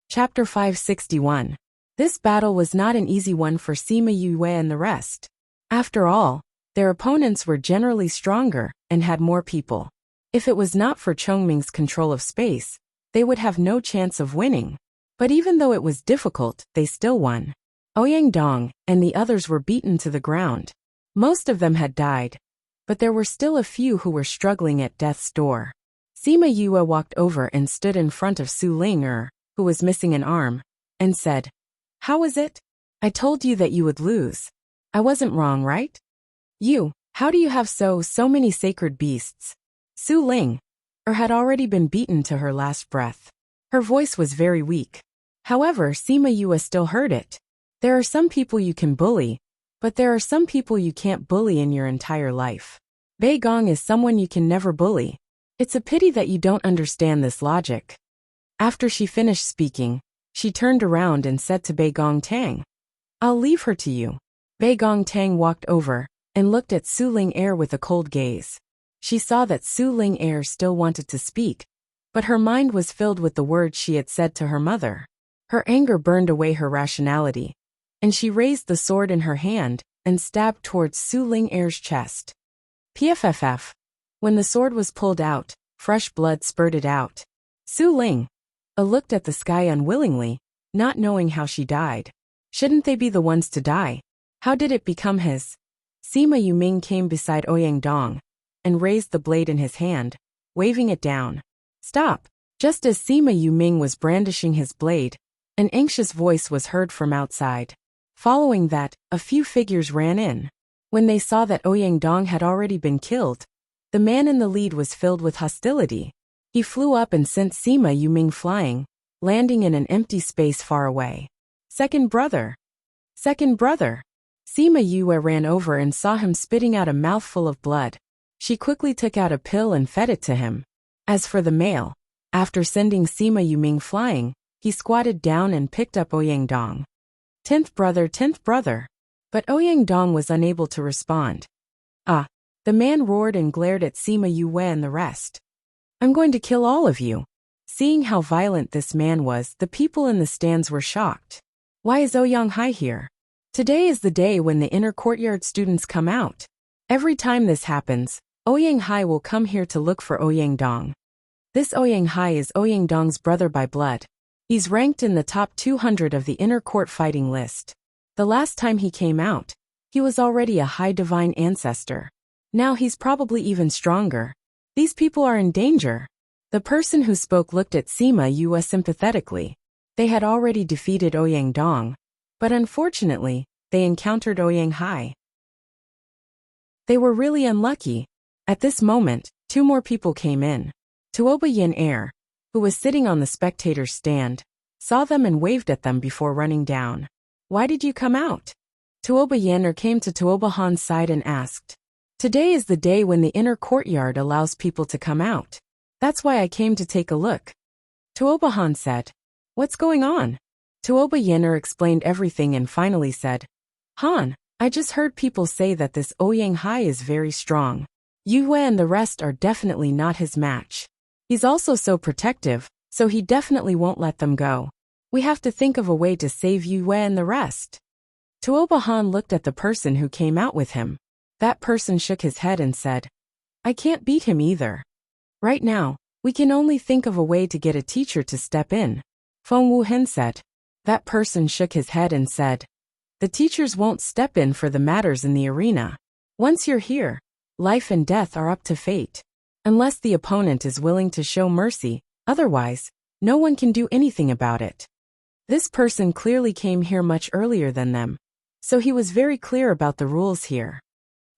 Chapter 561. This battle was not an easy one for Sima Yue and the rest. After all, their opponents were generally stronger and had more people. If it was not for Chongming's control of space, they would have no chance of winning. But even though it was difficult, they still won. Ouyang Dong and the others were beaten to the ground. Most of them had died, but there were still a few who were struggling at death's door. Sima Yue walked over and stood in front of Su Ling, who was missing an arm, and said, "How was it? I told you that you would lose. I wasn't wrong, right? How do you have so many sacred beasts?" Su Ling had already been beaten to her last breath. Her voice was very weak. However, Sima Yue still heard it. There are some people you can bully, but there are some people you can't bully in your entire life. Bei Gong is someone you can never bully. It's a pity that you don't understand this logic. After she finished speaking, she turned around and said to Bei Gong Tang, "I'll leave her to you." Bei Gong Tang walked over and looked at Su Ling with a cold gaze. She saw that Su Ling still wanted to speak, but her mind was filled with the words she had said to her mother. Her anger burned away her rationality, and she raised the sword in her hand and stabbed towards Su Ling's chest. Pfff. When the sword was pulled out, fresh blood spurted out. Su Ling looked at the sky unwillingly, not knowing how she died. Shouldn't they be the ones to die? How did it become his? Sima Yuming came beside Ouyang Dong and raised the blade in his hand, waving it down. "Stop!" Just as Sima Yuming was brandishing his blade, an anxious voice was heard from outside. Following that, a few figures ran in. When they saw that Ouyang Dong had already been killed, the man in the lead was filled with hostility. He flew up and sent Sima Yuming flying, landing in an empty space far away. Second brother! Second brother! Sima Yue ran over and saw him spitting out a mouthful of blood. She quickly took out a pill and fed it to him. As for the male, after sending Sima Yuming flying, he squatted down and picked up Ouyang Dong. "10th brother, 10th brother." But Ouyang Dong was unable to respond. "Ah!" The man roared and glared at Sima Yue and the rest. "I'm going to kill all of you." Seeing how violent this man was, the people in the stands were shocked. "Why is Ouyang Hai here? Today is the day when the inner courtyard students come out. Every time this happens, Ouyang Hai will come here to look for Ouyang Dong. This Ouyang Hai is Ouyang Dong's brother by blood. He's ranked in the top 200 of the inner court fighting list. The last time he came out, he was already a high divine ancestor. Now he's probably even stronger. These people are in danger." The person who spoke looked at Sima Yue sympathetically. They had already defeated Ouyang Dong, but unfortunately, they encountered Ouyang Hai. They were really unlucky. At this moment, two more people came in. Tuoba Yin, who was sitting on the spectator's stand, saw them and waved at them before running down. "Why did you come out?" Tuoba Yin came to Tuoba Han's side and asked. "Today is the day when the inner courtyard allows people to come out. That's why I came to take a look." Tuoba Han said, "What's going on?" Tuoba Yin explained everything and finally said, "Han, I just heard people say that this Ouyang Hai is very strong. Yue and the rest are definitely not his match. He's also so protective, so he definitely won't let them go. We have to think of a way to save Yue and the rest." Tuoba Han looked at the person who came out with him. That person shook his head and said, "I can't beat him either. Right now, we can only think of a way to get a teacher to step in." Feng Wuhen said. That person shook his head and said, "The teachers won't step in for the matters in the arena. Once you're here, life and death are up to fate. Unless the opponent is willing to show mercy, otherwise, no one can do anything about it." This person clearly came here much earlier than them, so he was very clear about the rules here.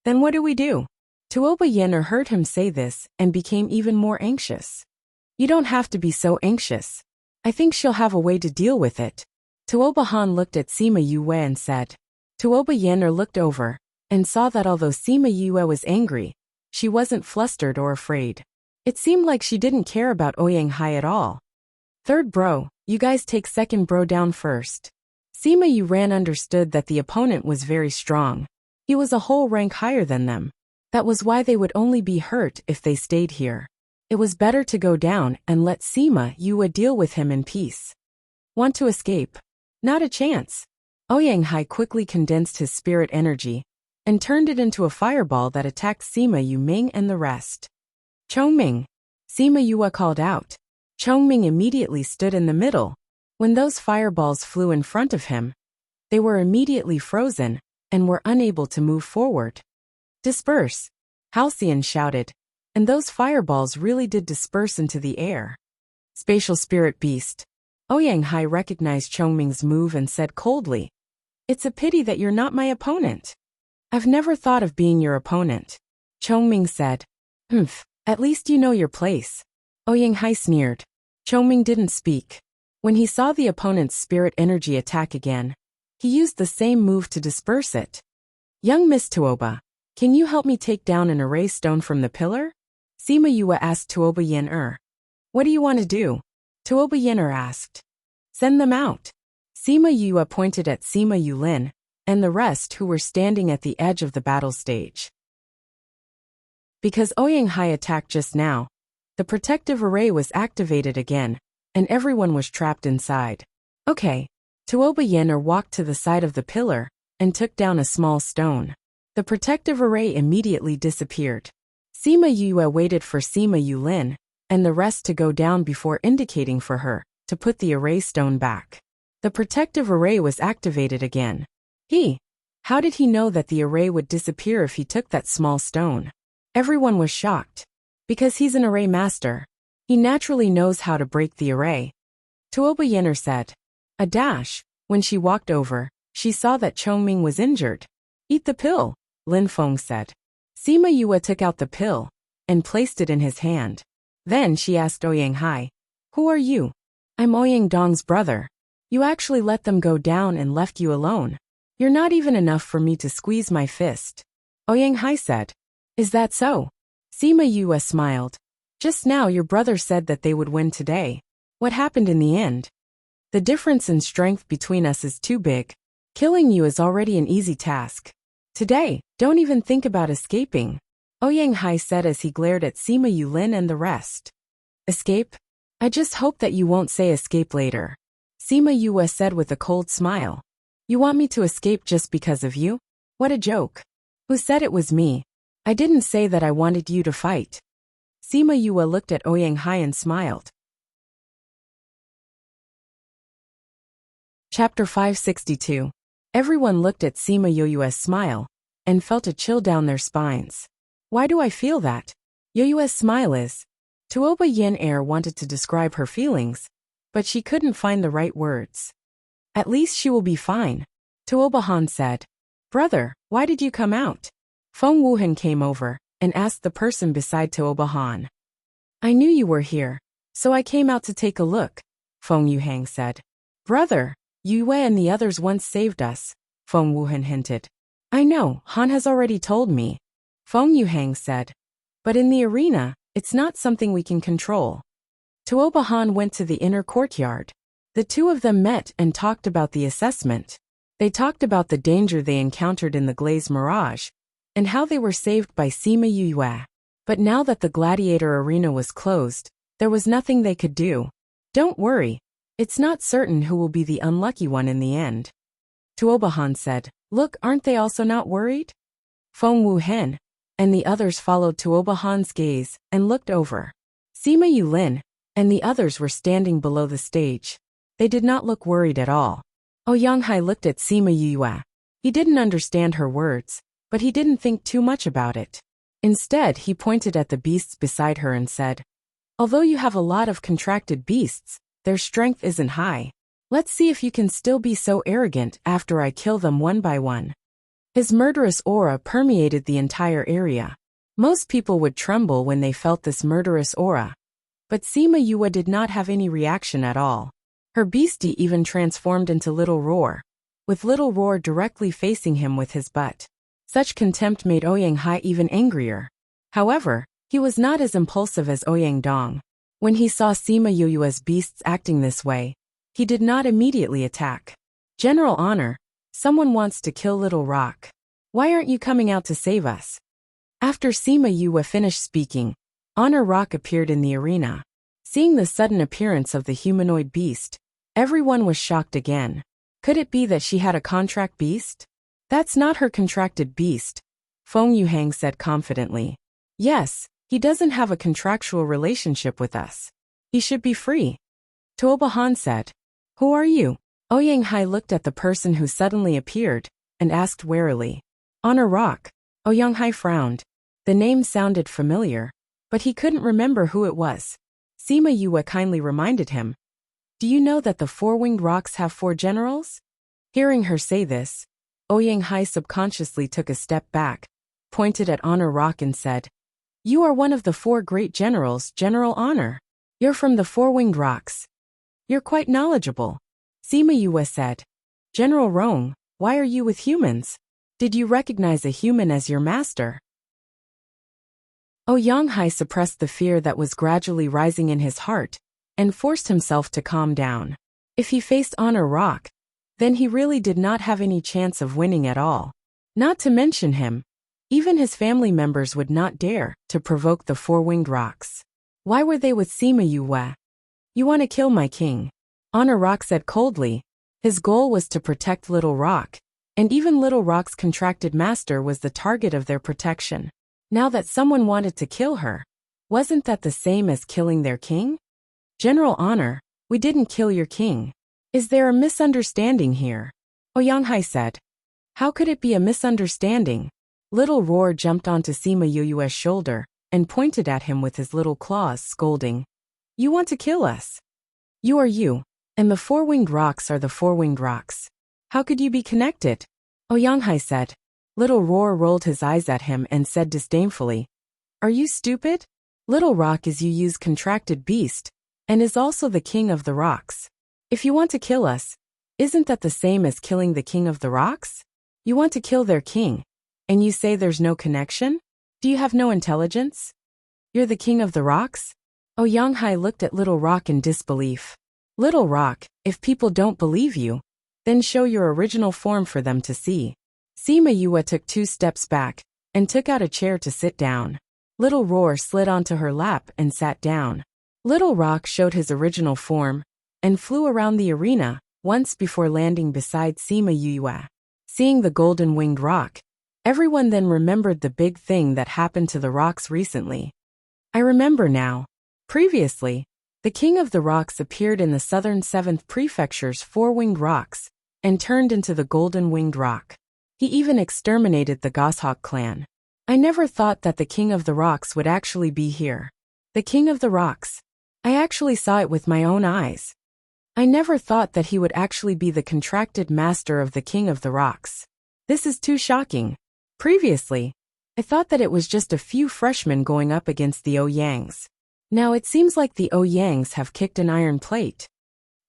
"Then what do we do?" Tuoba Yin heard him say this and became even more anxious. "You don't have to be so anxious. I think she'll have a way to deal with it." Tuoba Han looked at Sima Yue and said. Tuoba Yin looked over and saw that although Sima Yue was angry, she wasn't flustered or afraid. It seemed like she didn't care about Ouyang Hai at all. "Third bro, you guys take second bro down first." Sima Yue understood that the opponent was very strong. He was a whole rank higher than them. That was why they would only be hurt if they stayed here. It was better to go down and let Sima Yue deal with him in peace. Want to escape? Not a chance. Ouyang Hai quickly condensed his spirit energy and turned it into a fireball that attacked Sima Yuming and the rest. Chongming! Sima Yue called out. Chongming immediately stood in the middle. When those fireballs flew in front of him, they were immediately frozen and were unable to move forward. Disperse! Halcyon shouted, and those fireballs really did disperse into the air. Spatial Spirit Beast. Ouyang Hai recognized Chongming's move and said coldly, "It's a pity that you're not my opponent." "I've never thought of being your opponent," Chongming said. "Humph, at least you know your place." Ouyang Hai sneered. Chongming didn't speak. When he saw the opponent's spirit energy attack again, he used the same move to disperse it. "Young Miss Tuoba, can you help me take down an array stone from the pillar?" Sima Yue asked Tuoba Yin. "What do you want to do?" Tuoba Yin asked. "Send them out." Sima Yue pointed at Sima Yulin and the rest who were standing at the edge of the battle stage. Because Ouyang Hai attacked just now, the protective array was activated again, and everyone was trapped inside. "Okay." Tuoba Yin walked to the side of the pillar and took down a small stone. The protective array immediately disappeared. Sima Yue waited for Sima Yulin and the rest to go down before indicating for her to put the array stone back. The protective array was activated again. How did he know that the array would disappear if he took that small stone? Everyone was shocked. Because he's an array master, he naturally knows how to break the array. Tuoba Yin said. A dash. When she walked over, she saw that Chongming was injured. "Eat the pill," Lin Feng said. Sima Yue took out the pill and placed it in his hand. Then she asked Ouyang Hai, "Who are you?" "I'm Ouyang Dong's brother. You actually let them go down and left you alone. You're not even enough for me to squeeze my fist." Ouyang Hai said. "Is that so?" Sima Yue smiled. "Just now your brother said that they would win today. What happened in the end?" "The difference in strength between us is too big. Killing you is already an easy task. Today, don't even think about escaping," Ouyang Hai said as he glared at Sima Yulin and the rest. "Escape? I just hope that you won't say escape later," Sima Yue said with a cold smile. "You want me to escape just because of you? What a joke. Who said it was me? I didn't say that I wanted you to fight." Sima Yue looked at Ouyang Hai and smiled. Chapter 562. Everyone looked at Sima Yue's smile and felt a chill down their spines. "Why do I feel that?" Yue's smile is. Tuoba Yin wanted to describe her feelings, but she couldn't find the right words. "At least she will be fine," Tuoba Han said. "Brother, why did you come out?" Feng Wuhan came over and asked the person beside Tuoba Han. "I knew you were here, so I came out to take a look," Feng Yuhang said. "Brother, Yue and the others once saved us," Feng Wuhan hinted. "I know, Han has already told me," Feng Yuhang said. "But in the arena, it's not something we can control." Tuoba Han went to the inner courtyard. The two of them met and talked about the assessment. They talked about the danger they encountered in the Glaze Mirage, and how they were saved by Sima Yue. But now that the gladiator arena was closed, there was nothing they could do. "Don't worry. It's not certain who will be the unlucky one in the end," Tuoba Han said. "Look, aren't they also not worried?" Feng Wuhen and the others followed Tuoba Han's gaze and looked over. Sima Yulin and the others were standing below the stage. They did not look worried at all. Ouyang Hai looked at Sima Yue. He didn't understand her words, but he didn't think too much about it. Instead, he pointed at the beasts beside her and said, "Although you have a lot of contracted beasts, their strength isn't high. Let's see if you can still be so arrogant after I kill them one by one." His murderous aura permeated the entire area. Most people would tremble when they felt this murderous aura. But Sima Yue did not have any reaction at all. Her beastie even transformed into Little Roar, with Little Roar directly facing him with his butt. Such contempt made Ouyang Hai even angrier. However, he was not as impulsive as Ouyang Dong. When he saw Sima Yue's beasts acting this way, he did not immediately attack. "General Honor, someone wants to kill Little Rock. Why aren't you coming out to save us?" After Sima Yue finished speaking, Honor Rock appeared in the arena. Seeing the sudden appearance of the humanoid beast, Everyone was shocked again. Could it be that she had a contract beast? That's not her contracted beast, Feng Yuhang said confidently. Yes, he doesn't have a contractual relationship with us. He should be free. Tuoba Han said. Who are you? Ouyang Hai looked at the person who suddenly appeared and asked warily. On a rock. Ouyang Hai frowned. The name sounded familiar, but he couldn't remember who it was. Sima Yue kindly reminded him. Do you know that the four-winged rocks have 4 generals? Hearing her say this, Ouyang Hai subconsciously took a step back, pointed at Honor Rock and said, You are one of the 4 great generals, General Honor. You're from the four-winged rocks. You're quite knowledgeable. Sima Yue said. General Rong, why are you with humans? Did you recognize a human as your master? Ouyang Hai suppressed the fear that was gradually rising in his heart and forced himself to calm down. If he faced Honor Rock, then he really did not have any chance of winning at all. Not to mention him, even his family members would not dare to provoke the four-winged rocks. Why were they with Sima Yue? You want to kill my king? Honor Rock said coldly. His goal was to protect Little Rock, and even Little Rock's contracted master was the target of their protection. Now that someone wanted to kill her, wasn't that the same as killing their king? General Honor, we didn't kill your king. Is there a misunderstanding here? Ouyang Hai said. How could it be a misunderstanding? Little Roar jumped onto Sima Yue's shoulder and pointed at him with his little claws, scolding. You want to kill us? You are you, and the four-winged rocks are the four-winged rocks. How could you be connected? Ouyang Hai said. Little Roar rolled his eyes at him and said disdainfully. Are you stupid? Little Rock is Yu's contracted beast, and is also the king of the rocks. If you want to kill us, isn't that the same as killing the king of the rocks? You want to kill their king, and you say there's no connection? Do you have no intelligence? You're the king of the rocks? Ouyang Hai looked at Little Rock in disbelief. Little Rock, if people don't believe you, then show your original form for them to see. Sima Yue took 2 steps back and took out a chair to sit down. Little Roar slid onto her lap and sat down. Little Rock showed his original form and flew around the arena once before landing beside Sima Yue. Seeing the golden-winged rock, everyone then remembered the big thing that happened to the rocks recently. I remember now. Previously, the king of the rocks appeared in the southern 7th prefecture's four-winged rocks and turned into the golden-winged rock. He even exterminated the Goshawk clan. I never thought that the king of the rocks would actually be here. The king of the rocks. I actually saw it with my own eyes. I never thought that he would actually be the contracted master of the king of the rocks. This is too shocking. Previously, I thought that it was just a few freshmen going up against the Ouyang's. Now it seems like the Ouyang's have kicked an iron plate.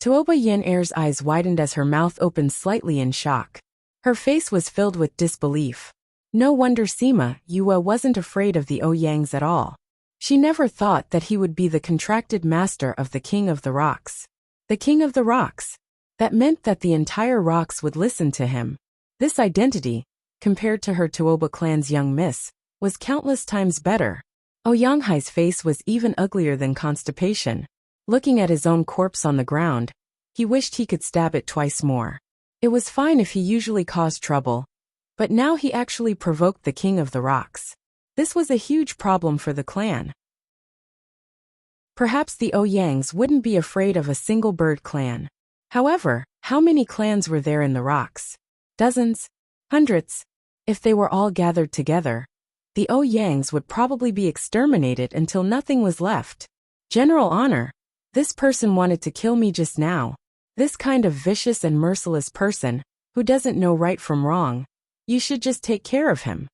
Tuoba Yen Air's eyes widened as her mouth opened slightly in shock. Her face was filled with disbelief. No wonder Sima Yue wasn't afraid of the Ouyang's at all. She never thought that he would be the contracted master of the king of the rocks. The king of the rocks. That meant that the entire rocks would listen to him. This identity, compared to her Tuoba clan's young miss, was countless times better. Ouyang Hai's face was even uglier than constipation. Looking at his own corpse on the ground, he wished he could stab it twice more. It was fine if he usually caused trouble, but now he actually provoked the king of the rocks. This was a huge problem for the clan. Perhaps the Ouyang's wouldn't be afraid of a single bird clan. However, how many clans were there in the rocks? Dozens? Hundreds? If they were all gathered together, the Ouyang's would probably be exterminated until nothing was left. General Honor, this person wanted to kill me just now. This kind of vicious and merciless person, who doesn't know right from wrong. You should just take care of him.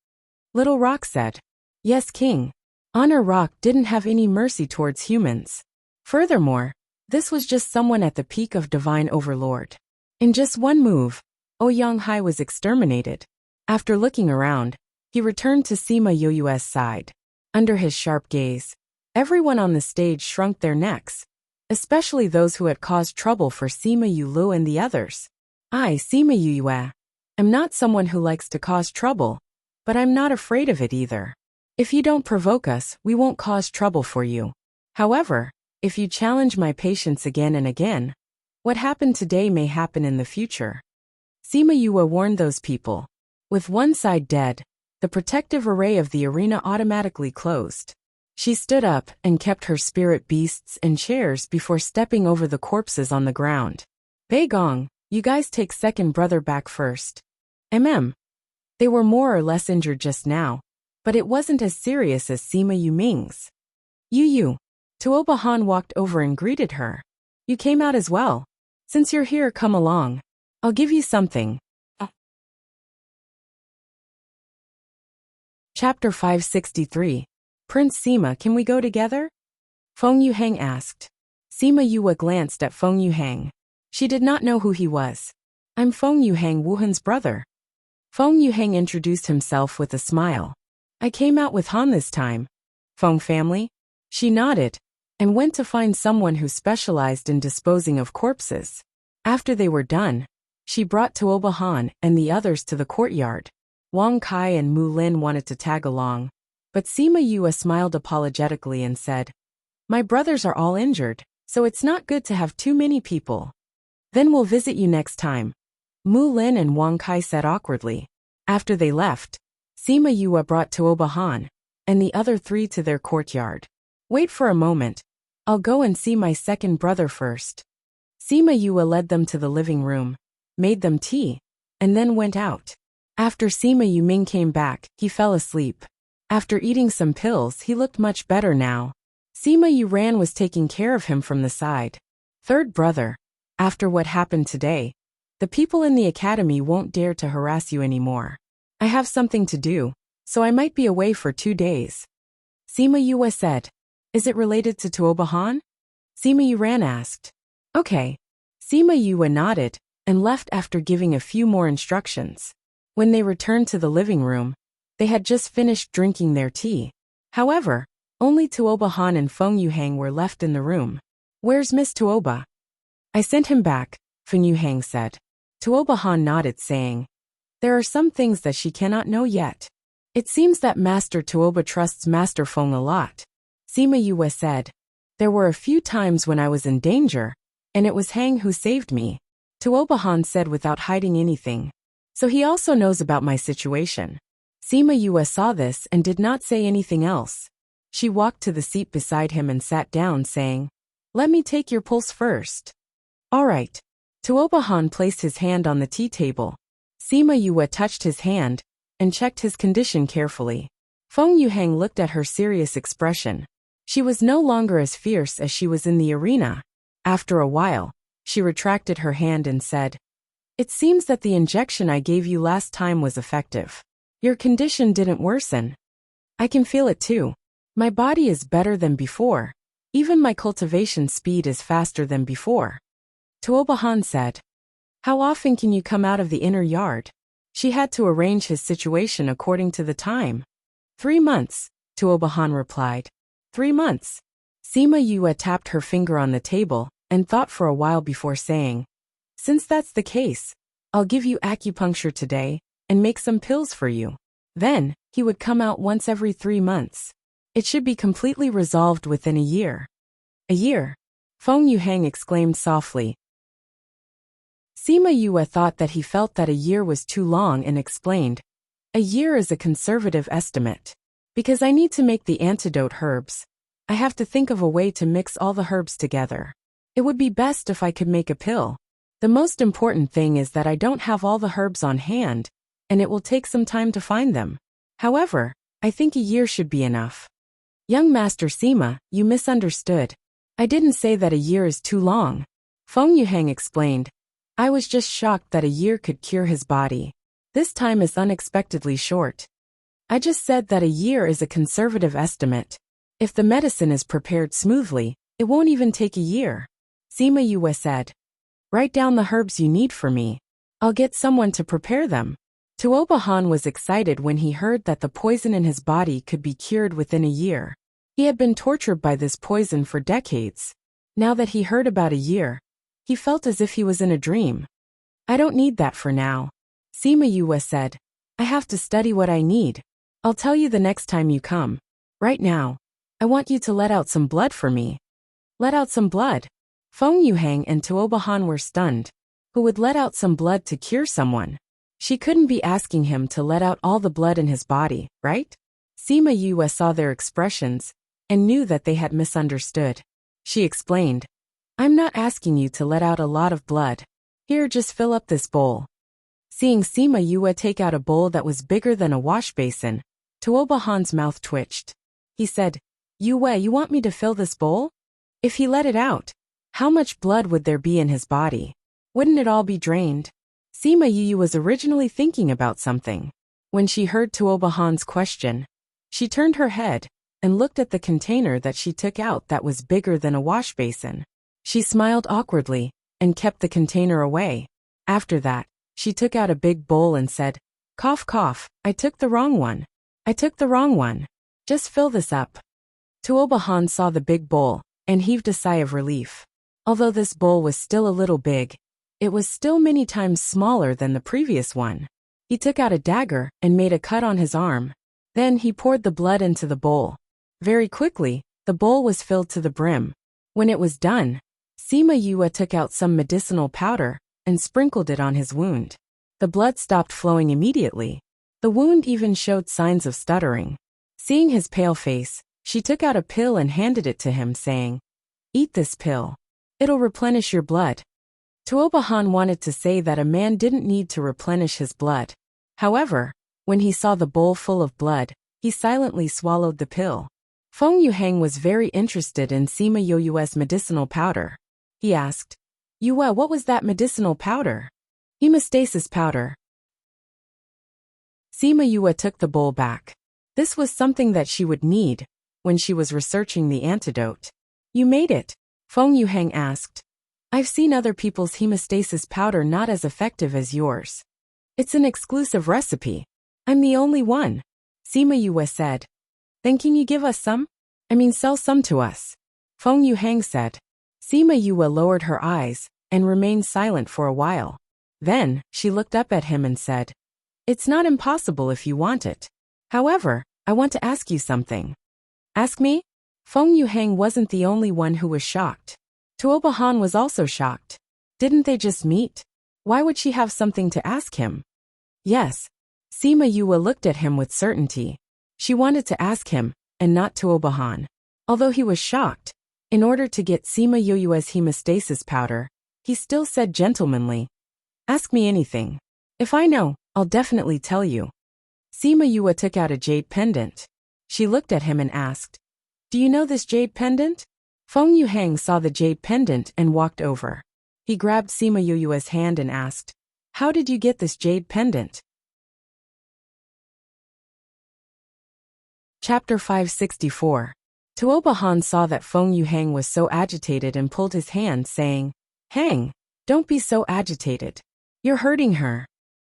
Little Rock said. Yes, King. Honor Rock didn't have any mercy towards humans. Furthermore, this was just someone at the peak of divine overlord. In just one move, Ouyang Hai was exterminated. After looking around, he returned to Sima Yue's side. Under his sharp gaze, everyone on the stage shrunk their necks, especially those who had caused trouble for Sima Yulu and the others. I, Sima Yue, am not someone who likes to cause trouble, but I'm not afraid of it either. If you don't provoke us, we won't cause trouble for you. However, if you challenge my patience again and again, What happened today may happen in the future. Sima Yue warned those people. With one side dead, the protective array of the arena automatically closed. She stood up and kept her spirit beasts in chairs before stepping over the corpses on the ground. Bei Gong, you guys take second brother back first. They were more or less injured just now, but it wasn't as serious as Sima Yuming's. Yu. Tuoba Han walked over and greeted her. You came out as well. Since you're here, come along. I'll give you something. Chapter 563. Prince Sima, can we go together? Feng Yuhang asked. Sima Yue glanced at Feng Yuhang. She did not know who he was. I'm Feng Yuhang, Wuhan's brother. Feng Yuhang introduced himself with a smile. I came out with Han this time. Feng family? She nodded and went to find someone who specialized in disposing of corpses. After they were done, she brought Tuoba Han and the others to the courtyard. Wang Kai and Mu Lin wanted to tag along, but Sima Yue smiled apologetically and said, My brothers are all injured, so it's not good to have too many people. Then we'll visit you next time, Mu Lin and Wang Kai said awkwardly. After they left, Sima Yue brought Tuoba Han and the other three to their courtyard. Wait for a moment. I'll go and see my second brother first. Sima Yue led them to the living room, made them tea, and then went out. After Sima Yuming came back, he fell asleep. After eating some pills, he looked much better now. Sima Yuran was taking care of him from the side. Third brother, after what happened today, the people in the academy won't dare to harass you anymore. I have something to do, so I might be away for 2 days. Sima Yue said. Is it related to Tuoba Han? Sima Yuran asked. Okay. Sima Yue nodded and left after giving a few more instructions. When they returned to the living room, they had just finished drinking their tea. However, only Tuoba Han and Feng Yuhang were left in the room. Where's Miss Tuoba? I sent him back, Feng Yuhang said. Tuoba Han nodded, saying, There are some things that she cannot know yet. It seems that Master Tuoba trusts Master Feng a lot. Sima Yue said. There were a few times when I was in danger, and it was Hang who saved me. Tuoba Han said without hiding anything. So he also knows about my situation. Sima Yue saw this and did not say anything else. She walked to the seat beside him and sat down, saying, Let me take your pulse first. All right. Tuoba Han placed his hand on the tea table. Sima Yue touched his hand and checked his condition carefully. Feng Yuhang looked at her serious expression. She was no longer as fierce as she was in the arena. After a while, she retracted her hand and said, It seems that the injection I gave you last time was effective. Your condition didn't worsen. I can feel it too. My body is better than before. Even my cultivation speed is faster than before. Tuoba Han said. How often can you come out of the inner yard? She had to arrange his situation according to the time. 3 months, Tuoba Han replied. 3 months. Sima Yue tapped her finger on the table and thought for a while before saying, Since that's the case, I'll give you acupuncture today and make some pills for you. Then, he would come out once every 3 months. It should be completely resolved within a year. A year? Feng Yuhang exclaimed softly. Sima Yue thought that he felt that a year was too long and explained, A year is a conservative estimate. Because I need to make the antidote herbs, I have to think of a way to mix all the herbs together. It would be best if I could make a pill. The most important thing is that I don't have all the herbs on hand, and it will take some time to find them. However, I think a year should be enough. Young Master Sima, you misunderstood. I didn't say that a year is too long. Feng Yuhang explained. I was just shocked that a year could cure his body. This time is unexpectedly short. I just said that a year is a conservative estimate. If the medicine is prepared smoothly, it won't even take a year. Sima Yue said. Write down the herbs you need for me. I'll get someone to prepare them. Tuoba Han was excited when he heard that the poison in his body could be cured within a year. He had been tortured by this poison for decades. Now that he heard about a year, he felt as if he was in a dream. I don't need that for now. Sima Yue said. I have to study what I need. I'll tell you the next time you come. Right now, I want you to let out some blood for me. Let out some blood. Feng Yuhang and Tuobahan were stunned. Who would let out some blood to cure someone? She couldn't be asking him to let out all the blood in his body, right? Sima Yue saw their expressions and knew that they had misunderstood. She explained, I'm not asking you to let out a lot of blood. Here, just fill up this bowl. Seeing Sima Yue take out a bowl that was bigger than a wash basin, Tuobahan's mouth twitched. He said, Yue, you want me to fill this bowl? If he let it out, how much blood would there be in his body? Wouldn't it all be drained? Sima Yue was originally thinking about something. When she heard Tuobahan's question, she turned her head and looked at the container that she took out that was bigger than a wash basin. She smiled awkwardly and kept the container away. After that, she took out a big bowl and said, Cough, cough, I took the wrong one. I took the wrong one. Just fill this up. Tuobahan saw the big bowl and heaved a sigh of relief. Although this bowl was still a little big, it was still many times smaller than the previous one. He took out a dagger and made a cut on his arm. Then he poured the blood into the bowl. Very quickly, the bowl was filled to the brim. When it was done, Sima Yue took out some medicinal powder and sprinkled it on his wound. The blood stopped flowing immediately. The wound even showed signs of stuttering. Seeing his pale face, she took out a pill and handed it to him, saying, Eat this pill. It'll replenish your blood. Tuobahan wanted to say that a man didn't need to replenish his blood. However, when he saw the bowl full of blood, he silently swallowed the pill. Feng Yuhang was very interested in Sima Yue's medicinal powder. He asked, Yue, what was that medicinal powder? Hemostasis powder. Sima Yue took the bowl back. This was something that she would need when she was researching the antidote. You made it? Feng Yuhang asked. I've seen other people's hemostasis powder not as effective as yours. It's an exclusive recipe. I'm the only one, Sima Yue said. Then can you give us some? Sell some to us. Feng Yuhang said. Sima Yue lowered her eyes and remained silent for a while. Then, she looked up at him and said, It's not impossible if you want it. However, I want to ask you something. Ask me? Feng Yuhang wasn't the only one who was shocked. Tuobahan was also shocked. Didn't they just meet? Why would she have something to ask him? Yes. Sima Yue looked at him with certainty. She wanted to ask him, and not Tuobahan. Although he was shocked, in order to get Sima Yue's hemostasis powder, he still said gentlemanly, Ask me anything. If I know, I'll definitely tell you. Sima Yue took out a jade pendant. She looked at him and asked, Do you know this jade pendant? Feng Yuhang saw the jade pendant and walked over. He grabbed Sima Yue's hand and asked, How did you get this jade pendant? Chapter 564. Tuobahan saw that Feng Yuhang was so agitated and pulled his hand, saying, Hang, don't be so agitated. You're hurting her.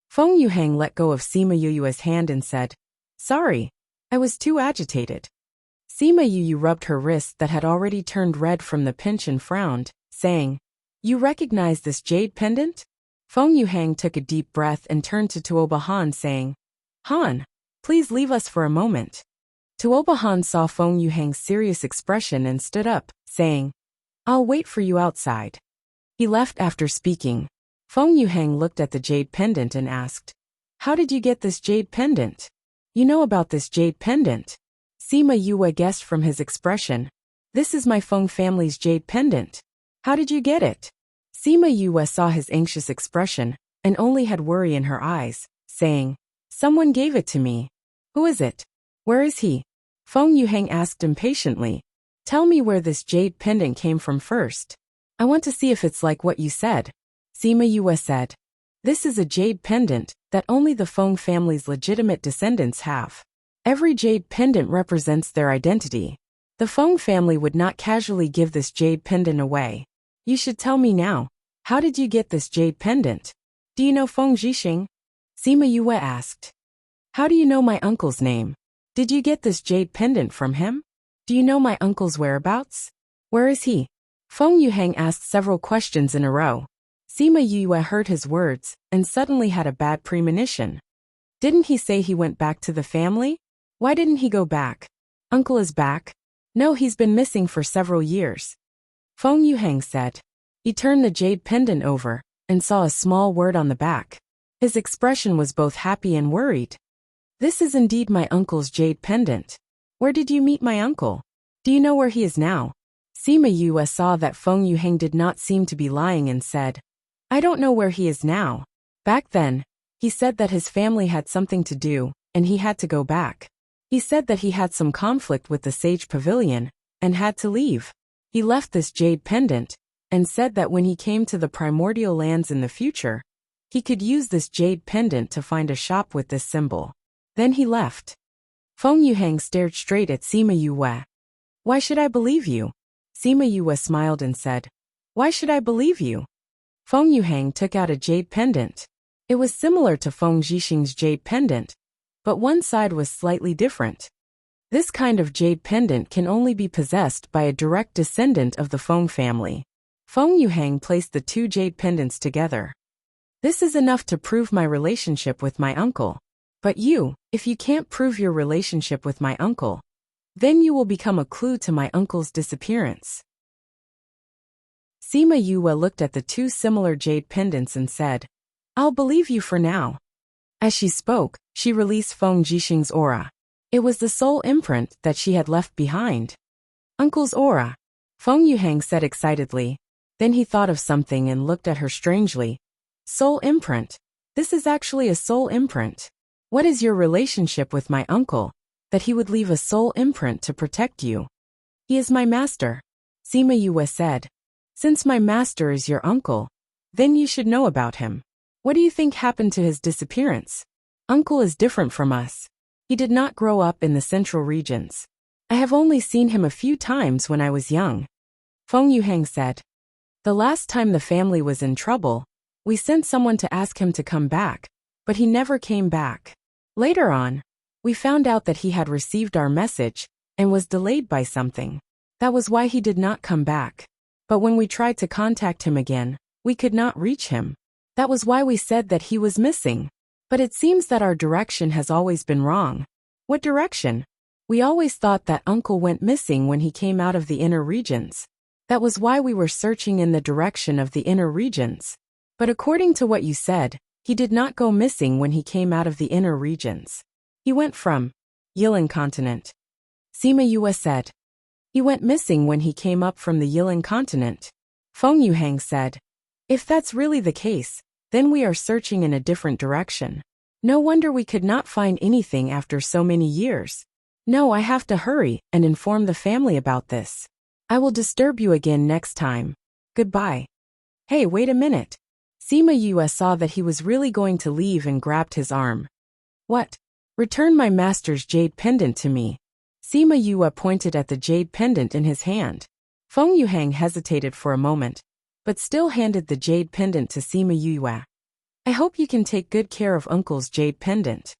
Feng Yuhang let go of Sima Yue's hand and said, Sorry, I was too agitated. Sima Yue rubbed her wrist that had already turned red from the pinch and frowned, saying, You recognize this jade pendant? Feng Yuhang took a deep breath and turned to Tuobahan, saying, Han, please leave us for a moment. Tuobahan saw Feng Yuhang's serious expression and stood up, saying, I'll wait for you outside. He left after speaking. Feng Yuhang looked at the jade pendant and asked, How did you get this jade pendant? You know about this jade pendant? Sima Yue guessed from his expression. This is my Feng family's jade pendant. How did you get it? Sima Yue saw his anxious expression and only had worry in her eyes, saying, Someone gave it to me. Who is it? Where is he? Feng Yuhang asked impatiently. Tell me where this jade pendant came from first. I want to see if it's like what you said. Sima Yue said. This is a jade pendant that only the Feng family's legitimate descendants have. Every jade pendant represents their identity. The Feng family would not casually give this jade pendant away. You should tell me now. How did you get this jade pendant? Do you know Feng Zhixing? Sima Yue asked. How do you know my uncle's name? Did you get this jade pendant from him? Do you know my uncle's whereabouts? Where is he? Feng Yuhang asked several questions in a row. Sima Yue heard his words and suddenly had a bad premonition. Didn't he say he went back to the family? Why didn't he go back? Uncle is back? No, he's been missing for several years. Feng Yuhang said. He turned the jade pendant over and saw a small word on the back. His expression was both happy and worried. This is indeed my uncle's jade pendant. Where did you meet my uncle? Do you know where he is now? Sima Yue saw that Feng Yuhang did not seem to be lying and said, I don't know where he is now. Back then, he said that his family had something to do, and he had to go back. He said that he had some conflict with the Sage Pavilion, and had to leave. He left this jade pendant, and said that when he came to the primordial lands in the future, he could use this jade pendant to find a shop with this symbol. Then he left. Feng Yuhang stared straight at Sima Yue. Why should I believe you? Sima Yue smiled and said, Why should I believe you? Feng Yuhang took out a jade pendant. It was similar to Feng Zhixing's jade pendant, but one side was slightly different. This kind of jade pendant can only be possessed by a direct descendant of the Feng family. Feng Yuhang placed the two jade pendants together. This is enough to prove my relationship with my uncle. But you, if you can't prove your relationship with my uncle, then you will become a clue to my uncle's disappearance. Sima Yue looked at the two similar jade pendants and said, I'll believe you for now. As she spoke, she released Feng Zhixing's aura. It was the soul imprint that she had left behind. Uncle's aura, Feng Yuhang said excitedly. Then he thought of something and looked at her strangely. Soul imprint. This is actually a soul imprint. What is your relationship with my uncle, that he would leave a soul imprint to protect you? He is my master, Sima Yue said. Since my master is your uncle, then you should know about him. What do you think happened to his disappearance? Uncle is different from us. He did not grow up in the central regions. I have only seen him a few times when I was young. Feng Yuhang said. The last time the family was in trouble, we sent someone to ask him to come back, but he never came back. Later on, we found out that he had received our message and was delayed by something. That was why he did not come back. But when we tried to contact him again, we could not reach him. That was why we said that he was missing. But it seems that our direction has always been wrong. What direction? We always thought that uncle went missing when he came out of the inner regions. That was why we were searching in the direction of the inner regions. But according to what you said, he did not go missing when he came out of the inner regions. He went from Yilan continent. Sima Yue said. He went missing when he came up from the Yilan continent. Feng Yuhang said. If that's really the case, then we are searching in a different direction. No wonder we could not find anything after so many years. No, I have to hurry and inform the family about this. I will disturb you again next time. Goodbye. Hey, wait a minute. Sima Yue saw that he was really going to leave and grabbed his arm. What? Return my master's jade pendant to me. Sima Yue pointed at the jade pendant in his hand. Feng Yuhang hesitated for a moment, but still handed the jade pendant to Sima Yue. I hope you can take good care of uncle's jade pendant.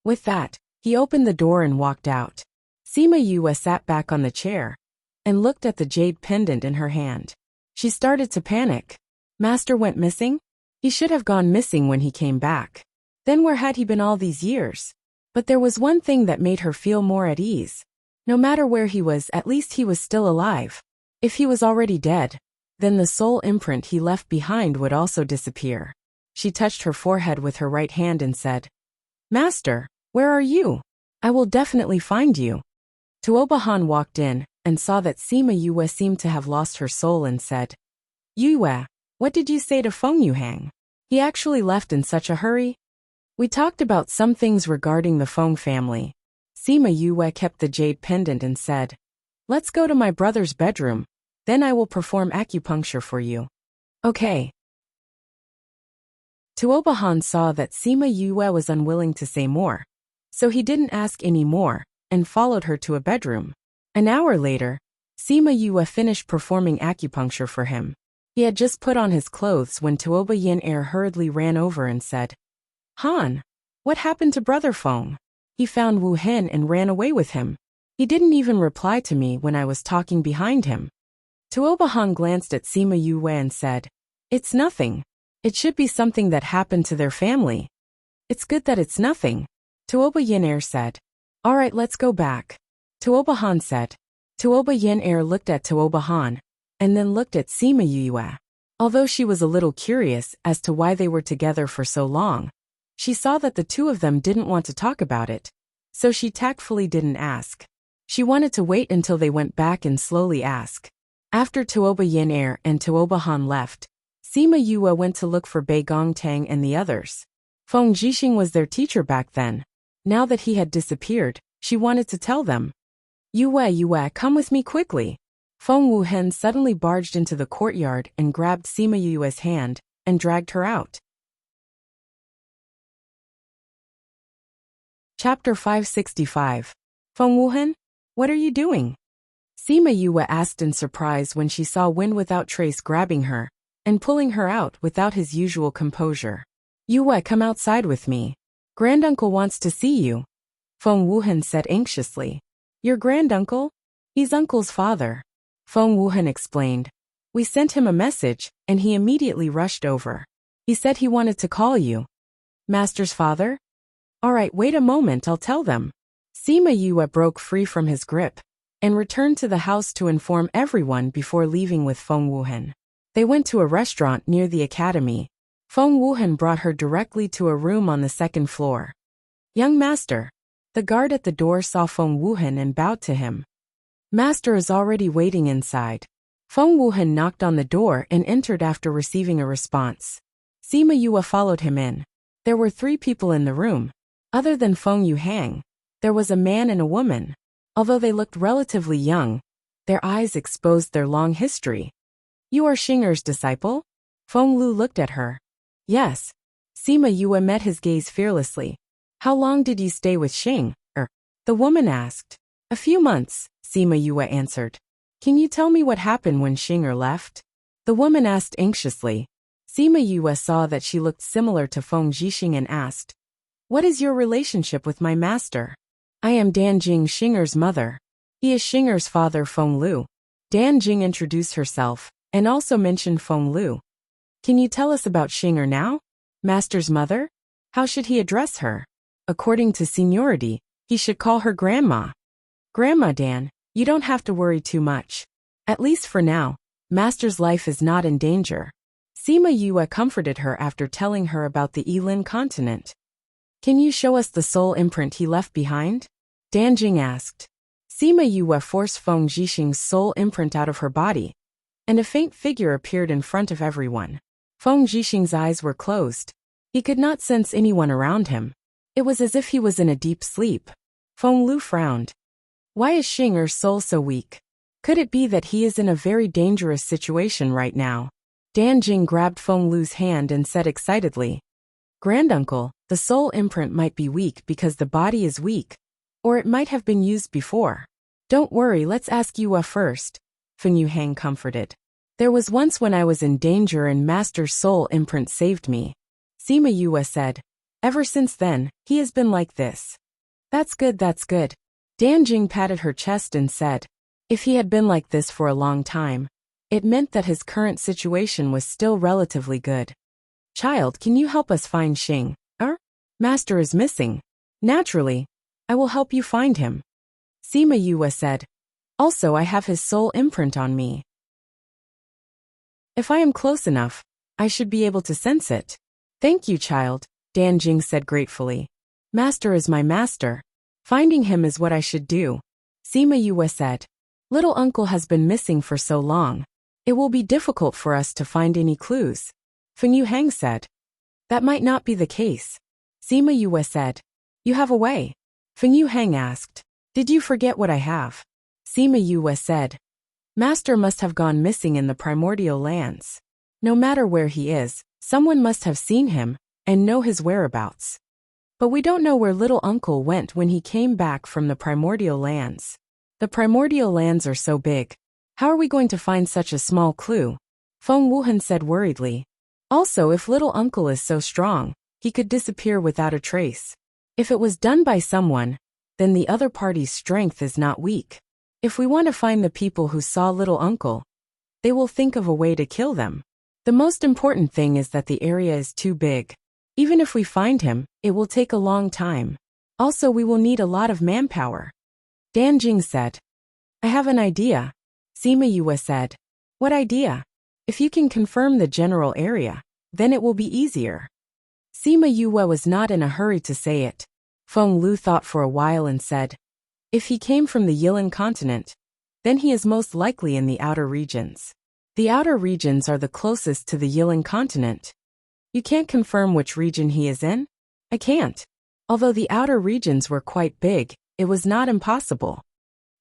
With that, he opened the door and walked out. Sima Yue sat back on the chair and looked at the jade pendant in her hand. She started to panic. Master went missing? He should have gone missing when he came back. Then where had he been all these years? But there was one thing that made her feel more at ease. No matter where he was, at least he was still alive. If he was already dead, then the soul imprint he left behind would also disappear. She touched her forehead with her right hand and said, Master, where are you? I will definitely find you. Tuobahan walked in and saw that Sima Yue seemed to have lost her soul and said, Yue, what did you say to Feng Yuhang? He actually left in such a hurry? We talked about some things regarding the Feng family. Sima Yue kept the jade pendant and said, Let's go to my brother's bedroom, then I will perform acupuncture for you. Okay. Tuobahan saw that Sima Yue was unwilling to say more, so he didn't ask any more and followed her to a bedroom. An hour later, Sima Yue finished performing acupuncture for him. He had just put on his clothes when Tuoba Yin Er hurriedly ran over and said, Han, what happened to Brother Feng? He found Wu Hen and ran away with him. He didn't even reply to me when I was talking behind him. Tuoba Han glanced at Sima Yue and said, It's nothing. It should be something that happened to their family. It's good that it's nothing. Tuoba Yin Er said. All right, let's go back. Tuoba Han said. Tuoba Yin Er looked at Tuoba Han and then looked at Sima Yue. Although she was a little curious as to why they were together for so long, she saw that the two of them didn't want to talk about it, so she tactfully didn't ask. She wanted to wait until they went back and slowly ask. After Tuoba Yin and Tuoba Han left, Sima Yue went to look for Bei Gongtang and the others. Feng Jixing was their teacher back then. Now that he had disappeared, she wanted to tell them. Yue, come with me quickly. Feng Wuhen suddenly barged into the courtyard and grabbed Sima Yue's hand and dragged her out. Chapter 565. Feng Wuhen, what are you doing? Sima Yue asked in surprise when she saw Wind Without Trace grabbing her and pulling her out without his usual composure. Yue, come outside with me. Granduncle wants to see you, Feng Wuhen said anxiously. Your granduncle? He's Uncle's father, Feng Wuhen explained. We sent him a message, and he immediately rushed over. He said he wanted to call you. Master's father? All right, wait a moment, I'll tell them. Sima Yue broke free from his grip and returned to the house to inform everyone before leaving with Feng Wuhen. They went to a restaurant near the academy. Feng Wuhen brought her directly to a room on the second floor. Young master. The guard at the door saw Feng Wuhen and bowed to him. Master is already waiting inside. Feng Wuhen knocked on the door and entered after receiving a response. Sima Yue followed him in. There were 3 people in the room. Other than Feng Yuhang, there was a man and a woman. Although they looked relatively young, their eyes exposed their long history. You are Xinger's disciple? Feng Lu looked at her. Yes. Sima Yue met his gaze fearlessly. How long did you stay with Xing? The woman asked. A few months, Sima Yue answered. Can you tell me what happened when Xinger left? The woman asked anxiously. Sima Yue saw that she looked similar to Feng Jixing and asked, what is your relationship with my master? I am Danjing, Xinger's mother. He is Xinger's father, Feng Lu. Danjing introduced herself and also mentioned Feng Lu. Can you tell us about Xinger now? Master's mother? How should he address her? According to seniority, he should call her Grandma. Grandma Dan, you don't have to worry too much. At least for now, Master's life is not in danger. Sima Yue comforted her after telling her about the Yilin continent. Can you show us the soul imprint he left behind? Danjing asked. Sima Yue forced Feng Jixing's soul imprint out of her body, and a faint figure appeared in front of everyone. Feng Jixing's eyes were closed. He could not sense anyone around him. It was as if he was in a deep sleep. Feng Lu frowned. Why is Xinger's soul so weak? Could it be that he is in a very dangerous situation right now? Danjing grabbed Feng Lu's hand and said excitedly, Granduncle, the soul imprint might be weak because the body is weak, or it might have been used before. Don't worry, let's ask Yue first, Feng Yuhang comforted. There was once when I was in danger and Master's soul imprint saved me. Sima Yue said. Ever since then, he has been like this. That's good, that's good. Danjing patted her chest and said, if he had been like this for a long time, it meant that his current situation was still relatively good. Child, can you help us find Xing? Master is missing. Naturally, I will help you find him. Sima Yue said. Also, I have his soul imprint on me. If I am close enough, I should be able to sense it. Thank you, child, Danjing said gratefully. Master is my master. Finding him is what I should do. Sima Yue said. Little uncle has been missing for so long. It will be difficult for us to find any clues. Feng Yuhang said. That might not be the case. Sima Yue said. You have a way. Feng Yuhang asked. Did you forget what I have? Sima Yue said. Master must have gone missing in the primordial lands. No matter where he is, someone must have seen him and know his whereabouts. But we don't know where little uncle went when he came back from the primordial lands. The primordial lands are so big. How are we going to find such a small clue? Feng Wuhan said worriedly. Also, if little uncle is so strong, he could disappear without a trace. If it was done by someone, then the other party's strength is not weak. If we want to find the people who saw little uncle, they will think of a way to kill them. The most important thing is that the area is too big. Even if we find him, it will take a long time. Also, we will need a lot of manpower. Danjing said. I have an idea. Sima Yue said. What idea? If you can confirm the general area, then it will be easier. Sima Yue was not in a hurry to say it. Feng Lu thought for a while and said, if he came from the Yilan continent, then he is most likely in the outer regions. The outer regions are the closest to the Yilan continent. You can't confirm which region he is in? I can't. Although the outer regions were quite big, it was not impossible.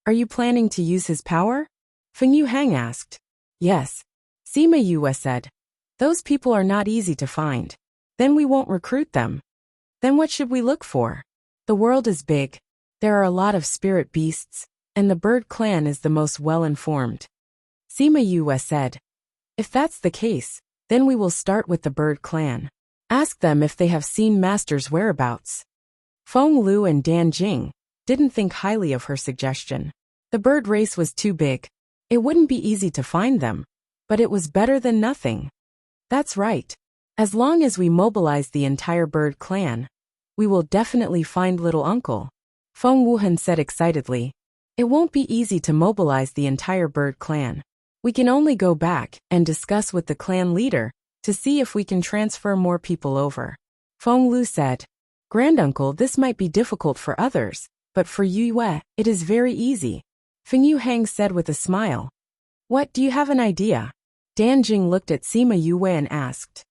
Are you planning to use his power? Feng Yuhang asked. Yes. Sima Yue said. Those people are not easy to find. Then we won't recruit them. Then what should we look for? The world is big. There are a lot of spirit beasts, and the bird clan is the most well-informed. Sima Yue said. If that's the case, then we will start with the bird clan. Ask them if they have seen Master's whereabouts. Feng Lu and Dan Jing didn't think highly of her suggestion. The bird race was too big. It wouldn't be easy to find them, but it was better than nothing. That's right. As long as we mobilize the entire bird clan, we will definitely find little uncle. Feng Wuhan said excitedly. It won't be easy to mobilize the entire bird clan. We can only go back and discuss with the clan leader to see if we can transfer more people over. Feng Lu said. Granduncle, this might be difficult for others, but for Yue, it is very easy. Feng Yuhang said with a smile. What, do you have an idea? Dan Jing looked at Sima Yue and asked.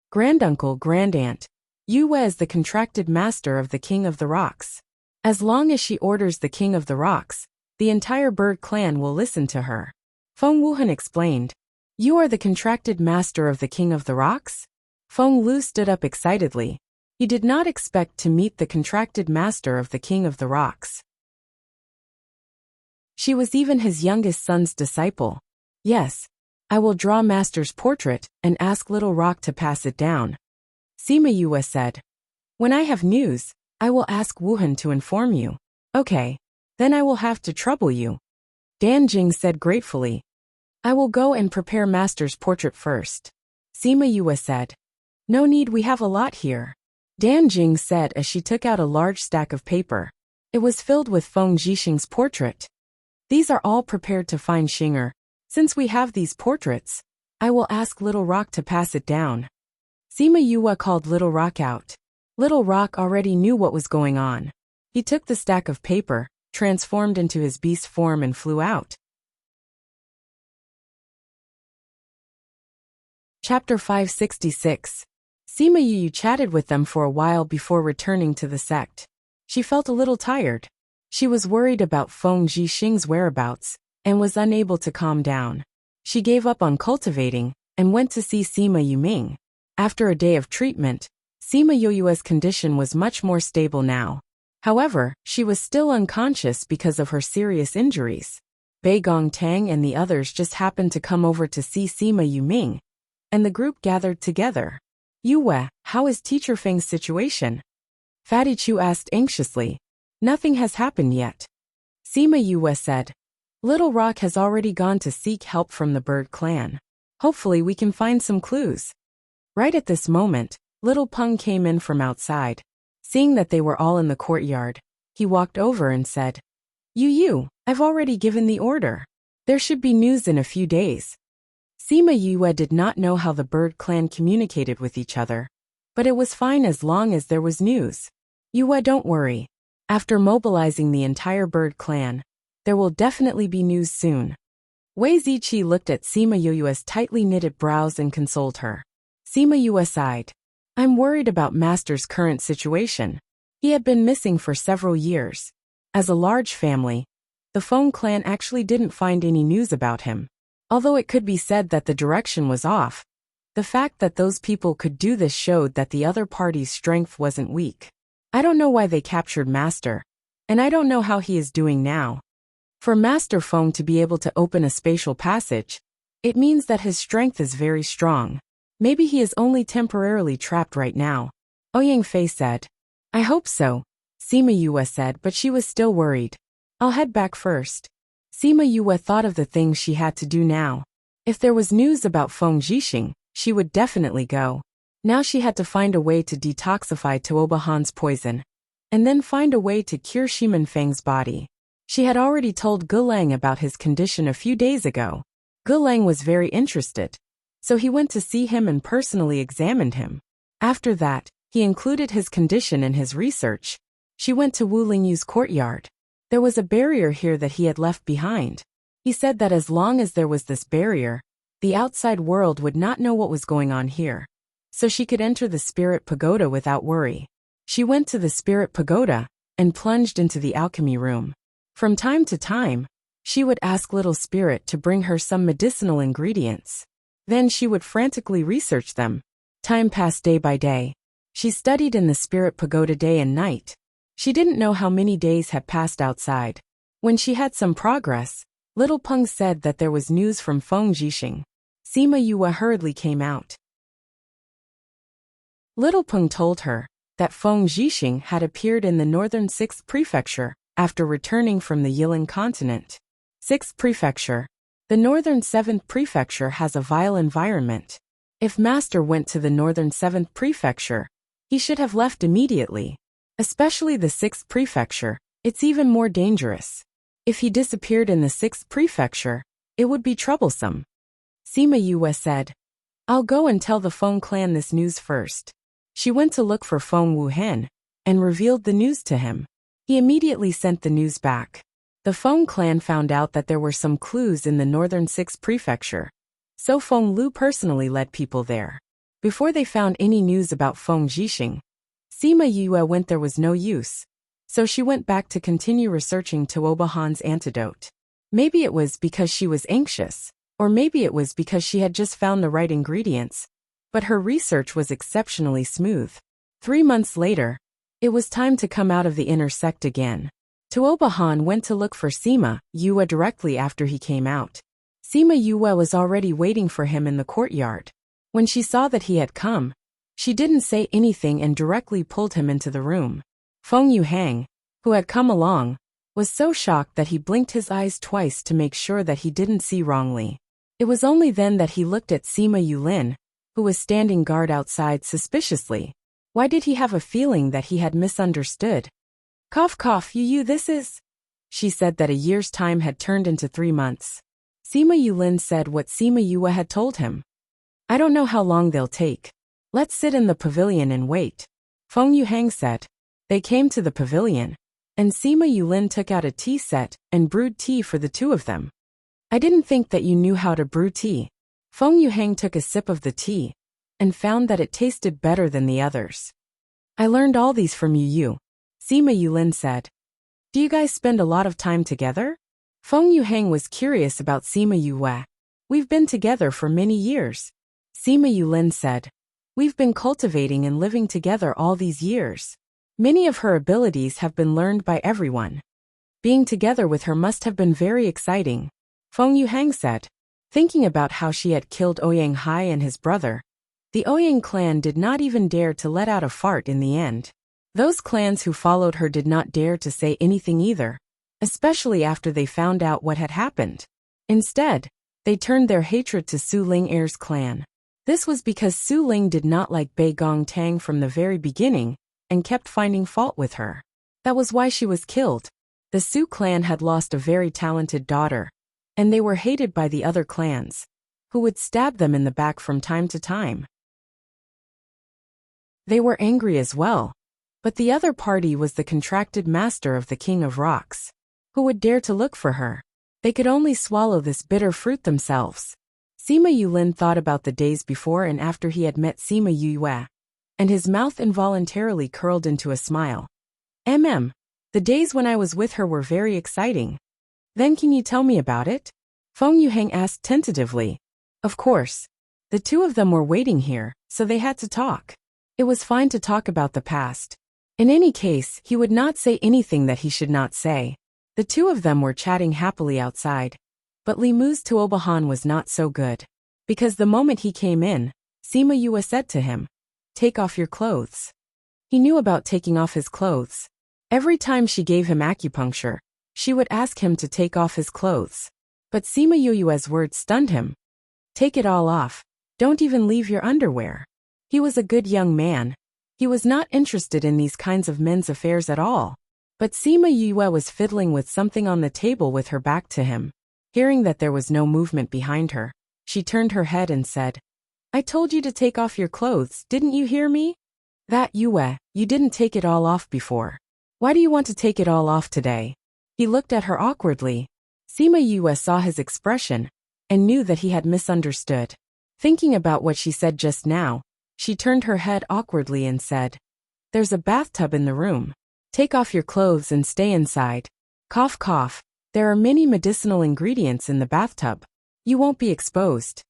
Granduncle, grandaunt, Yue is the contracted master of the King of the Rocks. As long as she orders the King of the Rocks, the entire bird clan will listen to her. Feng Wuhan explained. You are the contracted master of the King of the Rocks? Feng Lu stood up excitedly. He did not expect to meet the contracted master of the King of the Rocks. She was even his youngest son's disciple. Yes. I will draw Master's portrait and ask Little Rock to pass it down. Sima Yue said. When I have news, I will ask Wuhan to inform you. Okay. Then I will have to trouble you. Dan Jing said gratefully. I will go and prepare Master's portrait first. Sima Yue said. No need, we have a lot here. Dan Jing said as she took out a large stack of paper. It was filled with Feng Zhixing's portrait. These are all prepared to find Xinger. Since we have these portraits, I will ask Little Rock to pass it down. Sima Yue called Little Rock out. Little Rock already knew what was going on. He took the stack of paper, transformed into his beast form and flew out. Chapter 566. Sima Yue chatted with them for a while before returning to the sect. She felt a little tired. She was worried about Feng Zhixing's whereabouts and was unable to calm down. She gave up on cultivating and went to see Sima Yuming. After a day of treatment, Sima Yue's condition was much more stable now. However, she was still unconscious because of her serious injuries. Bei Gongtang and the others just happened to come over to see Sima Yuming, and the group gathered together. Yue, how is Teacher Feng's situation? Fatty Chu asked anxiously. Nothing has happened yet. Sima Yue said. Little Rock has already gone to seek help from the bird clan. Hopefully we can find some clues. Right at this moment, Little Peng came in from outside. Seeing that they were all in the courtyard, he walked over and said, Yu, I've already given the order. There should be news in a few days. Sima Yue did not know how the bird clan communicated with each other, but it was fine as long as there was news. Yue, don't worry. After mobilizing the entire bird clan, there will definitely be news soon. Wei Ziqi looked at Sima Yue's tightly knitted brows and consoled her. Sima Yue sighed. I'm worried about Master's current situation. He had been missing for several years. As a large family, the Feng clan actually didn't find any news about him. Although it could be said that the direction was off, the fact that those people could do this showed that the other party's strength wasn't weak. I don't know why they captured Master, and I don't know how he is doing now. For Master Feng to be able to open a spatial passage, it means that his strength is very strong. Maybe he is only temporarily trapped right now. Ouyang Fei said. I hope so, Sima Yue said, but she was still worried. I'll head back first. Sima Yue thought of the things she had to do now. If there was news about Feng Zhixing, she would definitely go. Now she had to find a way to detoxify Tuoba Han's poison, and then find a way to cure Shimen Feng's body. She had already told Gulang about his condition a few days ago. Gulang was very interested. So he went to see him and personally examined him. After that, he included his condition in his research. She went to Wu Lingyu's courtyard. There was a barrier here that he had left behind. He said that as long as there was this barrier, the outside world would not know what was going on here. So she could enter the spirit pagoda without worry. She went to the spirit pagoda and plunged into the alchemy room. From time to time, she would ask little spirit to bring her some medicinal ingredients. Then she would frantically research them. Time passed day by day. She studied in the spirit pagoda day and night. She didn't know how many days had passed outside. When she had some progress, little Peng said that there was news from Feng Jixing. Sima Yue hurriedly came out. Little Peng told her that Feng Jixing had appeared in the northern 6th prefecture after returning from the Yilan continent. 6th prefecture. The northern 7th prefecture has a vile environment. If Master went to the northern 7th prefecture, he should have left immediately. Especially the 6th prefecture, it's even more dangerous. If he disappeared in the 6th prefecture, it would be troublesome. Sima Yue said, I'll go and tell the Feng clan this news first. She went to look for Feng Wuhen and revealed the news to him. He immediately sent the news back. The Feng clan found out that there were some clues in the northern 6th prefecture. So Feng Lu personally led people there. Before they found any news about Feng Jixing, Sima Yue went there was no use. So she went back to continue researching Tuoba Han's antidote. Maybe it was because she was anxious, or maybe it was because she had just found the right ingredients. But her research was exceptionally smooth. 3 months later, it was time to come out of the inner sect again. Tuoba Han went to look for Sima Yue directly after he came out. Sima Yue was already waiting for him in the courtyard. When she saw that he had come, she didn't say anything and directly pulled him into the room. Feng Yuhang, who had come along, was so shocked that he blinked his eyes twice to make sure that he didn't see wrongly. It was only then that he looked at Sima Yulin, who was standing guard outside suspiciously. Why did he have a feeling that he had misunderstood? Cough cough, Yu, this is... She said that a year's time had turned into 3 months. Sima Yulin said what Sima Yue had told him. I don't know how long they'll take. Let's sit in the pavilion and wait. Feng Yuhang said. They came to the pavilion, and Sima Yulin took out a tea set and brewed tea for the two of them. I didn't think that you knew how to brew tea. Feng Yuhang took a sip of the tea, and found that it tasted better than the others. I learned all these from Yu, Sima Yulin said. Do you guys spend a lot of time together? Feng Yuhang was curious about Sima Yue. We've been together for many years. Sima Yulin said. We've been cultivating and living together all these years. Many of her abilities have been learned by everyone. Being together with her must have been very exciting. Feng Yuhang said. Thinking about how she had killed Ouyang Hai and his brother, the Ouyang clan did not even dare to let out a fart in the end. Those clans who followed her did not dare to say anything either, especially after they found out what had happened. Instead, they turned their hatred to Su Ling Er's clan. This was because Su Ling did not like Bei Gong Tang from the very beginning and kept finding fault with her. That was why she was killed. The Su clan had lost a very talented daughter, and they were hated by the other clans, who would stab them in the back from time to time. They were angry as well, but the other party was the contracted master of the King of Rocks. Who would dare to look for her? They could only swallow this bitter fruit themselves. Sima Yulin thought about the days before and after he had met Sima Yue, and his mouth involuntarily curled into a smile. The days when I was with her were very exciting. Then can you tell me about it? Feng Yuhang asked tentatively. Of course. The two of them were waiting here, so they had to talk. It was fine to talk about the past. In any case, he would not say anything that he should not say. The two of them were chatting happily outside. But Li Mu's Tuobahan was not so good. Because the moment he came in, Sima Yue said to him, Take off your clothes. He knew about taking off his clothes. Every time she gave him acupuncture, she would ask him to take off his clothes. But Sima Yue's words stunned him. Take it all off. Don't even leave your underwear. He was a good young man. He was not interested in these kinds of men's affairs at all. But Sima Yue was fiddling with something on the table with her back to him. Hearing that there was no movement behind her, she turned her head and said, "I told you to take off your clothes, didn't you hear me? That you didn't take it all off before. Why do you want to take it all off today?" He looked at her awkwardly. Sima Yue saw his expression and knew that he had misunderstood. Thinking about what she said just now, she turned her head awkwardly and said, "There's a bathtub in the room. Take off your clothes and stay inside. Cough cough. There are many medicinal ingredients in the bathtub. You won't be exposed."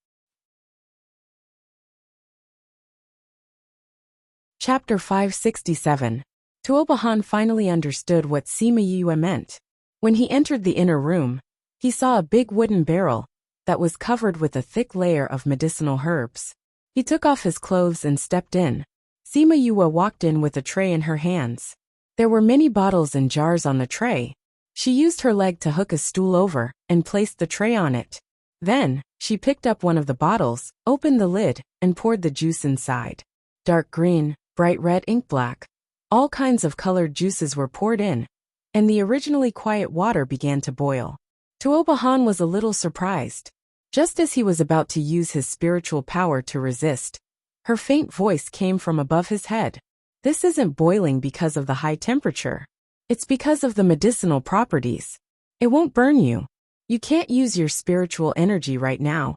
Chapter 567. Tuobahan finally understood what Sima Yue meant. When he entered the inner room, he saw a big wooden barrel that was covered with a thick layer of medicinal herbs. He took off his clothes and stepped in. Sima Yue walked in with a tray in her hands. There were many bottles and jars on the tray. She used her leg to hook a stool over and placed the tray on it. Then, she picked up one of the bottles, opened the lid, and poured the juice inside. Dark green, bright red, ink black. All kinds of colored juices were poured in, and the originally quiet water began to boil. Tuobahan was a little surprised. Just as he was about to use his spiritual power to resist, her faint voice came from above his head. "This isn't boiling because of the high temperature. It's because of the medicinal properties. It won't burn you. You can't use your spiritual energy right now,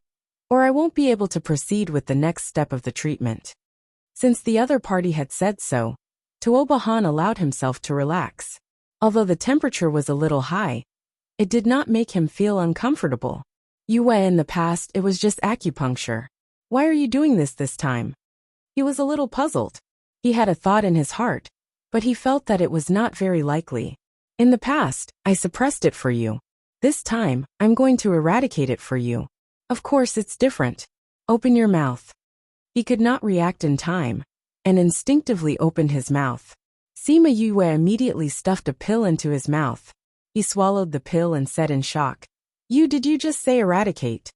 or I won't be able to proceed with the next step of the treatment." Since the other party had said so, Tuobahan allowed himself to relax. Although the temperature was a little high, it did not make him feel uncomfortable. "Yue, in the past it was just acupuncture. Why are you doing this time?" He was a little puzzled. He had a thought in his heart, but he felt that it was not very likely. "In the past, I suppressed it for you. This time, I'm going to eradicate it for you. Of course it's different. Open your mouth." He could not react in time, and instinctively opened his mouth. Sima Yue immediately stuffed a pill into his mouth. He swallowed the pill and said in shock, Did you just say eradicate?"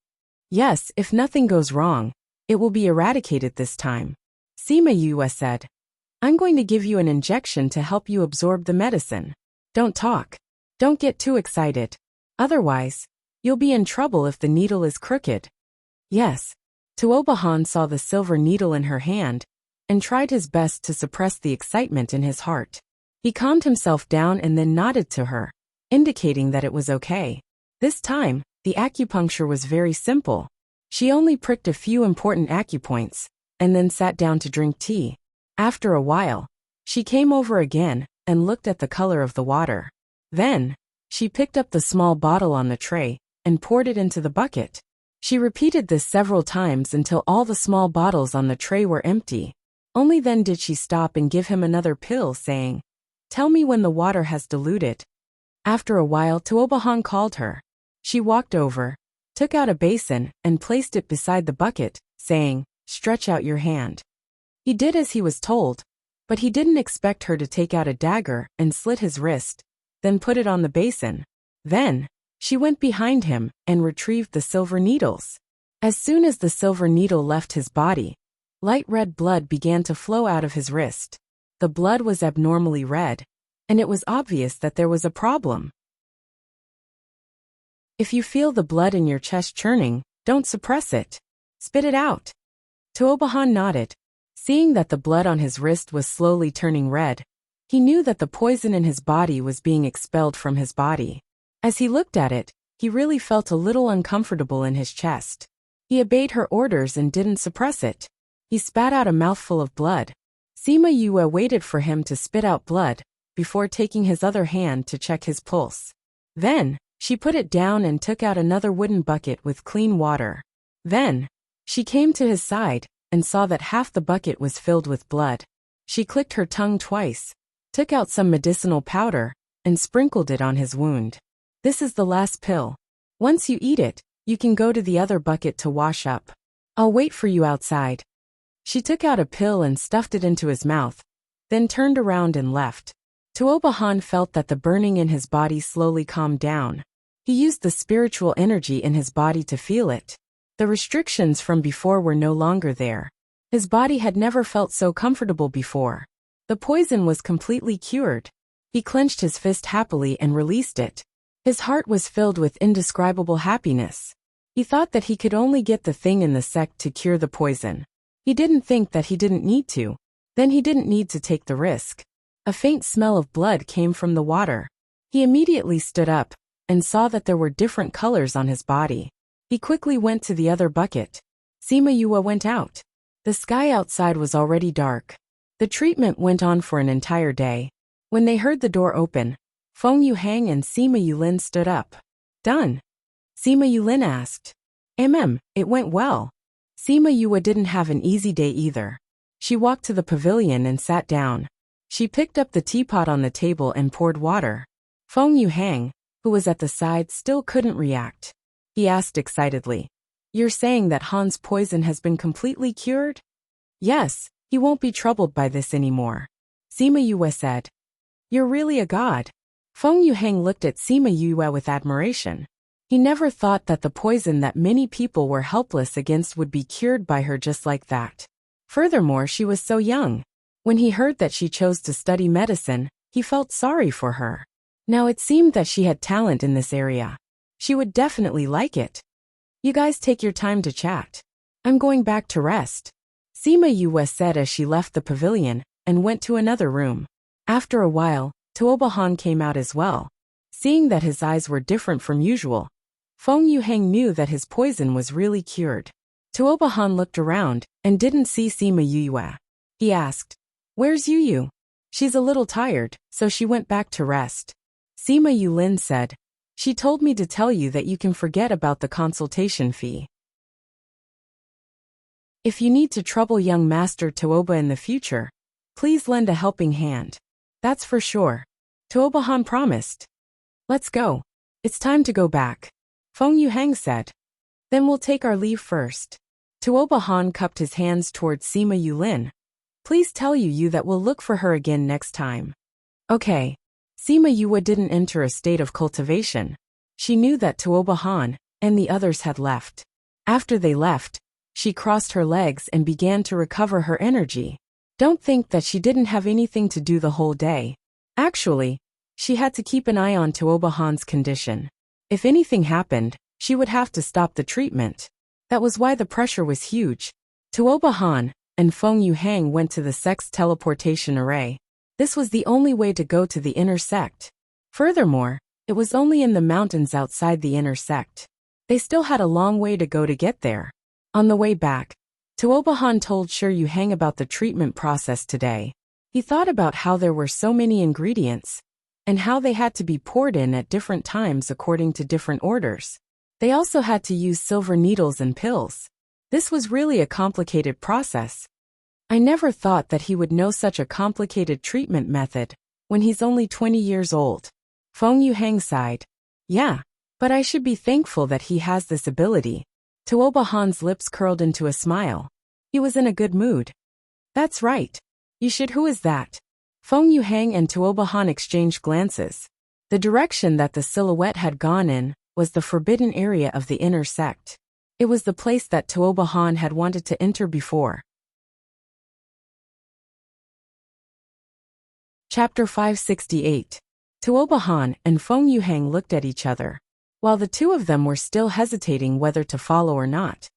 "Yes, if nothing goes wrong, it will be eradicated this time." Sima Yue said, "I'm going to give you an injection to help you absorb the medicine. Don't talk. Don't get too excited. Otherwise, you'll be in trouble if the needle is crooked." "Yes." Tuobahan saw the silver needle in her hand and tried his best to suppress the excitement in his heart. He calmed himself down and then nodded to her, indicating that it was okay. This time, the acupuncture was very simple. She only pricked a few important acupoints and then sat down to drink tea. After a while, she came over again and looked at the color of the water. Then, she picked up the small bottle on the tray and poured it into the bucket. She repeated this several times until all the small bottles on the tray were empty. Only then did she stop and give him another pill, saying, "Tell me when the water has diluted." After a while, Tuobahan called her. She walked over, took out a basin, and placed it beside the bucket, saying, "Stretch out your hand." He did as he was told, but he didn't expect her to take out a dagger and slit his wrist, then put it on the basin. Then, she went behind him and retrieved the silver needles. As soon as the silver needle left his body, light red blood began to flow out of his wrist. The blood was abnormally red, and it was obvious that there was a problem. If you feel the blood in your chest churning, don't suppress it. Spit it out. Tuobahan nodded. Seeing that the blood on his wrist was slowly turning red, he knew that the poison in his body was being expelled from his body. As he looked at it, he really felt a little uncomfortable in his chest. He obeyed her orders and didn't suppress it. He spat out a mouthful of blood. Sima Yue waited for him to spit out blood before taking his other hand to check his pulse. Then, she put it down and took out another wooden bucket with clean water. Then, she came to his side and saw that half the bucket was filled with blood. She clicked her tongue twice, took out some medicinal powder, and sprinkled it on his wound. "This is the last pill. Once you eat it, you can go to the other bucket to wash up. I'll wait for you outside." She took out a pill and stuffed it into his mouth, then turned around and left. Tuobahan felt that the burning in his body slowly calmed down. He used the spiritual energy in his body to feel it. The restrictions from before were no longer there. His body had never felt so comfortable before. The poison was completely cured. He clenched his fist happily and released it. His heart was filled with indescribable happiness. He thought that he could only get the thing in the sect to cure the poison. He didn't think that he didn't need to. Then he didn't need to take the risk. A faint smell of blood came from the water. He immediately stood up and saw that there were different colors on his body. He quickly went to the other bucket. Sima Yue went out. The sky outside was already dark. The treatment went on for an entire day. When they heard the door open, Feng Yuhang and Sima Yulin stood up. Done? Sima Yulin asked. It went well. Sima Yue didn't have an easy day either. She walked to the pavilion and sat down. She picked up the teapot on the table and poured water. Feng Yuhang, who was at the side, still couldn't react. He asked excitedly. You're saying that Han's poison has been completely cured? Yes, he won't be troubled by this anymore. Sima Yue said. You're really a god. Feng Yuhang looked at Sima Yue with admiration. He never thought that the poison that many people were helpless against would be cured by her just like that. Furthermore, she was so young. When he heard that she chose to study medicine, he felt sorry for her. Now it seemed that she had talent in this area. She would definitely like it. You guys take your time to chat. I'm going back to rest. Sima Yue said as she left the pavilion and went to another room. After a while, Tuobahan came out as well. Seeing that his eyes were different from usual, Feng Yuhang knew that his poison was really cured. Tuobahan looked around and didn't see Sima Yue. He asked, Where's Yu? She's a little tired, so she went back to rest. Sima Yulin said, She told me to tell you that you can forget about the consultation fee. If you need to trouble young Master Tuoba in the future, please lend a helping hand. That's for sure. Tuobahan promised. Let's go. It's time to go back. Feng Yuhang said. Then we'll take our leave first. Tuobahan cupped his hands towards Sima Yulin. Please tell Yu that we'll look for her again next time. Okay. Sima Yue didn't enter a state of cultivation. She knew that Tuobahan and the others had left. After they left, she crossed her legs and began to recover her energy. Don't think that she didn't have anything to do the whole day. Actually, she had to keep an eye on Tuobahan's condition. If anything happened, she would have to stop the treatment. That was why the pressure was huge. Tuobahan and Feng Yuhang went to the sect's teleportation array. This was the only way to go to the inner sect. Furthermore, it was only in the mountains outside the inner sect. They still had a long way to go to get there. On the way back, Tuobahan told Shi Yuhang about the treatment process today. He thought about how there were so many ingredients, and how they had to be poured in at different times according to different orders. They also had to use silver needles and pills. This was really a complicated process. I never thought that he would know such a complicated treatment method when he's only 20 years old. Feng Yuhang sighed. Yeah, but I should be thankful that he has this ability. Tuobahan's lips curled into a smile. He was in a good mood. That's right. You should. Who is that? Feng Yuhang and Tuobahan exchanged glances. The direction that the silhouette had gone in was the forbidden area of the inner sect. It was the place that Tuobahan had wanted to enter before. Chapter 568. Tuobahan and Feng Yuhang looked at each other. While the two of them were still hesitating whether to follow or not,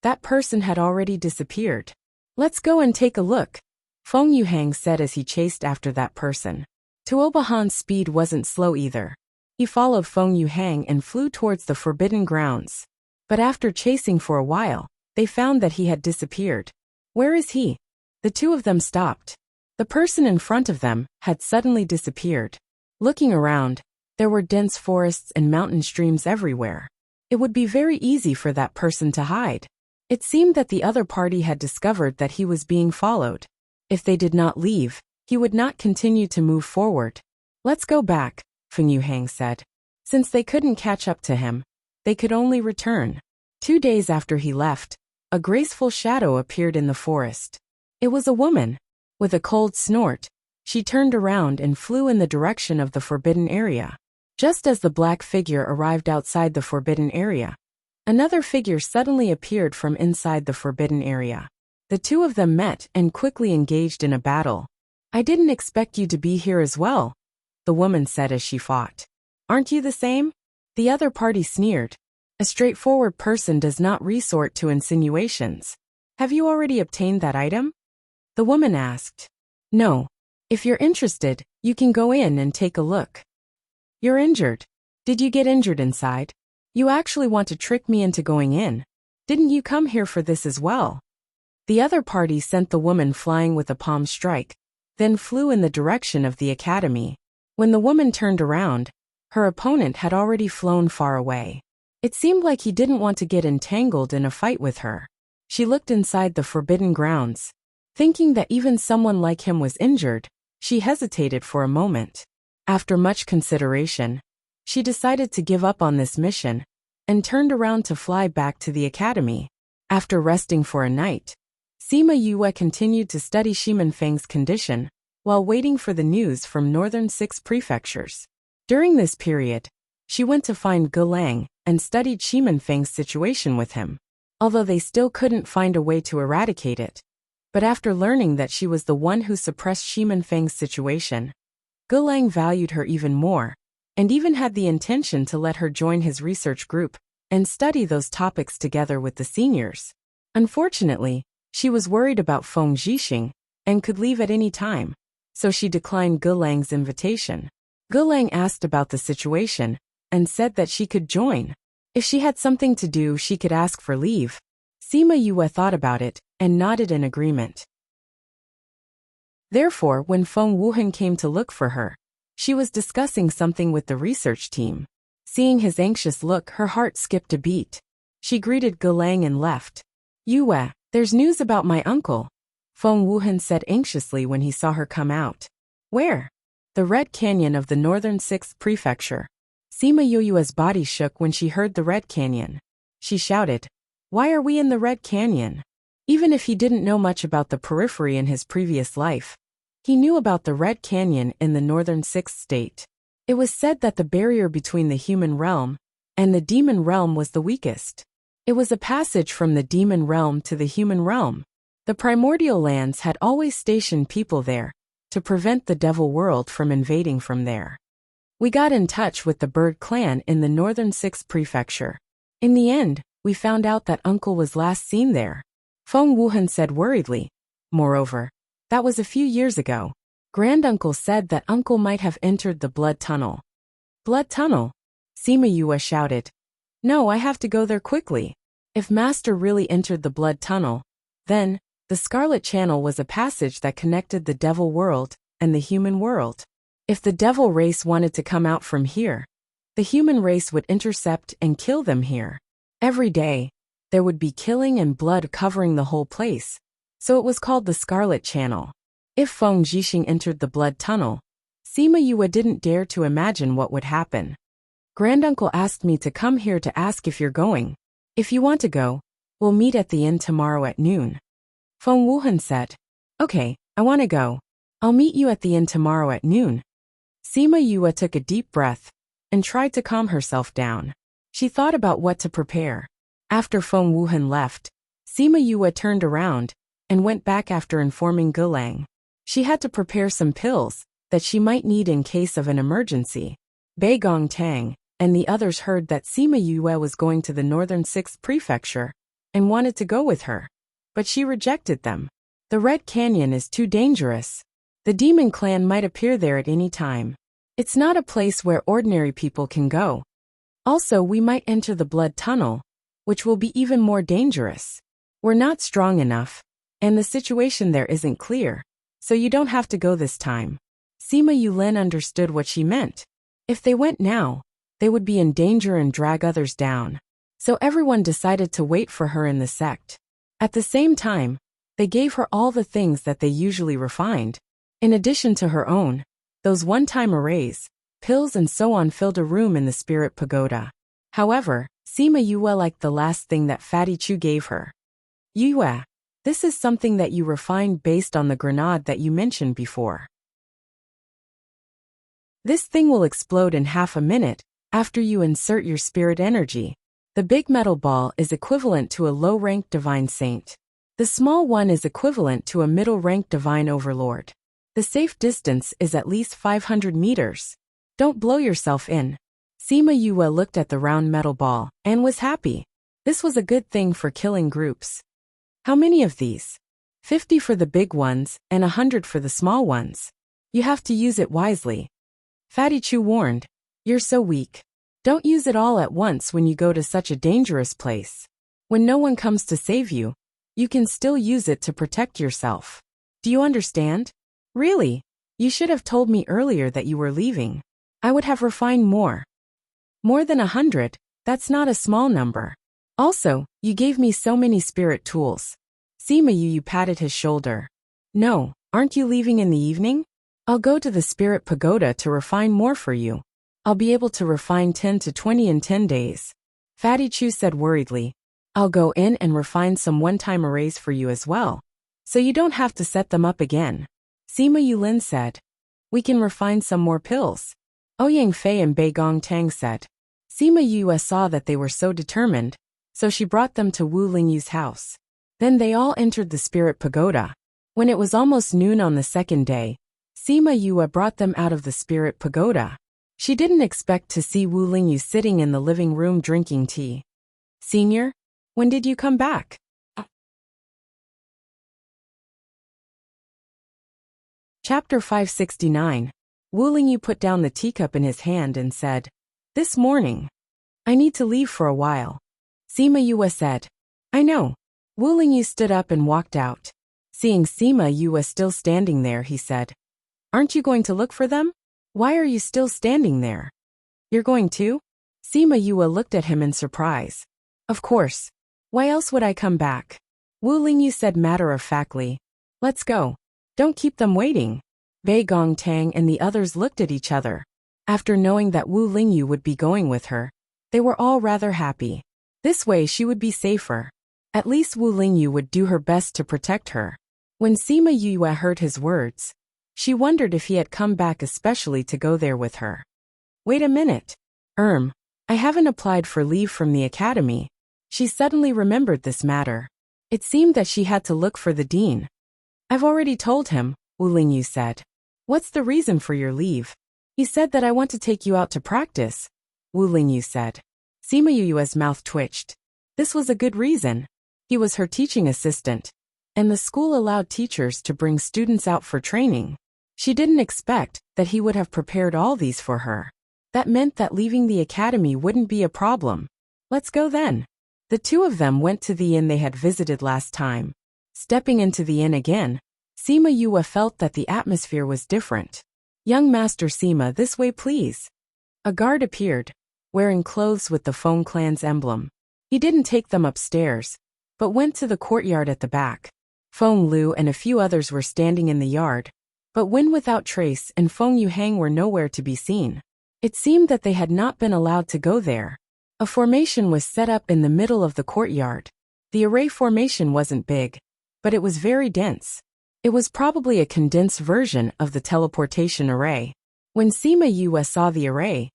that person had already disappeared. Let's go and take a look, Feng Yuhang said as he chased after that person. Tuobahan's speed wasn't slow either. He followed Feng Yuhang and flew towards the forbidden grounds. But after chasing for a while, they found that he had disappeared. Where is he? The two of them stopped. The person in front of them had suddenly disappeared. Looking around, there were dense forests and mountain streams everywhere. It would be very easy for that person to hide. It seemed that the other party had discovered that he was being followed. If they did not leave, he would not continue to move forward. Let's go back, Feng Yuhang said. Since they couldn't catch up to him, they could only return. 2 days after he left, a graceful shadow appeared in the forest. It was a woman. With a cold snort, she turned around and flew in the direction of the forbidden area. Just as the black figure arrived outside the forbidden area, another figure suddenly appeared from inside the forbidden area. The two of them met and quickly engaged in a battle. I didn't expect you to be here as well, the woman said as she fought. Aren't you the same? The other party sneered. A straightforward person does not resort to insinuations. Have you already obtained that item? The woman asked. No. If you're interested, you can go in and take a look. You're injured. Did you get injured inside? You actually want to trick me into going in. Didn't you come here for this as well? The other party sent the woman flying with a palm strike, then flew in the direction of the academy. When the woman turned around, her opponent had already flown far away. It seemed like he didn't want to get entangled in a fight with her. She looked inside the forbidden grounds. Thinking that even someone like him was injured, she hesitated for a moment. After much consideration, she decided to give up on this mission and turned around to fly back to the academy. After resting for a night, Sima Yue continued to study Shimenfeng's condition while waiting for the news from northern 6 prefectures. During this period, she went to find Gulang and studied Shimenfeng's situation with him, although they still couldn't find a way to eradicate it. But after learning that she was the one who suppressed Shimenfeng's situation, Gulang valued her even more, and even had the intention to let her join his research group and study those topics together with the seniors. Unfortunately, she was worried about Feng Zhixing and could leave at any time, so she declined Gulang's invitation. Gulang asked about the situation and said that she could join. If she had something to do, she could ask for leave. Sima Yue thought about it and nodded in agreement. Therefore, when Feng Wuhan came to look for her, she was discussing something with the research team. Seeing his anxious look, her heart skipped a beat. She greeted Gulang and left. Yue, there's news about my uncle, Feng Wuhan said anxiously when he saw her come out. Where? The Red Canyon of the northern 6th prefecture. Sima Yue's body shook when she heard the Red Canyon. She shouted, Why are we in the Red Canyon? Even if he didn't know much about the periphery in his previous life, he knew about the Red Canyon in the northern 6th state. It was said that the barrier between the human realm and the demon realm was the weakest. It was a passage from the demon realm to the human realm. The primordial lands had always stationed people there to prevent the devil world from invading from there. We got in touch with the bird clan in the northern 6th prefecture. In the end, we found out that uncle was last seen there, Feng Wuhan said worriedly. Moreover, that was a few years ago. Granduncle said that uncle might have entered the blood tunnel. Blood tunnel? Sima Yue shouted. No, I have to go there quickly. If master really entered the blood tunnel, then the Scarlet Channel was a passage that connected the devil world and the human world. If the devil race wanted to come out from here, the human race would intercept and kill them here. Every day, there would be killing and blood covering the whole place, so it was called the Scarlet Channel. If Feng Zhixing entered the blood tunnel, Sima Yue didn't dare to imagine what would happen. Granduncle asked me to come here to ask if you're going. If you want to go, we'll meet at the inn tomorrow at noon. Feng Wuhan said. Okay, I want to go. I'll meet you at the inn tomorrow at noon. Sima Yue took a deep breath and tried to calm herself down. She thought about what to prepare. After Feng Wuhan left, Sima Yue turned around and went back after informing Gulang. She had to prepare some pills that she might need in case of an emergency. Bei Gong Tang and the others heard that Sima Yue was going to the northern 6th prefecture and wanted to go with her, but she rejected them. The Red Canyon is too dangerous. The demon clan might appear there at any time. It's not a place where ordinary people can go. Also, we might enter the blood tunnel, which will be even more dangerous. We're not strong enough, and the situation there isn't clear, so you don't have to go this time. Sima Yulin understood what she meant. If they went now, they would be in danger and drag others down. So everyone decided to wait for her in the sect. At the same time, they gave her all the things that they usually refined. In addition to her own, those one-time arrays, pills and so on filled a room in the spirit pagoda. However, Sima Yue liked the last thing that Fatty Chu gave her. Yue, this is something that you refined based on the grenade that you mentioned before. This thing will explode in half a minute after you insert your spirit energy. The big metal ball is equivalent to a low-ranked divine saint. The small one is equivalent to a middle-ranked divine overlord. The safe distance is at least 500 meters. Don't blow yourself in. Sima Yue looked at the round metal ball and was happy. This was a good thing for killing groups. How many of these? 50 for the big ones and 100 for the small ones. You have to use it wisely. Fatty Chu warned. You're so weak. Don't use it all at once when you go to such a dangerous place. When no one comes to save you, you can still use it to protect yourself. Do you understand? Really? You should have told me earlier that you were leaving. I would have refined more. More than 100, that's not a small number. Also, you gave me so many spirit tools. Sima Yu patted his shoulder. No, aren't you leaving in the evening? I'll go to the spirit pagoda to refine more for you. I'll be able to refine 10 to 20 in 10 days. Fatty Chu said worriedly. I'll go in and refine some one-time arrays for you as well, so you don't have to set them up again. Sima Yulin said. We can refine some more pills. Ouyang Fei and Bei Gong Tang said. Sima Yue saw that they were so determined, so she brought them to Wu Lingyu's house. Then they all entered the spirit pagoda. When it was almost noon on the second day, Sima Yue brought them out of the spirit pagoda. She didn't expect to see Wu Lingyu sitting in the living room drinking tea. Senior, when did you come back? Chapter 569. Wu Lingyu put down the teacup in his hand and said, This morning. I need to leave for a while. Sima Yue said. I know. Wu Lingyu stood up and walked out. Seeing Sima Yue still standing there, he said, Aren't you going to look for them? Why are you still standing there? You're going too? Sima Yue looked at him in surprise. Of course. Why else would I come back? Wu Lingyu said matter-of-factly. Let's go. Don't keep them waiting. Bei Gong Tang and the others looked at each other. After knowing that Wu Lingyu would be going with her, they were all rather happy. This way she would be safer. At least Wu Lingyu would do her best to protect her. When Sima Yue heard his words, she wondered if he had come back especially to go there with her. Wait a minute. I haven't applied for leave from the academy. She suddenly remembered this matter. It seemed that she had to look for the dean. I've already told him, Wu Lingyu said. What's the reason for your leave? He said that I want to take you out to practice, Wu Lingyu said. Sima Yue's mouth twitched. This was a good reason. He was her teaching assistant, and the school allowed teachers to bring students out for training. She didn't expect that he would have prepared all these for her. That meant that leaving the academy wouldn't be a problem. Let's go then. The two of them went to the inn they had visited last time. Stepping into the inn again, Sima Yue felt that the atmosphere was different. Young Master Sima, this way please. A guard appeared, wearing clothes with the Feng clan's emblem. He didn't take them upstairs, but went to the courtyard at the back. Feng Lu and a few others were standing in the yard, but Wen Without Trace and Feng Yuhang were nowhere to be seen. It seemed that they had not been allowed to go there. A formation was set up in the middle of the courtyard. The array formation wasn't big, but it was very dense. It was probably a condensed version of the teleportation array. When Sima Yue saw the array,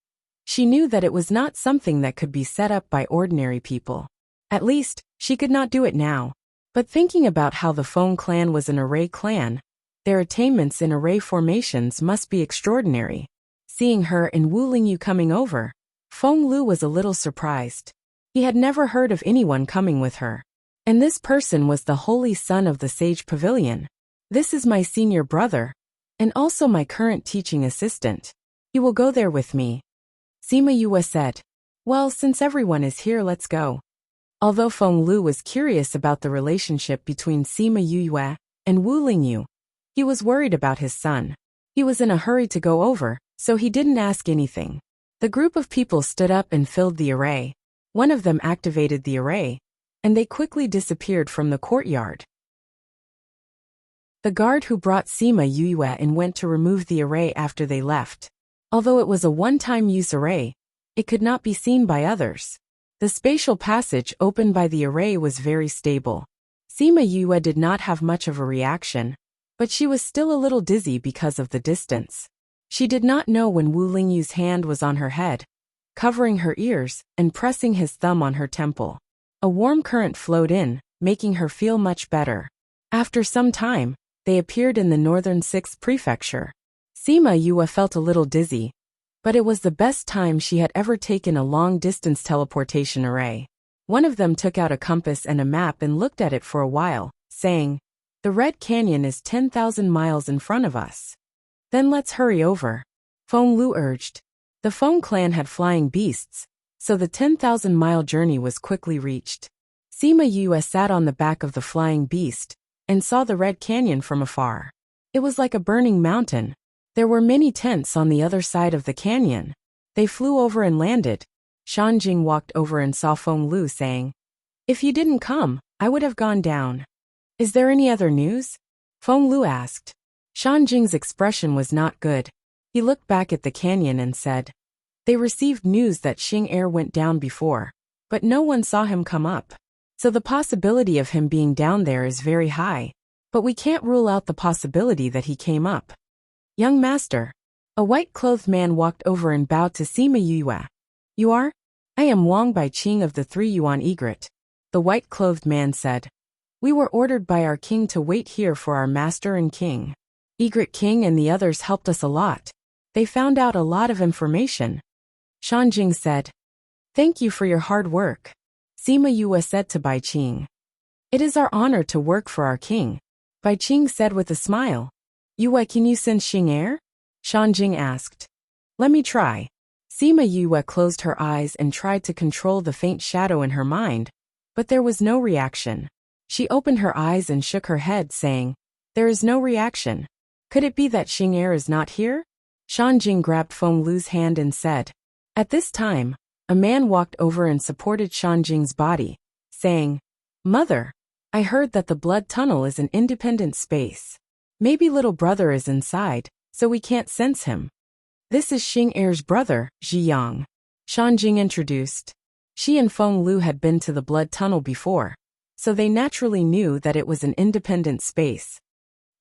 she knew that it was not something that could be set up by ordinary people. At least, she could not do it now. But thinking about how the Feng clan was an array clan, their attainments in array formations must be extraordinary. Seeing her and Wu Lingyu coming over, Feng Lu was a little surprised. He had never heard of anyone coming with her. And this person was the holy son of the Sage Pavilion. This is my senior brother, and also my current teaching assistant. He will go there with me. Sima Yue said. Well, since everyone is here, let's go. Although Feng Lu was curious about the relationship between Sima Yue and Wu Lingyu, he was worried about his son. He was in a hurry to go over, so he didn't ask anything. The group of people stood up and filled the array. One of them activated the array, and they quickly disappeared from the courtyard. The guard who brought Sima Yue in went to remove the array after they left. Although it was a one-time use array, it could not be seen by others. The spatial passage opened by the array was very stable. Sima Yue did not have much of a reaction, but she was still a little dizzy because of the distance. She did not know when Wu Lingyu's hand was on her head, covering her ears and pressing his thumb on her temple. A warm current flowed in, making her feel much better. After some time, they appeared in the northern 6th prefecture. Sima Yue felt a little dizzy, But it was the best time she had ever taken a long-distance teleportation array. One of them took out a compass and a map and looked at it for a while, saying, "The Red Canyon is 10,000 miles in front of us. Then let's hurry over," Feng Lu urged. The Feng clan had flying beasts, so the 10,000-mile journey was quickly reached. Sima Yue sat on the back of the flying beast and saw the Red Canyon from afar. It was like a burning mountain. There were many tents on the other side of the canyon. They flew over and landed. Shanjing walked over and saw Feng Lu saying, "If you didn't come, I would have gone down." "Is there any other news?" Feng Lu asked. Shanjing's expression was not good. He looked back at the canyon and said, "They received news that Xing Air went down before, but no one saw him come up. So the possibility of him being down there is very high, but we can't rule out the possibility that he came up." "Young master." A white-clothed man walked over and bowed to Sima Yue. "You are?" "I am Wang Baiqing of the 3 Yuan Egret," the white-clothed man said. "We were ordered by our king to wait here for our master and king. Egret King and the others helped us a lot. They found out a lot of information." Shanjing said, "Thank you for your hard work." Sima Yue said to Baiqing, "It is our honor to work for our king." Baiqing said with a smile, "Yue, can you send Xing Air?" Shanjing asked. "Let me try." Sima Yue closed her eyes and tried to control the faint shadow in her mind, but there was no reaction. She opened her eyes and shook her head, saying, "There is no reaction. Could it be that Xing Air is not here?" Shanjing grabbed Feng Lu's hand and said. At this time, a man walked over and supported Shanjing's body, saying, "Mother, I heard that the blood tunnel is an independent space. Maybe little brother is inside, so we can't sense him." "This is Xing Air's brother, Zhiyang," Shanjing introduced. She and Feng Lu had been to the blood tunnel before, so they naturally knew that it was an independent space.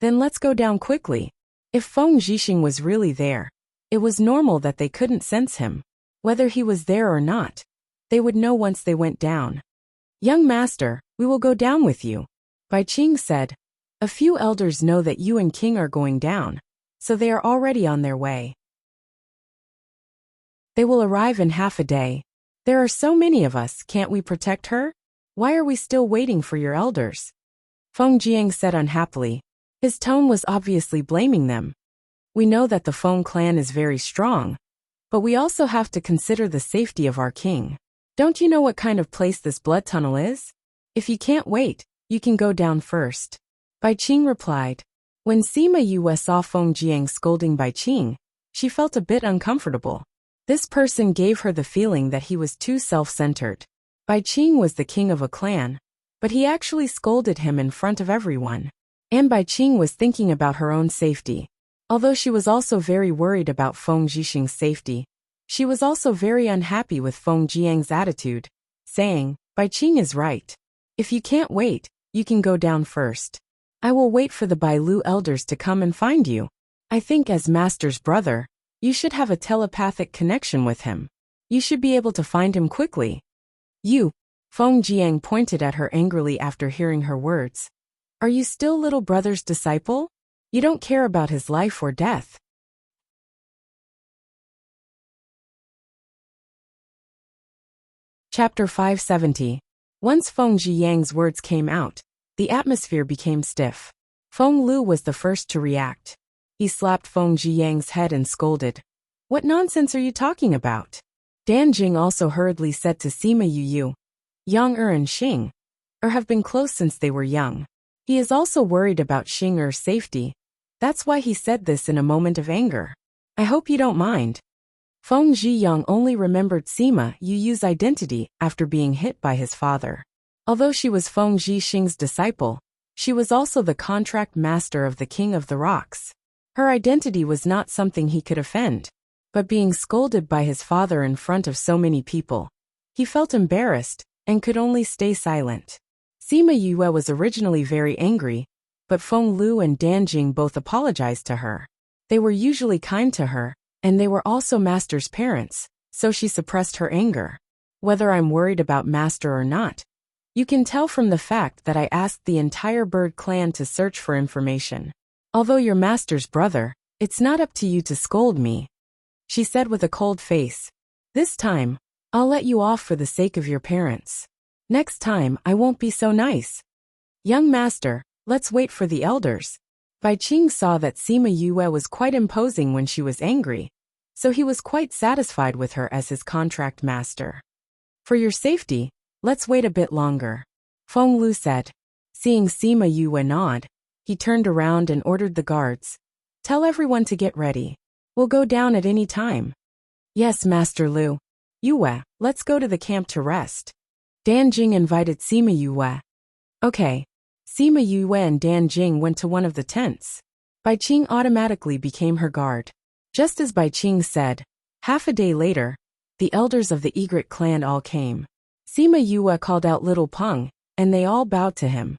"Then let's go down quickly." If Feng Zhixing was really there, it was normal that they couldn't sense him. Whether he was there or not, they would know once they went down. "Young master, we will go down with you," Baiqing said. "A few elders know that you and King are going down, so they are already on their way. They will arrive in half a day. There are so many of us, can't we protect her? Why are we still waiting for your elders?" Feng Jiang said unhappily. His tone was obviously blaming them. "We know that the Feng clan is very strong, but we also have to consider the safety of our king. Don't you know what kind of place this blood tunnel is? If you can't wait, you can go down first." Baiqing replied. When Sima Yue saw Feng Jiang scolding Baiqing, she felt a bit uncomfortable. This person gave her the feeling that he was too self-centered. Baiqing was the king of a clan, but he actually scolded him in front of everyone. And Baiqing was thinking about her own safety. Although she was also very worried about Feng Zhixing's safety, she was also very unhappy with Feng Jiang's attitude, saying, "Baiqing is right. If you can't wait, you can go down first. I will wait for the Bailu elders to come and find you. I think as master's brother, you should have a telepathic connection with him. You should be able to find him quickly." "You," Feng Jiang pointed at her angrily after hearing her words. "Are you still little brother's disciple? You don't care about his life or death." Chapter 570. Once Feng Zhiyang's words came out, the atmosphere became stiff. Feng Lu was the first to react. He slapped Feng Zhiyang's head and scolded. "What nonsense are you talking about?" Dan Jing also hurriedly said to Sima Yu, "Yang and Xing have been close since they were young. He is also worried about Xing Er's safety. That's why he said this in a moment of anger. I hope you don't mind." Feng Zhiyang only remembered Sima Yu's identity after being hit by his father. Although she was Feng Zhixing's disciple, she was also the contract master of the King of the Rocks. Her identity was not something he could offend, but being scolded by his father in front of so many people, he felt embarrassed and could only stay silent. Sima Yue was originally very angry, but Feng Lu and Dan Jing both apologized to her. They were usually kind to her, and they were also Master's parents, so she suppressed her anger. "Whether I'm worried about Master or not, you can tell from the fact that I asked the entire bird clan to search for information. Although you're Master's brother, it's not up to you to scold me." she said with a cold face. This time, I'll let you off for the sake of your parents. Next time, I won't be so nice. Young master, let's wait for the elders. Bai Qing saw that Sima Yue was quite imposing when she was angry, so he was quite satisfied with her as his contract master. For your safety, let's wait a bit longer, Feng Lu said. Seeing Sima Yue nod, he turned around and ordered the guards. Tell everyone to get ready. We'll go down at any time. Yes, Master Lu. Yue, let's go to the camp to rest. Dan Jing invited Sima Yue. Okay. Sima Yue and Dan Jing went to one of the tents. Bai Qing automatically became her guard. Just as Bai Qing said, half a day later, the elders of the Egret clan all came. Sima Yue called out Little Peng, and they all bowed to him.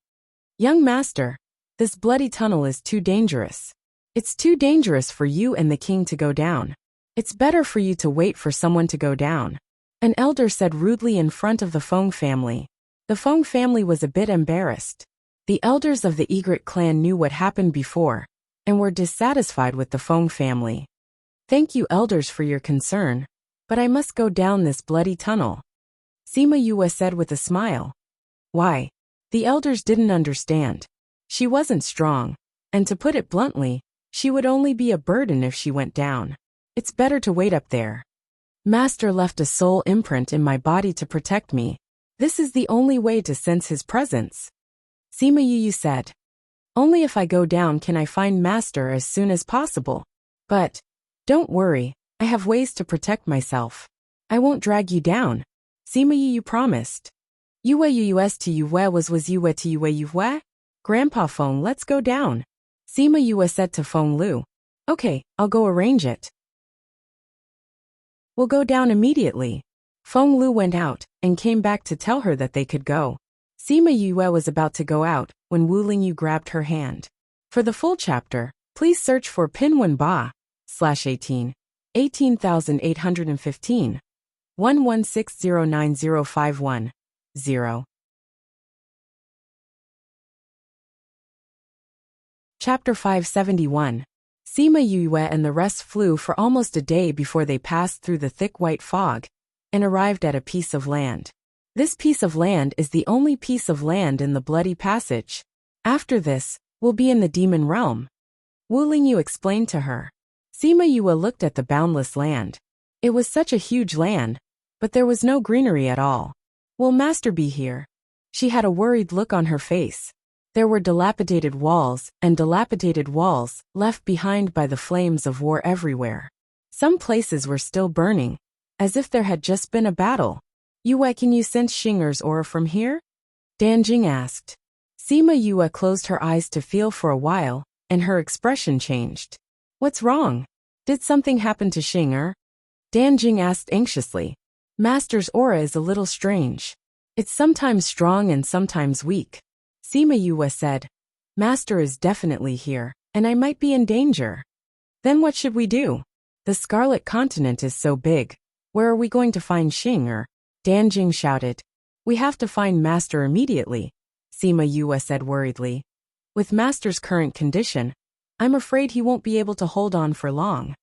Young master, this bloody tunnel is too dangerous. It's too dangerous for you and the king to go down. It's better for you to wait for someone to go down, an elder said rudely in front of the Feng family. The Feng family was a bit embarrassed. The elders of the Egret clan knew what happened before, and were dissatisfied with the Feng family. Thank you elders for your concern, but I must go down this bloody tunnel, Sima Yue said with a smile. Why? The elders didn't understand. She wasn't strong, and to put it bluntly, she would only be a burden if she went down. It's better to wait up there. Master left a soul imprint in my body to protect me. This is the only way to sense his presence. Sima Yue said. Only if I go down can I find Master as soon as possible. But, don't worry, I have ways to protect myself. I won't drag you down. Sima Yue promised. Yue Yuus to Yue was Yue to Yue? Grandpa Feng, let's go down. Sima Yue said to Feng Lu. Okay, I'll go arrange it. We'll go down immediately. Feng Lu went out, and came back to tell her that they could go. Sima Yue was about to go out, when Wu Lingyu grabbed her hand. For the full chapter, please search for Pinwen Ba, /18, 18815, 11609051, 0. Chapter 571. Sima Yue and the rest flew for almost a day before they passed through the thick white fog, and arrived at a piece of land. This piece of land is the only piece of land in the Bloody Passage. After this, we'll be in the demon realm, Wu Lingyu explained to her. Sima Yue looked at the boundless land. It was such a huge land, but there was no greenery at all. Will Master be here? She had a worried look on her face. There were dilapidated walls left behind by the flames of war everywhere. Some places were still burning, as if there had just been a battle. Yue, can you sense Xing'er's aura from here? Dan Jing asked. Sima Yue closed her eyes to feel for a while, and her expression changed. What's wrong? Did something happen to Xing'er? Dan Jing asked anxiously. Master's aura is a little strange. It's sometimes strong and sometimes weak. Sima Yue said. Master is definitely here, and I might be in danger. Then what should we do? The Scarlet Continent is so big. Where are we going to find Xing'er? Dan Jing shouted. We have to find Master immediately, Sima Yue said worriedly. With Master's current condition, I'm afraid he won't be able to hold on for long.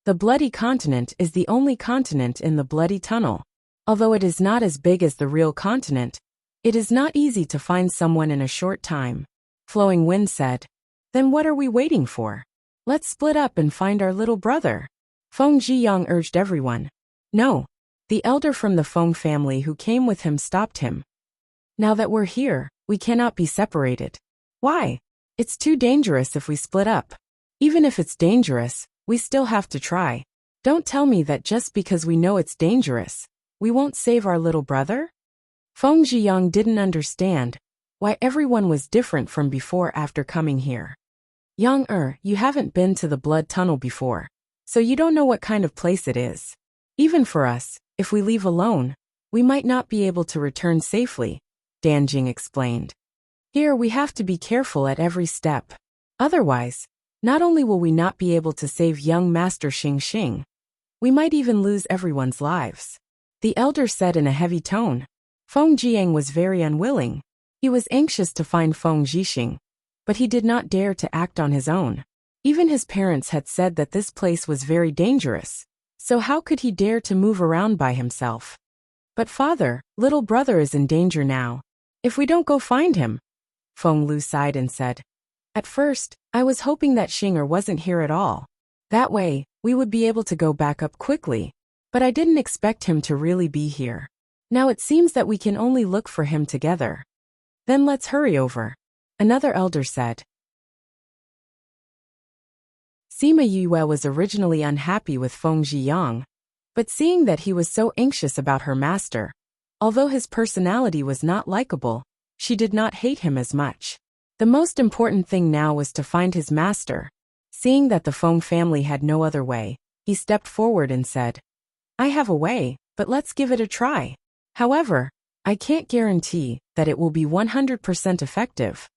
The Bloody Continent is the only continent in the Bloody Tunnel. Although it is not as big as the real continent, it is not easy to find someone in a short time. Flowing Wind said. Then what are we waiting for? Let's split up and find our little brother. Feng Zhiyang urged everyone. No. The elder from the Feng family who came with him stopped him. Now that we're here, we cannot be separated. Why? It's too dangerous if we split up. Even if it's dangerous, we still have to try. Don't tell me that just because we know it's dangerous, we won't save our little brother? Feng Zhiyang didn't understand why everyone was different from before after coming here. Yang you haven't been to the Blood Tunnel before, so you don't know what kind of place it is. Even for us, if we leave alone, we might not be able to return safely, Dan Jing explained. Here we have to be careful at every step. Otherwise, not only will we not be able to save young Master Xing, we might even lose everyone's lives. The elder said in a heavy tone. Feng Jiang was very unwilling. He was anxious to find Feng Zhixing, but he did not dare to act on his own. Even his parents had said that this place was very dangerous, so how could he dare to move around by himself? But father, little brother is in danger now. If we don't go find him, Feng Lu sighed and said. At first, I was hoping that Xing'er wasn't here at all. That way, we would be able to go back up quickly. But I didn't expect him to really be here. Now it seems that we can only look for him together. Then let's hurry over, another elder said. Sima Yue was originally unhappy with Feng Zhiyang, but seeing that he was so anxious about her master, although his personality was not likable, she did not hate him as much. The most important thing now was to find his master. Seeing that the Feng family had no other way, he stepped forward and said, I have a way, but let's give it a try. However, I can't guarantee that it will be 100% effective.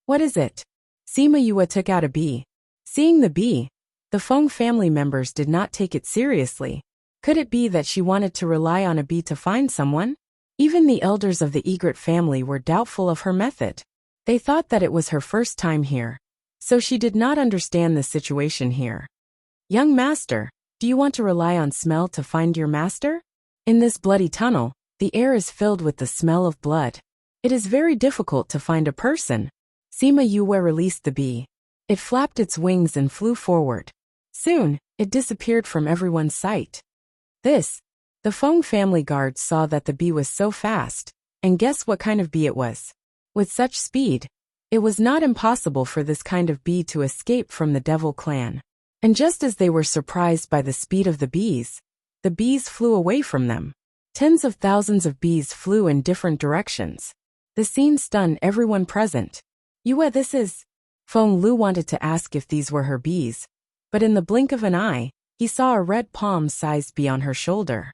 What is it? Sima Yue took out a bee. Seeing the bee, the Feng family members did not take it seriously. Could it be that she wanted to rely on a bee to find someone? Even the elders of the Egret family were doubtful of her method. They thought that it was her first time here, so she did not understand the situation here. Young master, do you want to rely on smell to find your master? In this bloody tunnel, the air is filled with the smell of blood. It is very difficult to find a person. Sima Yue released the bee. It flapped its wings and flew forward. Soon, it disappeared from everyone's sight. The Feng family guards saw that the bee was so fast, and guess what kind of bee it was? With such speed, it was not impossible for this kind of bee to escape from the Devil clan. And just as they were surprised by the speed of the bees flew away from them. Tens of thousands of bees flew in different directions. The scene stunned everyone present. Yue, this is... Feng Lu wanted to ask if these were her bees, but in the blink of an eye, he saw a red palm-sized bee on her shoulder.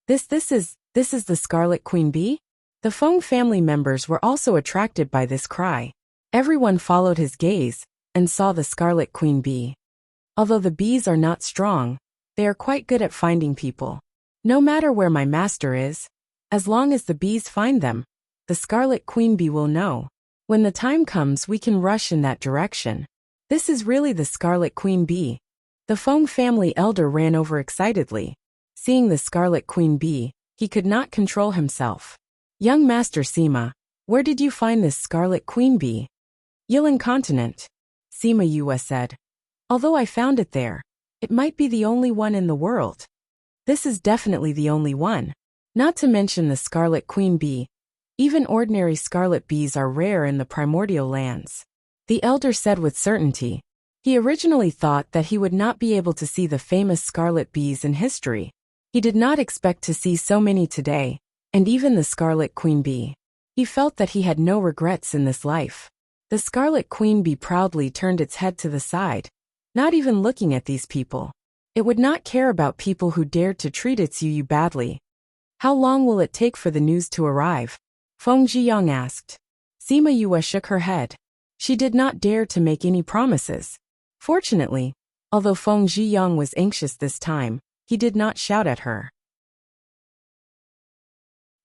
This is the Scarlet Queen bee? The Feng family members were also attracted by this cry. Everyone followed his gaze and saw the Scarlet Queen bee. Although the bees are not strong, they are quite good at finding people. No matter where my master is, as long as the bees find them, the Scarlet Queen bee will know. When the time comes, we can rush in that direction. This is really the Scarlet Queen bee. The Feng family elder ran over excitedly. Seeing the Scarlet Queen bee, he could not control himself. Young Master Sima, where did you find this Scarlet Queen bee? Yilan continent, Sima Yue said. Although I found it there, it might be the only one in the world. This is definitely the only one. Not to mention the Scarlet Queen bee. Even ordinary scarlet bees are rare in the primordial lands. The elder said with certainty. He originally thought that he would not be able to see the famous scarlet bees in history. He did not expect to see so many today, and even the Scarlet Queen bee. He felt that he had no regrets in this life. The Scarlet Queen bee proudly turned its head to the side, not even looking at these people. It would not care about people who dared to treat its Yu badly. How long will it take for the news to arrive? Feng Zhiyang asked. Sima Yue shook her head. She did not dare to make any promises. Fortunately, although Feng Zhiyang was anxious this time, he did not shout at her.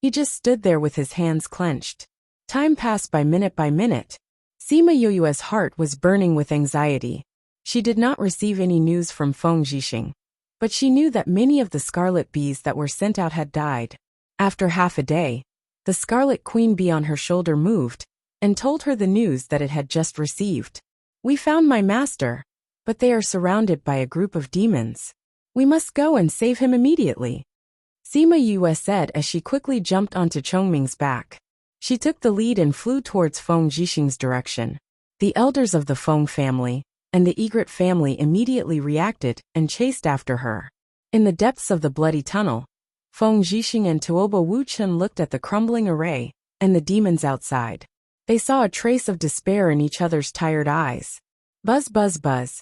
He just stood there with his hands clenched. Time passed by minute by minute. Sima Yue's heart was burning with anxiety. She did not receive any news from Feng Zhixing, but she knew that many of the scarlet bees that were sent out had died. After half a day, the Scarlet Queen bee on her shoulder moved and told her the news that it had just received. We found my master, but they are surrounded by a group of demons. We must go and save him immediately. Sima Yue said as she quickly jumped onto Chongming's back. She took the lead and flew towards Feng Zhixing's direction. The elders of the Feng family and the Egret family immediately reacted and chased after her. In the depths of the bloody tunnel, Feng Zhixing and Tuobo Wuchen looked at the crumbling array and the demons outside. They saw a trace of despair in each other's tired eyes. Buzz, buzz, buzz.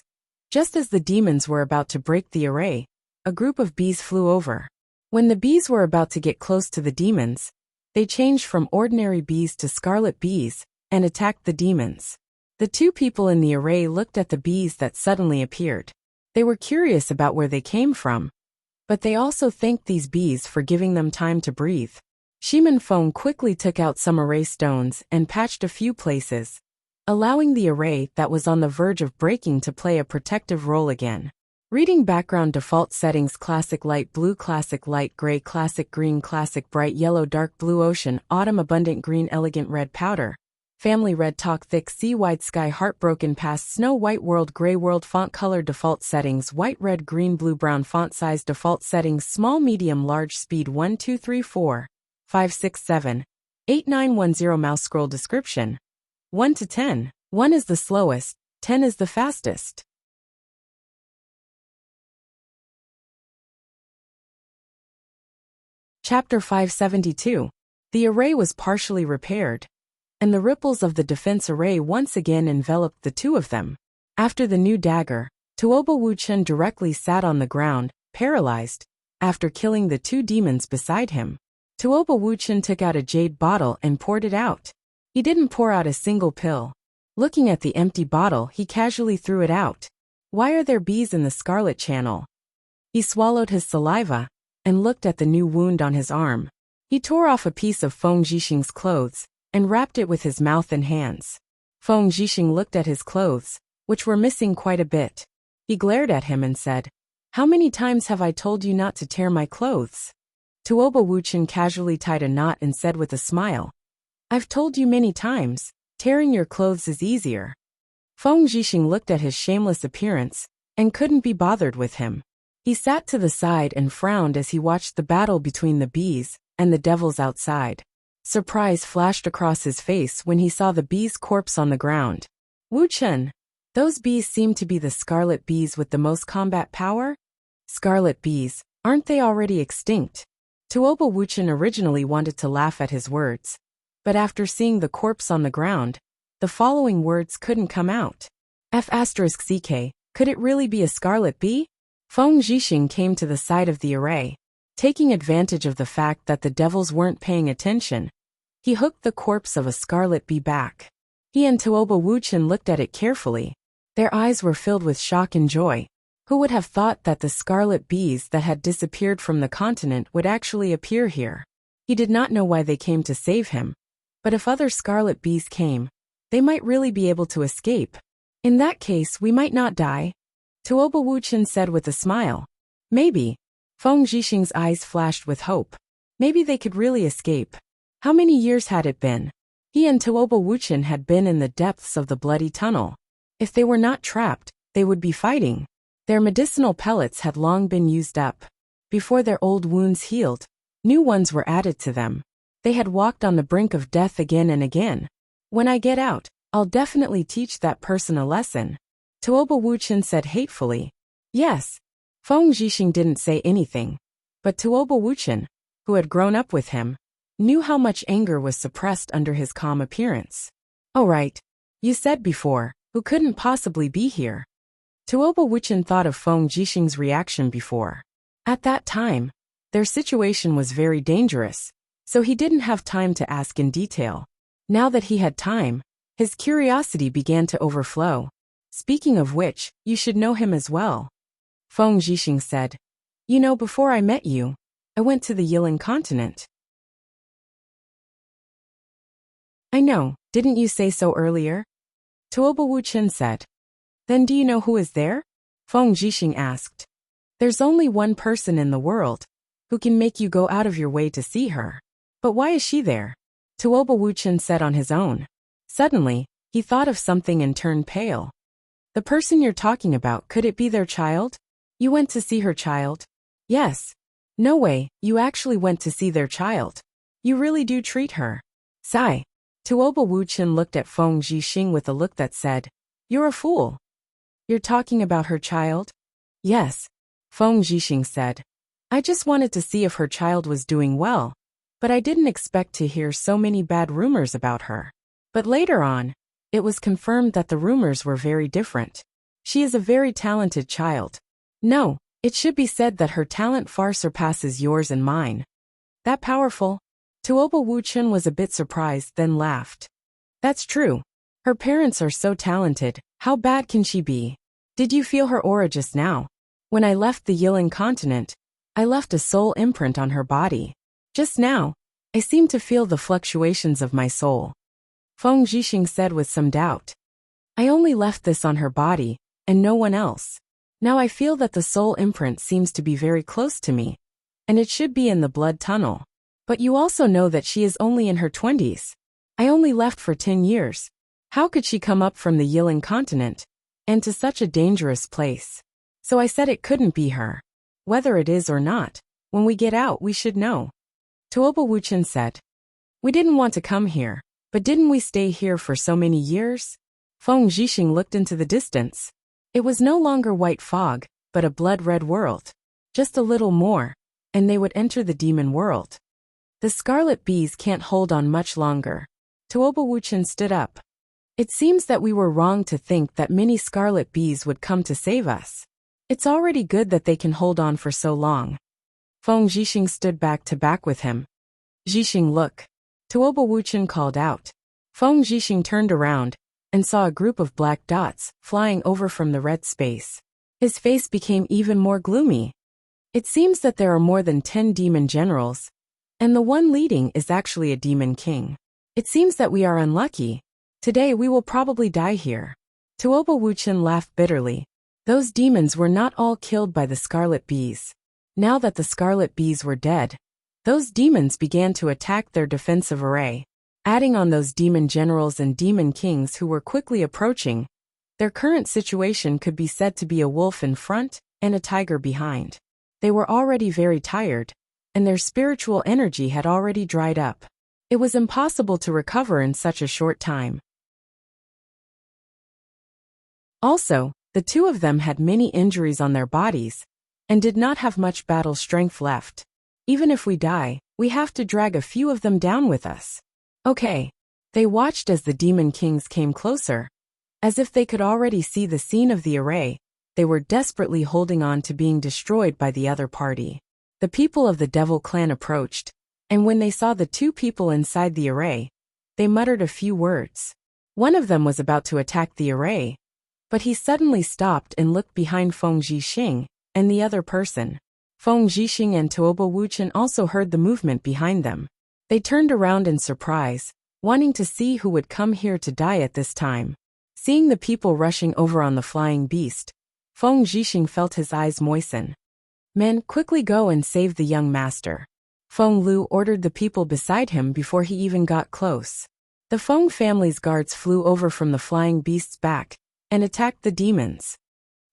Just as the demons were about to break the array, a group of bees flew over. When the bees were about to get close to the demons, they changed from ordinary bees to scarlet bees and attacked the demons. The two people in the array looked at the bees that suddenly appeared. They were curious about where they came from, but they also thanked these bees for giving them time to breathe. Shimen Feng quickly took out some array stones and patched a few places, allowing the array that was on the verge of breaking to play a protective role again. Reading background default settings: classic light blue, classic light gray, classic green, classic bright yellow, dark blue, ocean, autumn, abundant green, elegant red, powder, family red, talk, thick sea, wide sky, heartbroken, past, snow white, world, gray, world, font color default settings: white, red, green, blue, brown, font size default settings: small, medium, large, speed 1 2 3 4 5 6 7 8 9 1 0, mouse scroll description 1 to 10. 1 is the slowest, 10 is the fastest. Chapter 572. The array was partially repaired, and the ripples of the defense array once again enveloped the two of them. After the new dagger, Tuoba Wuchen directly sat on the ground, paralyzed, after killing the two demons beside him. Tuoba Wuchen took out a jade bottle and poured it out. He didn't pour out a single pill. Looking at the empty bottle, he casually threw it out. Why are there bees in the scarlet channel? He swallowed his saliva and looked at the new wound on his arm. He tore off a piece of Feng Zhixing's clothes and wrapped it with his mouth and hands. Feng Zhixing looked at his clothes, which were missing quite a bit. He glared at him and said, "How many times have I told you not to tear my clothes?" Tuoba Wuchen casually tied a knot and said with a smile, "I've told you many times, tearing your clothes is easier." Feng Zhixing looked at his shameless appearance and couldn't be bothered with him. He sat to the side and frowned as he watched the battle between the bees and the devils outside. Surprise flashed across his face when he saw the bee's corpse on the ground. "Wuchen, those bees seem to be the scarlet bees with the most combat power?" "Scarlet bees, aren't they already extinct?" Tuoba Wuchen originally wanted to laugh at his words, but after seeing the corpse on the ground, the following words couldn't come out. F***ck, could it really be a scarlet bee? Feng Zhixing came to the side of the array. Taking advantage of the fact that the devils weren't paying attention, he hooked the corpse of a scarlet bee back. He and Tuoba Wuchen looked at it carefully. Their eyes were filled with shock and joy. Who would have thought that the scarlet bees that had disappeared from the continent would actually appear here? He did not know why they came to save him, but if other scarlet bees came, they might really be able to escape. In that case, we might not die, Tuoba Wuchen said with a smile. Maybe. Feng Zhixing's eyes flashed with hope. Maybe they could really escape. How many years had it been? He and Tuoba Wuchen had been in the depths of the bloody tunnel. If they were not trapped, they would be fighting. Their medicinal pellets had long been used up. Before their old wounds healed, new ones were added to them. They had walked on the brink of death again and again. When I get out, I'll definitely teach that person a lesson, Tuoba Wuchen said hatefully. Yes. Feng Zhixing didn't say anything, but Tuoba Wuchen, who had grown up with him, knew how much anger was suppressed under his calm appearance. "Oh right. You said before, who couldn't possibly be here?" Tuoba Wuchen thought of Feng Zhixing's reaction before. At that time, their situation was very dangerous, so he didn't have time to ask in detail. Now that he had time, his curiosity began to overflow. "Speaking of which, you should know him as well," Feng Zhixing said. "You know, before I met you, I went to the Yilan continent." "I know, didn't you say so earlier?" Tuoba Wuchen said. "Then do you know who is there?" Feng Zhixing asked. "There's only one person in the world who can make you go out of your way to see her. But why is she there?" Tuoba Wuchen said on his own. Suddenly, he thought of something and turned pale. "The person you're talking about, could it be their child? You went to see her child?" "Yes." "No way, you actually went to see their child. You really do treat her." Sigh. Tuoba Wuchen looked at Feng Zhixing with a look that said, "You're a fool." "You're talking about her child?" "Yes," Feng Zhixing said. "I just wanted to see if her child was doing well, but I didn't expect to hear so many bad rumors about her." But later on, it was confirmed that the rumors were very different. She is a very talented child. No, it should be said that her talent far surpasses yours and mine. That powerful? Tuoba Wuchen was a bit surprised, then laughed. "That's true. Her parents are so talented, how bad can she be? Did you feel her aura just now? When I left the Yilan continent, I left a soul imprint on her body. Just now, I seem to feel the fluctuations of my soul." Feng Zhixing said with some doubt. "I only left this on her body, and no one else." Now I feel that the soul imprint seems to be very close to me, and it should be in the blood tunnel. But you also know that she is only in her 20s. I only left for 10 years. How could she come up from the Yilin continent, and to such a dangerous place? So I said it couldn't be her. Whether it is or not, when we get out we should know. Tuoba Wuchen said. We didn't want to come here, but didn't we stay here for so many years? Feng Zhixing looked into the distance. It was no longer white fog, but a blood-red world. Just a little more, and they would enter the demon world. The scarlet bees can't hold on much longer. Tuoba Wuchen stood up. It seems that we were wrong to think that many scarlet bees would come to save us. It's already good that they can hold on for so long. Feng Zhixing stood back to back with him. Zhixing, look. Tuoba Wuchen called out. Feng Zhixing turned around and saw a group of black dots flying over from the red space. His face became even more gloomy. It seems that there are more than 10 demon generals, and the one leading is actually a demon king. It seems that we are unlucky. Today we will probably die here. Tuoba Wuchen laughed bitterly. Those demons were not all killed by the scarlet bees. Now that the scarlet bees were dead, those demons began to attack their defensive array. Adding on those demon generals and demon kings who were quickly approaching, their current situation could be said to be a wolf in front and a tiger behind. They were already very tired, and their spiritual energy had already dried up. It was impossible to recover in such a short time. Also, the two of them had many injuries on their bodies, and did not have much battle strength left. Even if we die, we have to drag a few of them down with us. Okay. They watched as the demon kings came closer. As if they could already see the scene of the array, they were desperately holding on to being destroyed by the other party. The people of the devil clan approached, and when they saw the two people inside the array, they muttered a few words. One of them was about to attack the array, but he suddenly stopped and looked behind Feng Zhixing and the other person. Feng Zhixing and Tuoba Wuchen also heard the movement behind them. They turned around in surprise, wanting to see who would come here to die at this time. Seeing the people rushing over on the flying beast, Feng Zhixing felt his eyes moisten. Men, quickly go and save the young master. Feng Lu ordered the people beside him before he even got close. The Feng family's guards flew over from the flying beast's back and attacked the demons.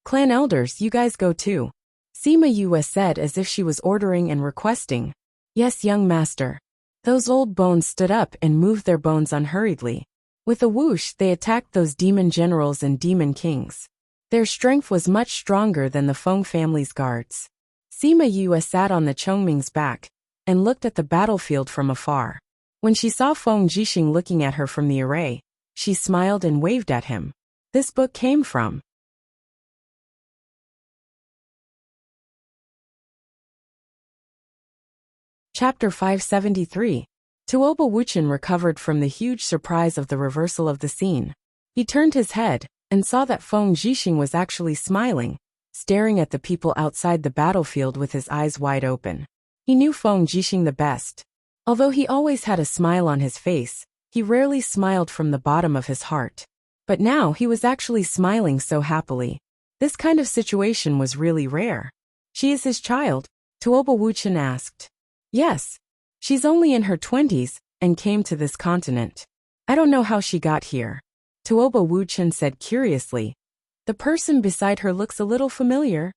Clan elders, you guys go too. Sima Yue said as if she was ordering and requesting. Yes, young master. Those old bones stood up and moved their bones unhurriedly. With a whoosh, they attacked those demon generals and demon kings. Their strength was much stronger than the Feng family's guards. Sima Yue sat on the Chongming's back and looked at the battlefield from afar. When she saw Feng Zhixing looking at her from the array, she smiled and waved at him. This book came from Chapter 573. Tuoba Wuchen recovered from the huge surprise of the reversal of the scene. He turned his head and saw that Feng Zhixing was actually smiling, staring at the people outside the battlefield with his eyes wide open. He knew Feng Zhixing the best. Although he always had a smile on his face, he rarely smiled from the bottom of his heart. But now he was actually smiling so happily. This kind of situation was really rare. She is his child? Tuoba Wuchen asked. Yes. She's only in her 20s and came to this continent. I don't know how she got here. Tuoba Wuchen said curiously. The person beside her looks a little familiar.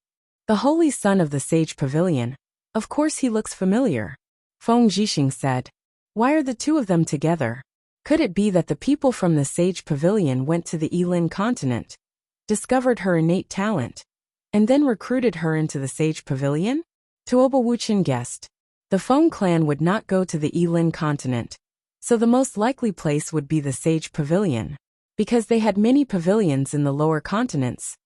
The holy son of the sage pavilion. Of course he looks familiar. Feng Zhixing said. Why are the two of them together? Could it be that the people from the sage pavilion went to the Yilin continent, discovered her innate talent, and then recruited her into the sage pavilion? Tuoba Wuchen guessed. The Feng clan would not go to the Yilin continent, so the most likely place would be the sage pavilion. Because they had many pavilions in the lower continents,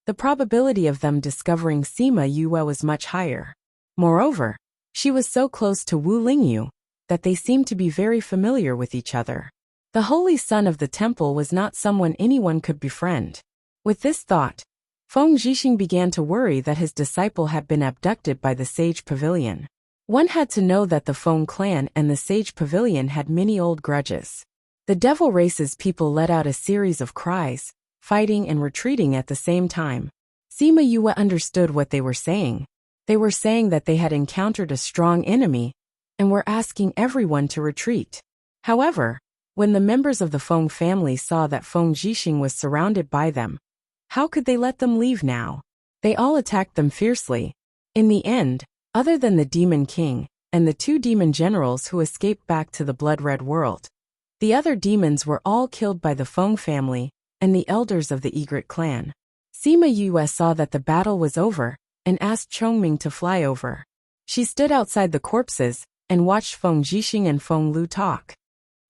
the probability of them discovering Sima Yue was much higher. Moreover, she was so close to Wu Lingyu that they seemed to be very familiar with each other. The holy son of the temple was not someone anyone could befriend. With this thought, Feng Zhixing began to worry that his disciple had been abducted by the sage pavilion. One had to know that the Feng clan and the sage pavilion had many old grudges. The devil race's people let out a series of cries, fighting and retreating at the same time. Sima Yue understood what they were saying. They were saying that they had encountered a strong enemy and were asking everyone to retreat. However, when the members of the Feng family saw that Feng Zhixing was surrounded by them, how could they let them leave now? They all attacked them fiercely. In the end, other than the Demon King and the 2 demon generals who escaped back to the blood-red world, the other demons were all killed by the Feng family and the elders of the Egret clan. Sima Yue saw that the battle was over and asked Chongming to fly over. She stood outside the corpses and watched Feng Zhixing and Feng Lu talk.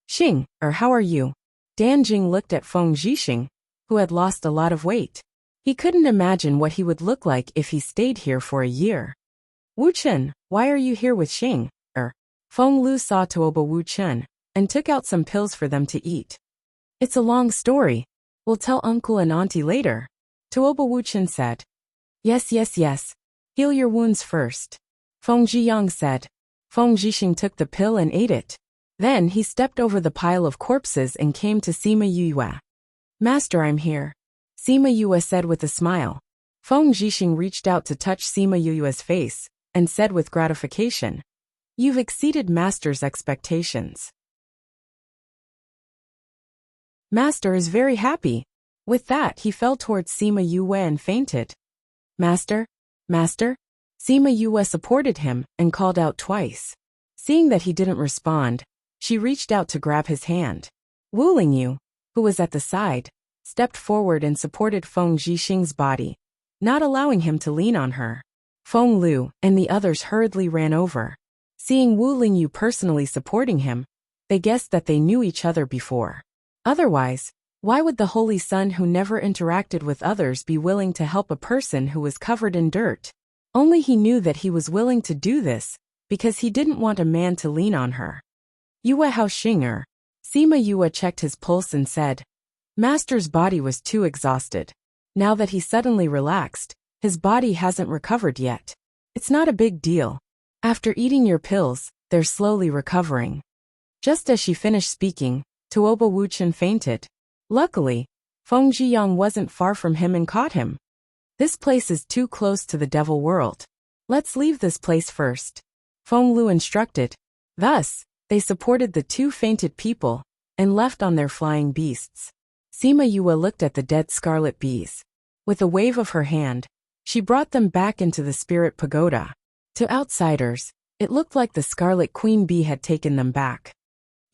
Xing, how are you? Dan Jing looked at Feng Zhixing, who had lost a lot of weight. He couldn't imagine what he would look like if he stayed here for a year. Wu Chen, why are you here with Xing? Feng Lu saw Tuoba Wu Chen and took out some pills for them to eat. It's a long story. We'll tell uncle and auntie later. Tuoba Wu Chen said. Yes. Heal your wounds first. Feng Zhiyang said. Feng Zhixing took the pill and ate it. Then he stepped over the pile of corpses and came to Sima Yue. Master, I'm here. Sima Yue said with a smile. Feng Zhixing reached out to touch Sima Yue's face and said with gratification, You've exceeded Master's expectations. Master is very happy. With that, he fell towards Sima Yue and fainted. Master? Sima Yue supported him and called out twice. Seeing that he didn't respond, she reached out to grab his hand. Wu Lingyu, who was at the side, stepped forward and supported Feng Zhixing's body, not allowing him to lean on her. Feng Lu and the others hurriedly ran over. Seeing Wu Lingyu personally supporting him, they guessed that they knew each other before. Otherwise, why would the Holy Son who never interacted with others be willing to help a person who was covered in dirt? Only he knew that he was willing to do this because he didn't want a man to lean on her. Yue Hao Xing. Sima Yue checked his pulse and said, Master's body was too exhausted. Now that he suddenly relaxed, his body hasn't recovered yet. It's not a big deal. After eating your pills, they're slowly recovering. Just as she finished speaking, Tuoba Wu Chen fainted. Luckily, Feng Zhiyang wasn't far from him and caught him. This place is too close to the devil world. Let's leave this place first. Feng Lu instructed. Thus, they supported the 2 fainted people and left on their flying beasts. Sima Yue looked at the dead scarlet bees. With a wave of her hand, she brought them back into the spirit pagoda. To outsiders, it looked like the scarlet queen bee had taken them back.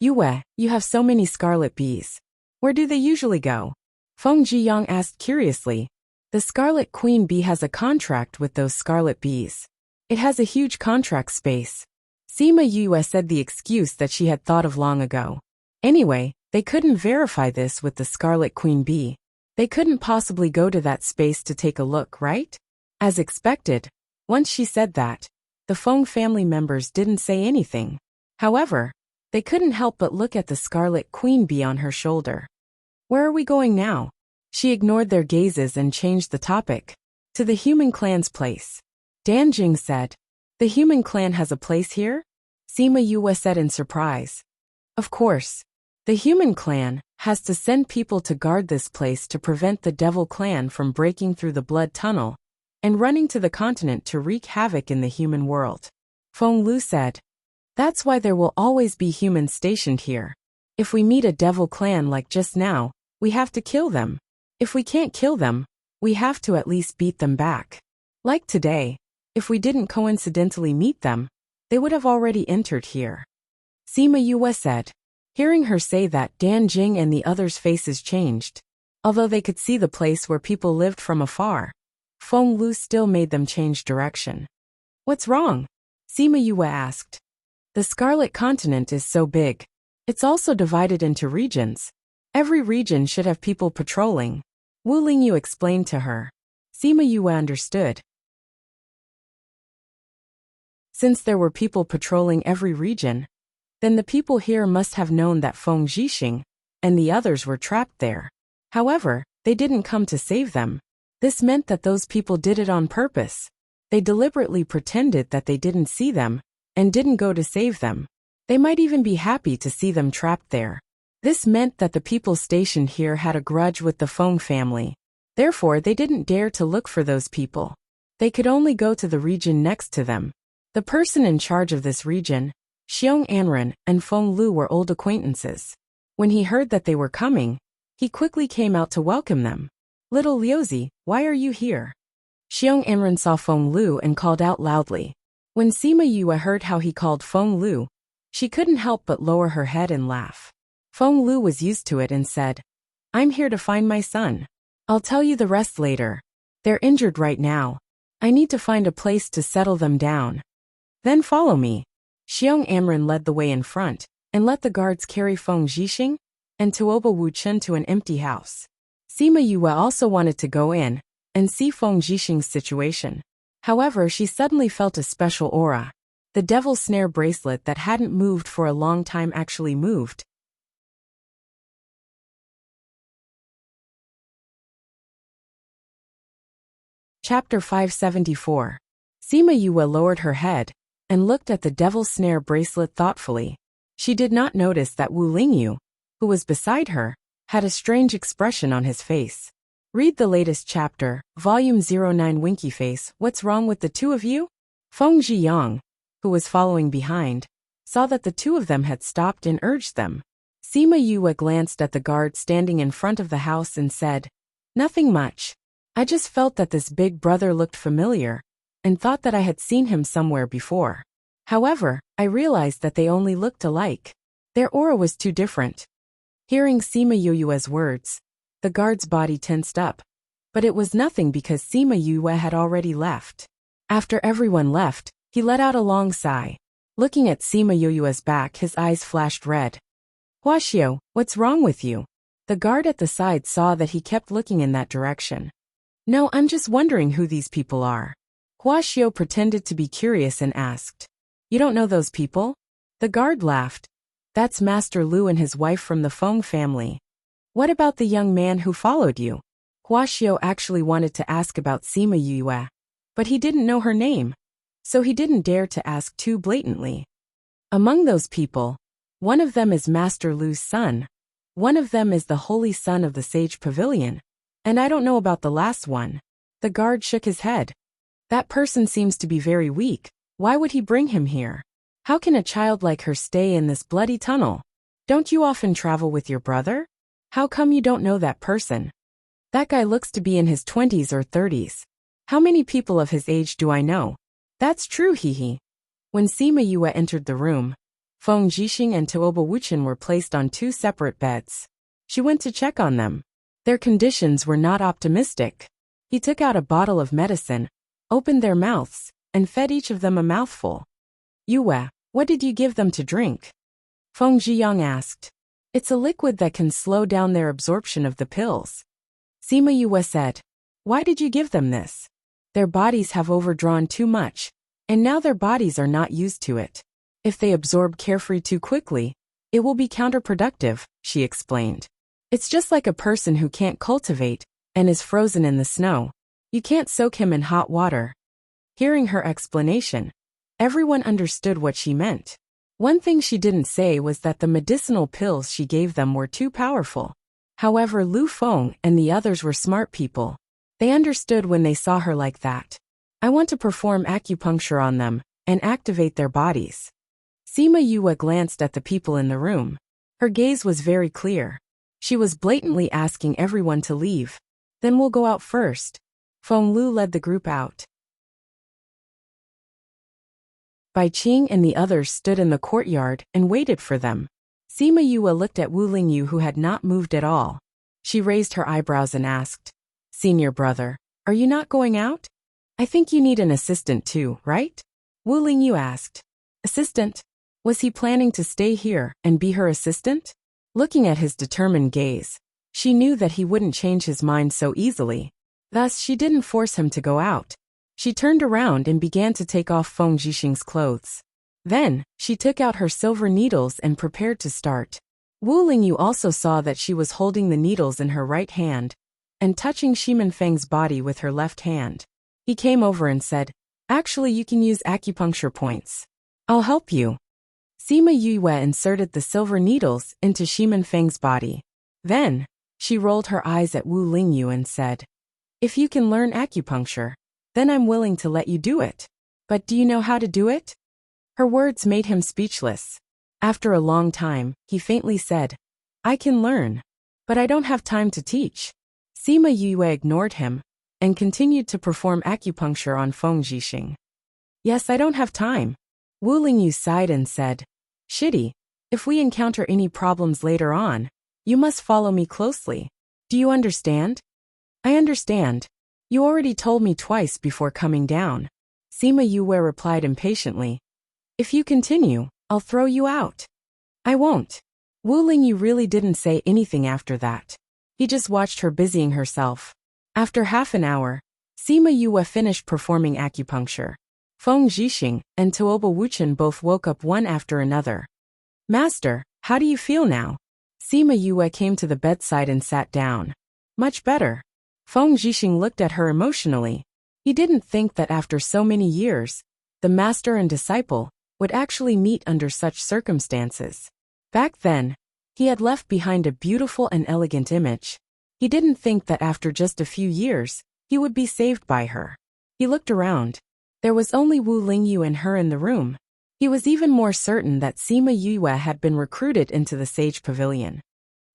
Yue, you have so many scarlet bees. Where do they usually go? Feng Zhiyang asked curiously. The scarlet queen bee has a contract with those scarlet bees. It has a huge contract space. Sima Yue said the excuse that she had thought of long ago. Anyway, they couldn't verify this with the scarlet queen bee. They couldn't possibly go to that space to take a look, right? As expected, once she said that, the Feng family members didn't say anything. However, they couldn't help but look at the scarlet queen bee on her shoulder. Where are we going now? She ignored their gazes and changed the topic. To the human clan's place. Dan Jing said. The human clan has a place here? Sima Yue said in surprise. Of course. The human clan has to send people to guard this place to prevent the devil clan from breaking through the blood tunnel and running to the continent to wreak havoc in the human world. Feng Lu said. That's why there will always be humans stationed here. If we meet a devil clan like just now, we have to kill them. If we can't kill them, we have to at least beat them back. Like today, if we didn't coincidentally meet them, they would have already entered here. Sima Yue said. Hearing her say that, Dan Jing and the others' faces changed. Although they could see the place where people lived from afar, Feng Lu still made them change direction. What's wrong? Sima Yue asked. The Scarlet Continent is so big. It's also divided into regions. Every region should have people patrolling. Wu Lingyu explained to her. Sima Yue understood. Since there were people patrolling every region, then the people here must have known that Feng Zhixing and the others were trapped there. However, they didn't come to save them. This meant that those people did it on purpose. They deliberately pretended that they didn't see them and didn't go to save them. They might even be happy to see them trapped there. This meant that the people stationed here had a grudge with the Feng family. Therefore, they didn't dare to look for those people. They could only go to the region next to them. The person in charge of this region, Xiong Anren and Feng Lu, were old acquaintances. When he heard that they were coming, he quickly came out to welcome them. "Little Liuzi, why are you here?" Xiong Anren saw Feng Lu and called out loudly. When Sima Yue heard how he called Feng Lu, she couldn't help but lower her head and laugh. Feng Lu was used to it and said, "I'm here to find my son. I'll tell you the rest later. They're injured right now. I need to find a place to settle them down. Then follow me." Xiong Anren led the way in front, and let the guards carry Feng Zhixing and Tuoba Wuchen to an empty house. Sima Yue also wanted to go in and see Feng Zhixing's situation. However, she suddenly felt a special aura. The devil's snare bracelet that hadn't moved for a long time actually moved. Chapter 574. Sima Yue lowered her head and looked at the devil's snare bracelet thoughtfully. She did not notice that Wu Lingyu, who was beside her, had a strange expression on his face. Read the latest chapter, Volume 09. Winky Face. What's wrong with the two of you? Feng Zhiyang, who was following behind, saw that the two of them had stopped and urged them. Sima Yue glanced at the guard standing in front of the house and said, "Nothing much. I just felt that this big brother looked familiar, and thought that I had seen him somewhere before. However, I realized that they only looked alike. Their aura was too different." Hearing Sima Yue's words, the guard's body tensed up, but it was nothing because Sima Yue had already left. After everyone left, he let out a long sigh. Looking at Sima Yue's back, his eyes flashed red. "Huaxiao, what's wrong with you?" The guard at the side saw that he kept looking in that direction. "No, I'm just wondering who these people are." Huaxiao pretended to be curious and asked, "You don't know those people?" The guard laughed. "That's Master Lu and his wife from the Feng family." "What about the young man who followed you?" Huaxiao actually wanted to ask about Sima Yue, but he didn't know her name, so he didn't dare to ask too blatantly. "Among those people, one of them is Master Lu's son, one of them is the holy son of the Sage Pavilion, and I don't know about the last one." The guard shook his head. "That person seems to be very weak. Why would he bring him here? How can a child like her stay in this bloody tunnel? Don't you often travel with your brother? How come you don't know that person? That guy looks to be in his 20s or 30s. How many people of his age do I know?" "That's true, hee." When Sima Yue entered the room, Feng Zhixing and Tuoba Wuchen were placed on two separate beds. She went to check on them. Their conditions were not optimistic. He took out a bottle of medicine, opened their mouths, and fed each of them a mouthful. "Yue, what did you give them to drink?" Feng Zhiyang asked. "It's a liquid that can slow down their absorption of the pills." Sima Yue said, "Why did you give them this?" "Their bodies have overdrawn too much, and now their bodies are not used to it. If they absorb carefree too quickly, it will be counterproductive," she explained. "It's just like a person who can't cultivate and is frozen in the snow. You can't soak him in hot water." Hearing her explanation, everyone understood what she meant. One thing she didn't say was that the medicinal pills she gave them were too powerful. However, Lu Feng and the others were smart people. They understood when they saw her like that. "I want to perform acupuncture on them and activate their bodies." Sima Yue glanced at the people in the room. Her gaze was very clear. She was blatantly asking everyone to leave. "Then we'll go out first." Feng Lu led the group out. Bai Qing and the others stood in the courtyard and waited for them. Sima Yue looked at Wu Lingyu, who had not moved at all. She raised her eyebrows and asked, "Senior brother, are you not going out? I think you need an assistant too, right?" Wu Lingyu asked. "Assistant? Was he planning to stay here and be her assistant?" Looking at his determined gaze, she knew that he wouldn't change his mind so easily. Thus, she didn't force him to go out. She turned around and began to take off Feng Zhixing's clothes. Then, she took out her silver needles and prepared to start. Wu Lingyu also saw that she was holding the needles in her right hand and touching Shimen Feng's body with her left hand. He came over and said, "Actually, you can use acupuncture points. I'll help you." Sima Yue inserted the silver needles into Shimen Feng's body. Then, she rolled her eyes at Wu Lingyu and said, If you can learn acupuncture, then I'm willing to let you do it. But do you know how to do it? Her words made him speechless. After a long time, he faintly said, I can learn. But I don't have time to teach. Sima Yue ignored him and continued to perform acupuncture on Feng Zhixing. Yes, I don't have time. Wu Lingyu sighed and said, Shitty, if we encounter any problems later on, you must follow me closely. Do you understand? I understand. You already told me twice before coming down. Sima Yue replied impatiently. If you continue, I'll throw you out. I won't. Wu Lingyu really didn't say anything after that. He just watched her busying herself. After half an hour, Sima Yue finished performing acupuncture. Feng Zhixing and Tuoba Wuchen both woke up one after another. Master, how do you feel now? Sima Yue came to the bedside and sat down. Much better. Feng Zhixing looked at her emotionally. He didn't think that after so many years, the master and disciple would actually meet under such circumstances. Back then, he had left behind a beautiful and elegant image. He didn't think that after just a few years, he would be saved by her. He looked around. There was only Wu Lingyu and her in the room. He was even more certain that Sima Yue had been recruited into the Sage Pavilion.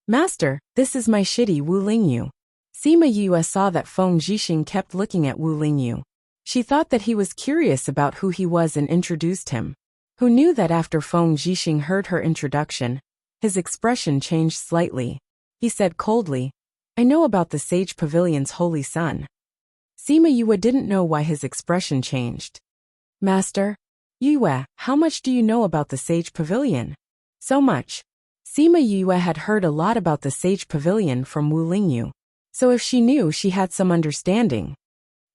Master, this is my shitty Wu Lingyu. Sima Yue saw that Feng Zhixing kept looking at Wu Lingyu. She thought that he was curious about who he was and introduced him. Who knew that after Feng Zhixing heard her introduction, his expression changed slightly. He said coldly, I know about the Sage Pavilion's holy son. Sima Yue didn't know why his expression changed. Master, Yue, how much do you know about the Sage Pavilion? So much. Sima Yue had heard a lot about the Sage Pavilion from Wu Lingyu. So if she knew, she had some understanding.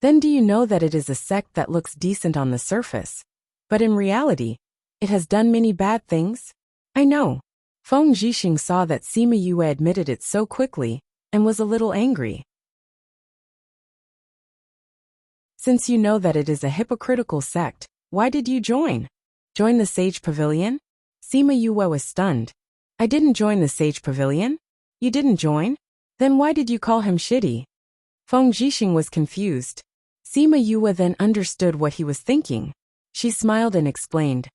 Then do you know that it is a sect that looks decent on the surface, but in reality, it has done many bad things? I know. Feng Zhixing saw that Sima Yue admitted it so quickly and was a little angry. Since you know that it is a hypocritical sect, why did you join? Join the Sage Pavilion? Sima Yue was stunned. I didn't join the Sage Pavilion? You didn't join? Then why did you call him shitty? Feng Zhixing was confused. Sima Yue then understood what he was thinking. She smiled and explained.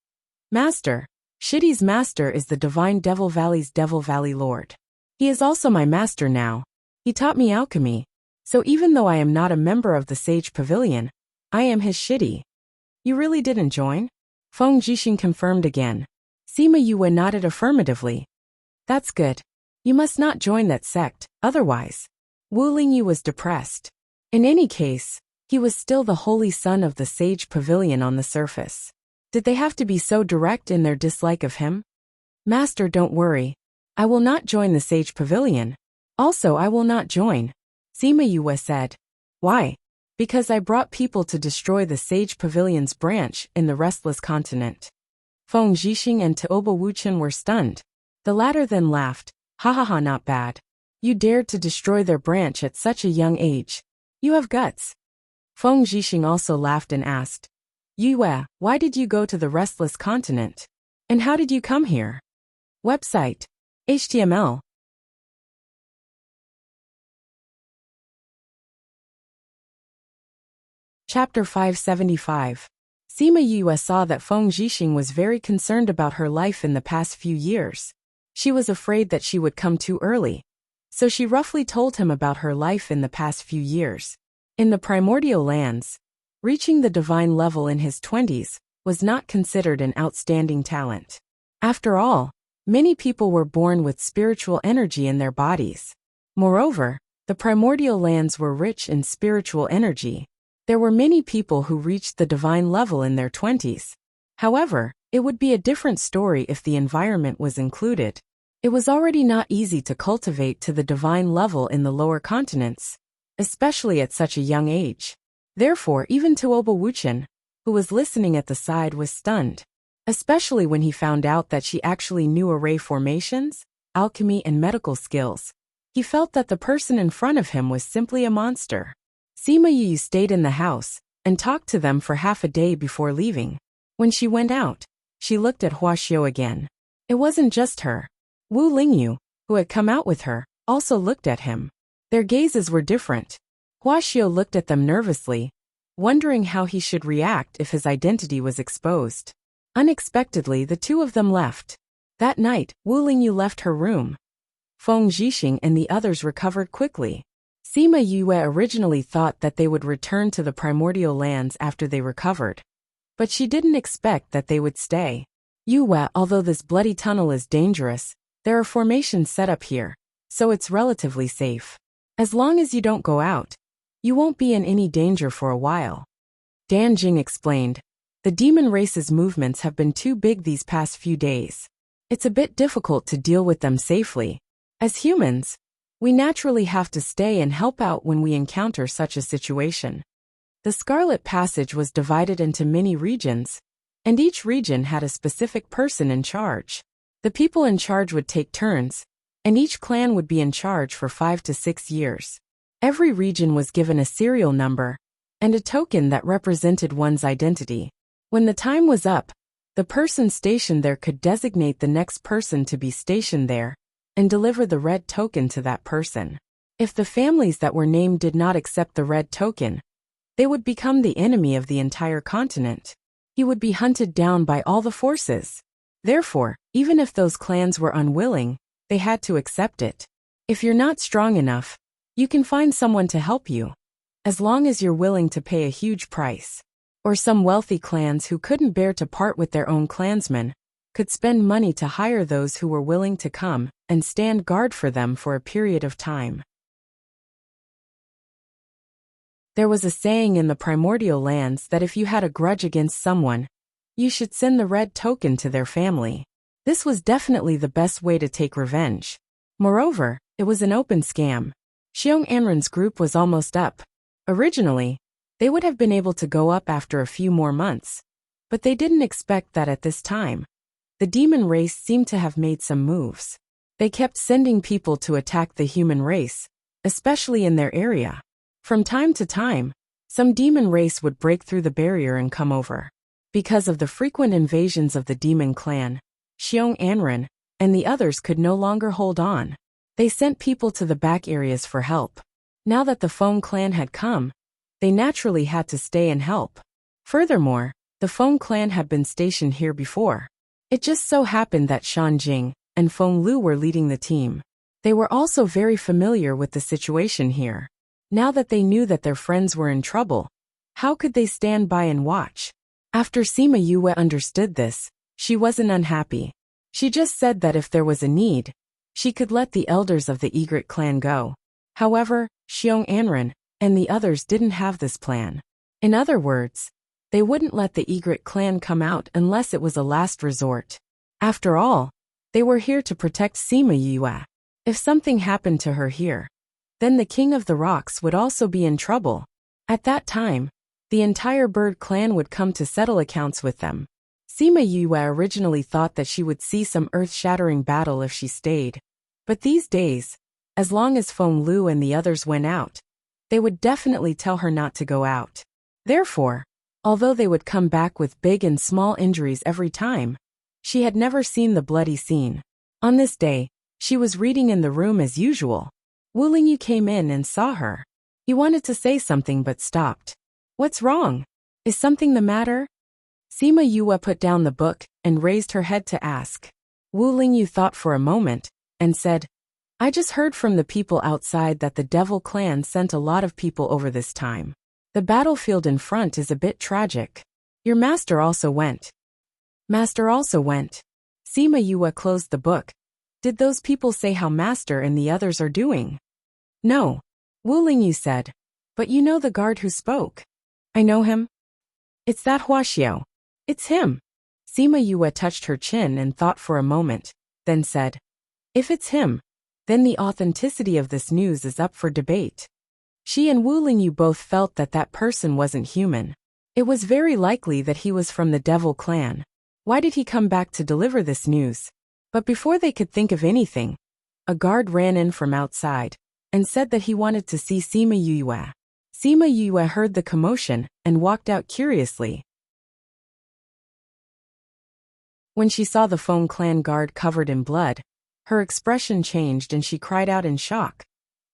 Master, Shitty's master is the Divine Devil Valley's Devil Valley Lord. He is also my master now. He taught me alchemy. So even though I am not a member of the Sage Pavilion, I am his shitty. You really didn't join? Feng Zhixing confirmed again. Sima Yue nodded affirmatively. That's good. You must not join that sect, otherwise. Wu Lingyu was depressed. In any case, he was still the holy son of the Sage Pavilion on the surface. Did they have to be so direct in their dislike of him? Master, don't worry. I will not join the Sage Pavilion. Also, I will not join. Sima Yue said. Why? Because I brought people to destroy the Sage Pavilion's branch in the Restless Continent. Feng Zhixing and Tuoba Wuchen were stunned. The latter then laughed. Ha ha ha, not bad. You dared to destroy their branch at such a young age. You have guts. Feng Zhixing also laughed and asked. Yue, why did you go to the Restless Continent? And how did you come here? Website. HTML. Chapter 575. Sima Yue saw that Feng Zhixing was very concerned about her life in the past few years. She was afraid that she would come too early. So she roughly told him about her life in the past few years. In the primordial lands, reaching the divine level in his 20s was not considered an outstanding talent. After all, many people were born with spiritual energy in their bodies. Moreover, the primordial lands were rich in spiritual energy. There were many people who reached the divine level in their 20s. However, it would be a different story if the environment was included. It was already not easy to cultivate to the divine level in the lower continents, especially at such a young age. Therefore, even Tuoba Wuchen, who was listening at the side, was stunned, especially when he found out that she actually knew array formations, alchemy, and medical skills. He felt that the person in front of him was simply a monster. Sima Yue stayed in the house and talked to them for half a day before leaving. When she went out, she looked at Hua Xiu again. It wasn't just her. Wu Lingyu, who had come out with her, also looked at him. Their gazes were different. Huaxiao looked at them nervously, wondering how he should react if his identity was exposed. Unexpectedly, the two of them left. That night, Wu Lingyu left her room. Feng Zhixing and the others recovered quickly. Sima Yue originally thought that they would return to the primordial lands after they recovered. But she didn't expect that they would stay. Yue, although this bloody tunnel is dangerous, there are formations set up here, so it's relatively safe. As long as you don't go out, you won't be in any danger for a while. Dan Jing explained. The demon race's movements have been too big these past few days. It's a bit difficult to deal with them safely. As humans, we naturally have to stay and help out when we encounter such a situation. The Scarlet Passage was divided into many regions, and each region had a specific person in charge. The people in charge would take turns, and each clan would be in charge for 5 to 6 years. Every region was given a serial number and a token that represented one's identity. When the time was up, the person stationed there could designate the next person to be stationed there and deliver the red token to that person. If the families that were named did not accept the red token, they would become the enemy of the entire continent. He would be hunted down by all the forces. Therefore, even if those clans were unwilling, they had to accept it. If you're not strong enough, you can find someone to help you, as long as you're willing to pay a huge price. Or some wealthy clans who couldn't bear to part with their own clansmen could spend money to hire those who were willing to come and stand guard for them for a period of time. There was a saying in the primordial lands that if you had a grudge against someone, you should send the red token to their family. This was definitely the best way to take revenge. Moreover, it was an open scam. Xiong Anren's group was almost up. Originally, they would have been able to go up after a few more months, but they didn't expect that at this time. The demon race seemed to have made some moves. They kept sending people to attack the human race, especially in their area. From time to time, some demon race would break through the barrier and come over. Because of the frequent invasions of the demon clan, Xiong Anren and the others could no longer hold on. They sent people to the back areas for help. Now that the Feng clan had come, they naturally had to stay and help. Furthermore, the Feng clan had been stationed here before. It just so happened that Shan Jing and Feng Lu were leading the team. They were also very familiar with the situation here. Now that they knew that their friends were in trouble, how could they stand by and watch? After Sima Yue understood this, she wasn't unhappy. She just said that if there was a need, she could let the elders of the Egret clan go. However, Xiong Anren and the others didn't have this plan. In other words, they wouldn't let the Egret clan come out unless it was a last resort. After all, they were here to protect Sima Yue. If something happened to her here, then the King of the Rocks would also be in trouble. At that time, the entire bird clan would come to settle accounts with them. Sima Yue originally thought that she would see some earth-shattering battle if she stayed. But these days, as long as Feng Lu and the others went out, they would definitely tell her not to go out. Therefore, although they would come back with big and small injuries every time, she had never seen the bloody scene. On this day, she was reading in the room as usual. Wu Lingyu came in and saw her. He wanted to say something but stopped. "What's wrong? Is something the matter?" Sima Yue put down the book and raised her head to ask. Wu Lingyu thought for a moment and said, "I just heard from the people outside that the Devil clan sent a lot of people over this time. The battlefield in front is a bit tragic. Your master also went." "Master also went." Sima Yue closed the book. "Did those people say how master and the others are doing?" "No," Wu Lingyu said. "But you know the guard who spoke." "I know him. It's that Huaxiao. It's him." Sima Yue touched her chin and thought for a moment, then said, "If it's him, then the authenticity of this news is up for debate." She and Wu Lingyu both felt that that person wasn't human. It was very likely that he was from the Devil clan. Why did he come back to deliver this news? But before they could think of anything, a guard ran in from outside and said that he wanted to see Sima Yue. Sima Yue heard the commotion and walked out curiously. When she saw the Feng clan guard covered in blood, her expression changed and she cried out in shock.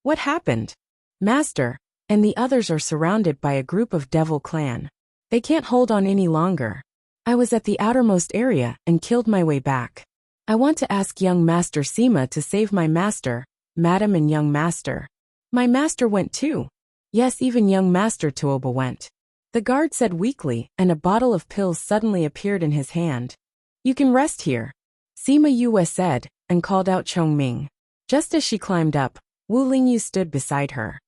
"What happened?" "Master, and the others are surrounded by a group of devil clan. They can't hold on any longer. I was at the outermost area and killed my way back. I want to ask young Master Sima to save my master, Madam and young master. My master went too. Yes, even young Master Tuoba went. The guard said weakly, and a bottle of pills suddenly appeared in his hand. You can rest here, Sima Yue said, and called out Chongming. Just as she climbed up, Wu Lingyu stood beside her.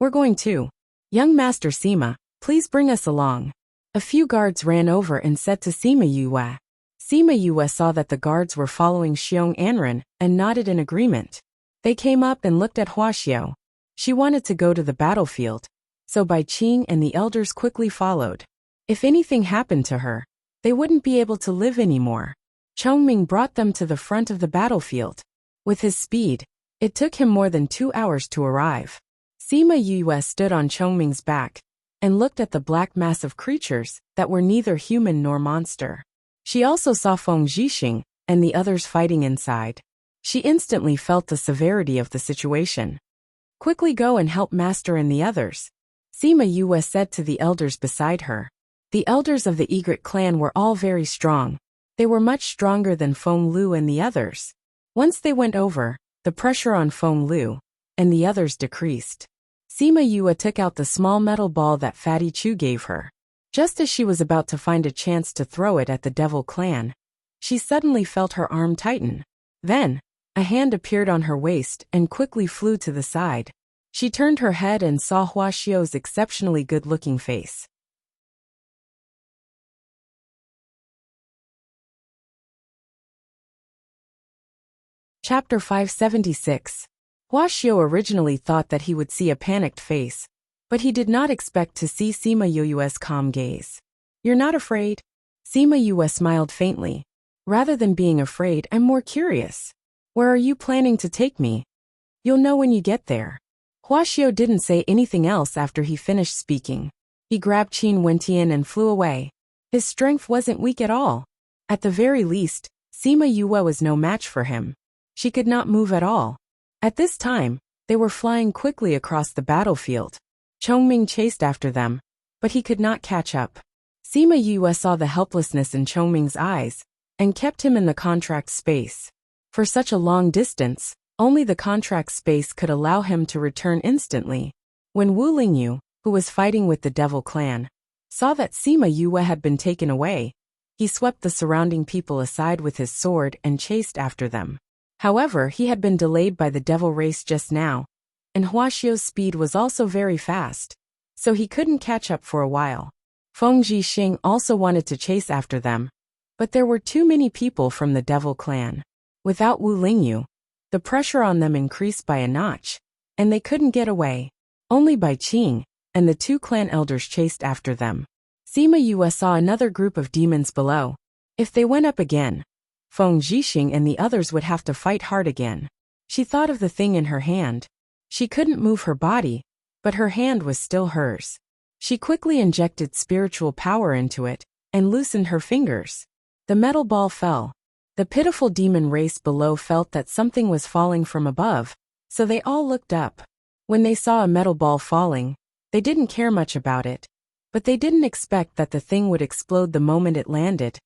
We're going too. Young Master Sima, please bring us along. A few guards ran over and said to Sima Yue. Sima Yue saw that the guards were following Xiong Anren and nodded in agreement. They came up and looked at Huaxiao. She wanted to go to the battlefield, so Bai Qing and the elders quickly followed. If anything happened to her, they wouldn't be able to live anymore. Chongming brought them to the front of the battlefield. With his speed, it took him more than 2 hours to arrive. Sima Yue stood on Chongming's back and looked at the black mass of creatures that were neither human nor monster. She also saw Feng Zhixing and the others fighting inside. She instantly felt the severity of the situation. Quickly go and help Master and the others, Sima Yue said to the elders beside her. The elders of the Egret clan were all very strong. They were much stronger than Feng Lu and the others. Once they went over, the pressure on Feng Lu and the others decreased. Sima Yue took out the small metal ball that Fatty Chu gave her. Just as she was about to find a chance to throw it at the devil clan, she suddenly felt her arm tighten. Then, a hand appeared on her waist and quickly flew to the side. She turned her head and saw Huaxiao's exceptionally good-looking face. Chapter 576. Huaxiao originally thought that he would see a panicked face, but he did not expect to see Sima Yue's calm gaze. You're not afraid? Sima Yue smiled faintly. Rather than being afraid, I'm more curious. Where are you planning to take me? You'll know when you get there. Huaxiao didn't say anything else after he finished speaking. He grabbed Qin Wentian and flew away. His strength wasn't weak at all. At the very least, Sima Yue was no match for him. She could not move at all. At this time, they were flying quickly across the battlefield. Chongming chased after them, but he could not catch up. Sima Yue saw the helplessness in Chongming's eyes and kept him in the contract space. For such a long distance, only the contract space could allow him to return instantly. When Wu Lingyu, who was fighting with the devil clan, saw that Sima Yue had been taken away, he swept the surrounding people aside with his sword and chased after them. However, he had been delayed by the devil race just now, and Huaxiao's speed was also very fast, so he couldn't catch up for a while. Feng Zhixing also wanted to chase after them, but there were too many people from the devil clan. Without Wu Lingyu, the pressure on them increased by a notch, and they couldn't get away. Only Bai Qing and the 2 clan elders chased after them. Sima Yue saw another group of demons below. If they went up again, Feng Zhixing and the others would have to fight hard again. She thought of the thing in her hand. She couldn't move her body, but her hand was still hers. She quickly injected spiritual power into it and loosened her fingers. The metal ball fell. The pitiful demon race below felt that something was falling from above, so they all looked up. When they saw a metal ball falling, they didn't care much about it, but they didn't expect that the thing would explode the moment it landed,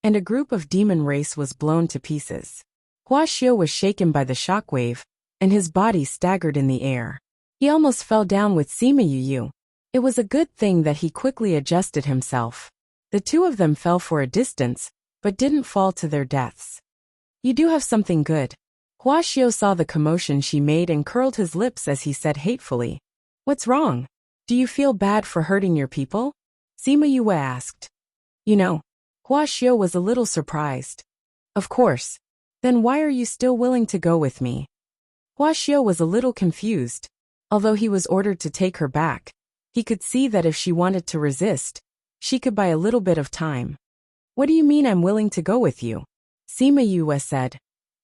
and a group of demon race was blown to pieces. Huaxiao was shaken by the shockwave, and his body staggered in the air. He almost fell down with Sima Yue. It was a good thing that he quickly adjusted himself. The 2 of them fell for a distance, but didn't fall to their deaths. You do have something good. Huaxiao saw the commotion she made and curled his lips as he said hatefully. What's wrong? Do you feel bad for hurting your people? Sima Yue asked. You know, Huaxiao was a little surprised. Of course. Then why are you still willing to go with me? Huaxiao was a little confused. Although he was ordered to take her back, he could see that if she wanted to resist, she could buy a little bit of time. What do you mean I'm willing to go with you? Sima Yue said.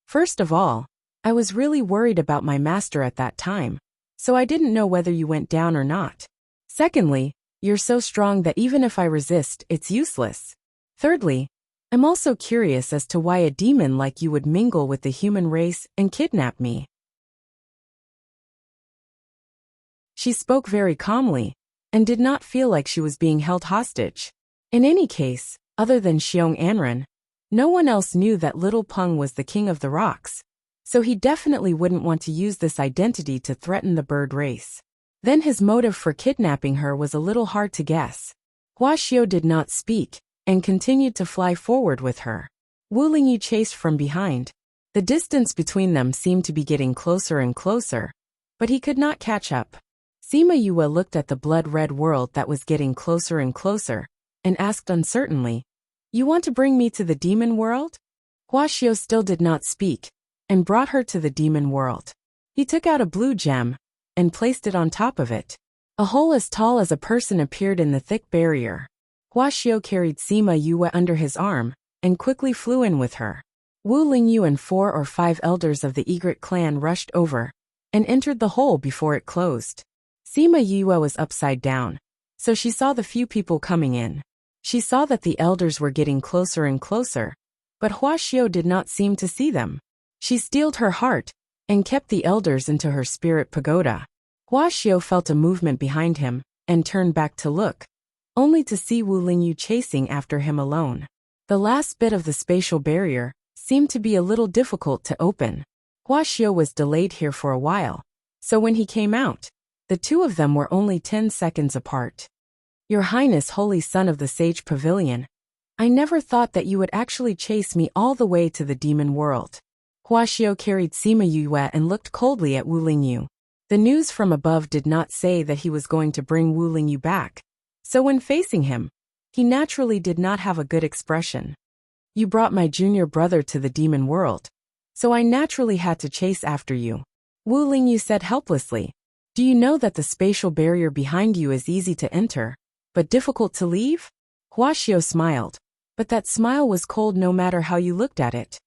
First of all, I was really worried about my master at that time, so I didn't know whether you went down or not. Secondly, you're so strong that even if I resist, it's useless. Thirdly, I'm also curious as to why a demon like you would mingle with the human race and kidnap me. She spoke very calmly, and did not feel like she was being held hostage. In any case, other than Xiong Anren, no one else knew that little Peng was the king of the rocks, so he definitely wouldn't want to use this identity to threaten the bird race. Then his motive for kidnapping her was a little hard to guess. Hua Xiao did not speak, and continued to fly forward with her. Wu Lingyu chased from behind. The distance between them seemed to be getting closer and closer, but he could not catch up. Sima Yue looked at the blood-red world that was getting closer and closer, and asked uncertainly, "You want to bring me to the demon world?" Hua Xiao still did not speak, and brought her to the demon world. He took out a blue gem, and placed it on top of it. A hole as tall as a person appeared in the thick barrier. Hua Xiao carried Sima Yue under his arm, and quickly flew in with her. Wu Lingyu and 4 or 5 elders of the Egret clan rushed over, and entered the hole before it closed. Sima Yue was upside down, so she saw the few people coming in. She saw that the elders were getting closer and closer, but Hua Xiao did not seem to see them. She steeled her heart, and kept the elders into her spirit pagoda. Hua Xiao felt a movement behind him, and turned back to look, only to see Wu Lingyu chasing after him alone. The last bit of the spatial barrier seemed to be a little difficult to open. Hua Xiao was delayed here for a while, so when he came out, the two of them were only 10 seconds apart. "Your Highness, Holy Son of the Sage Pavilion, I never thought that you would actually chase me all the way to the demon world." Hua Xiao carried Sima Yue and looked coldly at Wu Lingyu. The news from above did not say that he was going to bring Wu Lingyu back, so when facing him, he naturally did not have a good expression. "You brought my junior brother to the demon world, so I naturally had to chase after you," Wu Lingyu said helplessly. "Do you know that the spatial barrier behind you is easy to enter, but difficult to leave?" Hua Xiao smiled, but that smile was cold no matter how you looked at it.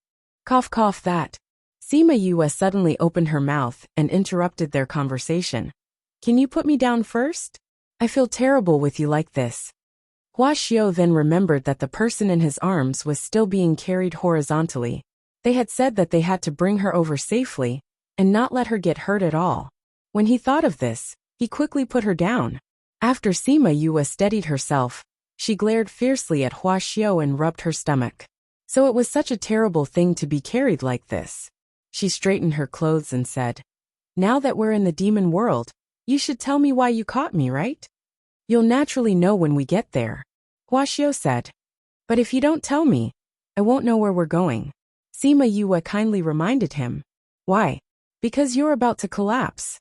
Cough cough that. Sima Yue suddenly opened her mouth and interrupted their conversation. "Can you put me down first? I feel terrible with you like this." Hua Xiao then remembered that the person in his arms was still being carried horizontally. They had said that they had to bring her over safely, and not let her get hurt at all. When he thought of this, he quickly put her down. After Sima Yue steadied herself, she glared fiercely at Hua Xiao and rubbed her stomach. So it was such a terrible thing to be carried like this. She straightened her clothes and said, "Now that we're in the demon world, you should tell me why you caught me, right?" "You'll naturally know when we get there," Hua Xiao said. "But if you don't tell me, I won't know where we're going." Sima Yue kindly reminded him. "Why?" "Because you're about to collapse."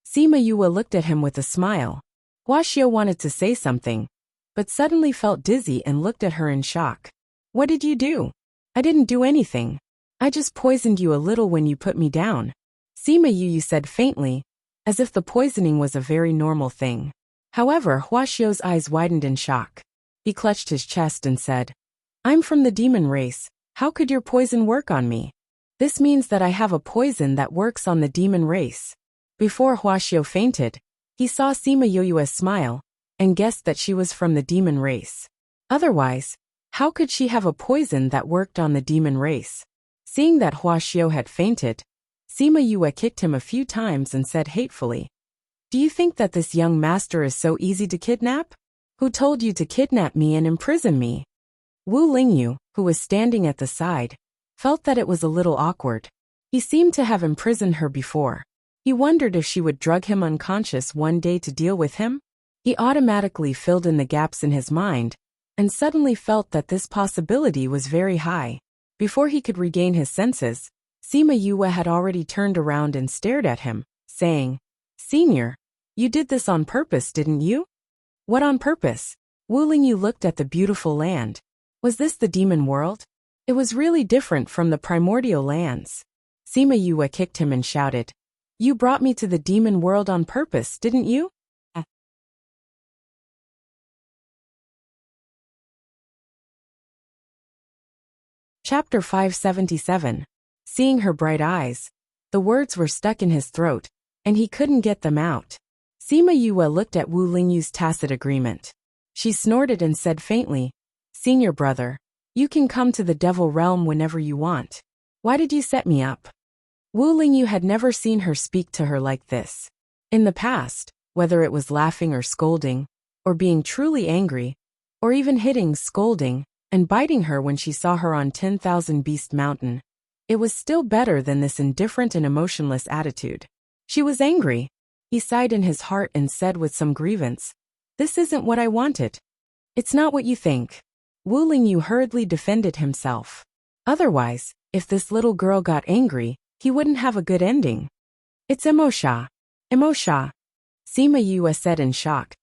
Sima Yue looked at him with a smile. Hua Xiao wanted to say something, but suddenly felt dizzy and looked at her in shock. "What did you do?" "I didn't do anything. I just poisoned you a little when you put me down," Sima Yue said faintly, as if the poisoning was a very normal thing. However, Hua Xiao's eyes widened in shock. He clutched his chest and said, "I'm from the demon race. How could your poison work on me?" "This means that I have a poison that works on the demon race." Before Hua Xiao fainted, he saw Sima Yue smile, and guessed that she was from the demon race. Otherwise, how could she have a poison that worked on the demon race? Seeing that Hua Xiao had fainted, Sima Yue kicked him a few times and said hatefully, "Do you think that this young master is so easy to kidnap? Who told you to kidnap me and imprison me?" Wu Lingyu, who was standing at the side, felt that it was a little awkward. He seemed to have imprisoned her before. He wondered if she would drug him unconscious one day to deal with him. He automatically filled in the gaps in his mind, and suddenly felt that this possibility was very high. Before he could regain his senses, Sima Yue had already turned around and stared at him, saying, "Senior, you did this on purpose, didn't you?" "What on purpose?" Wu Lingyu looked at the beautiful land. Was this the demon world? It was really different from the primordial lands. Sima Yue kicked him and shouted, "You brought me to the demon world on purpose, didn't you?" Chapter 577. Seeing her bright eyes, the words were stuck in his throat, and he couldn't get them out. Sima Yue looked at Wu Lingyu's tacit agreement. She snorted and said faintly, "Senior brother, you can come to the devil realm whenever you want. Why did you set me up?" Wu Lingyu had never seen her speak to her like this. In the past, whether it was laughing or scolding, or being truly angry, or even hitting, scolding, and biting her when she saw her on 10,000 Beast Mountain, it was still better than this indifferent and emotionless attitude. She was angry. He sighed in his heart and said with some grievance, "This isn't what I wanted." "It's not what you think." Wu Lingyu hurriedly defended himself. "Otherwise, if this little girl got angry, he wouldn't have a good ending." "It's Emosha." "Emosha," Sima Yue said in shock.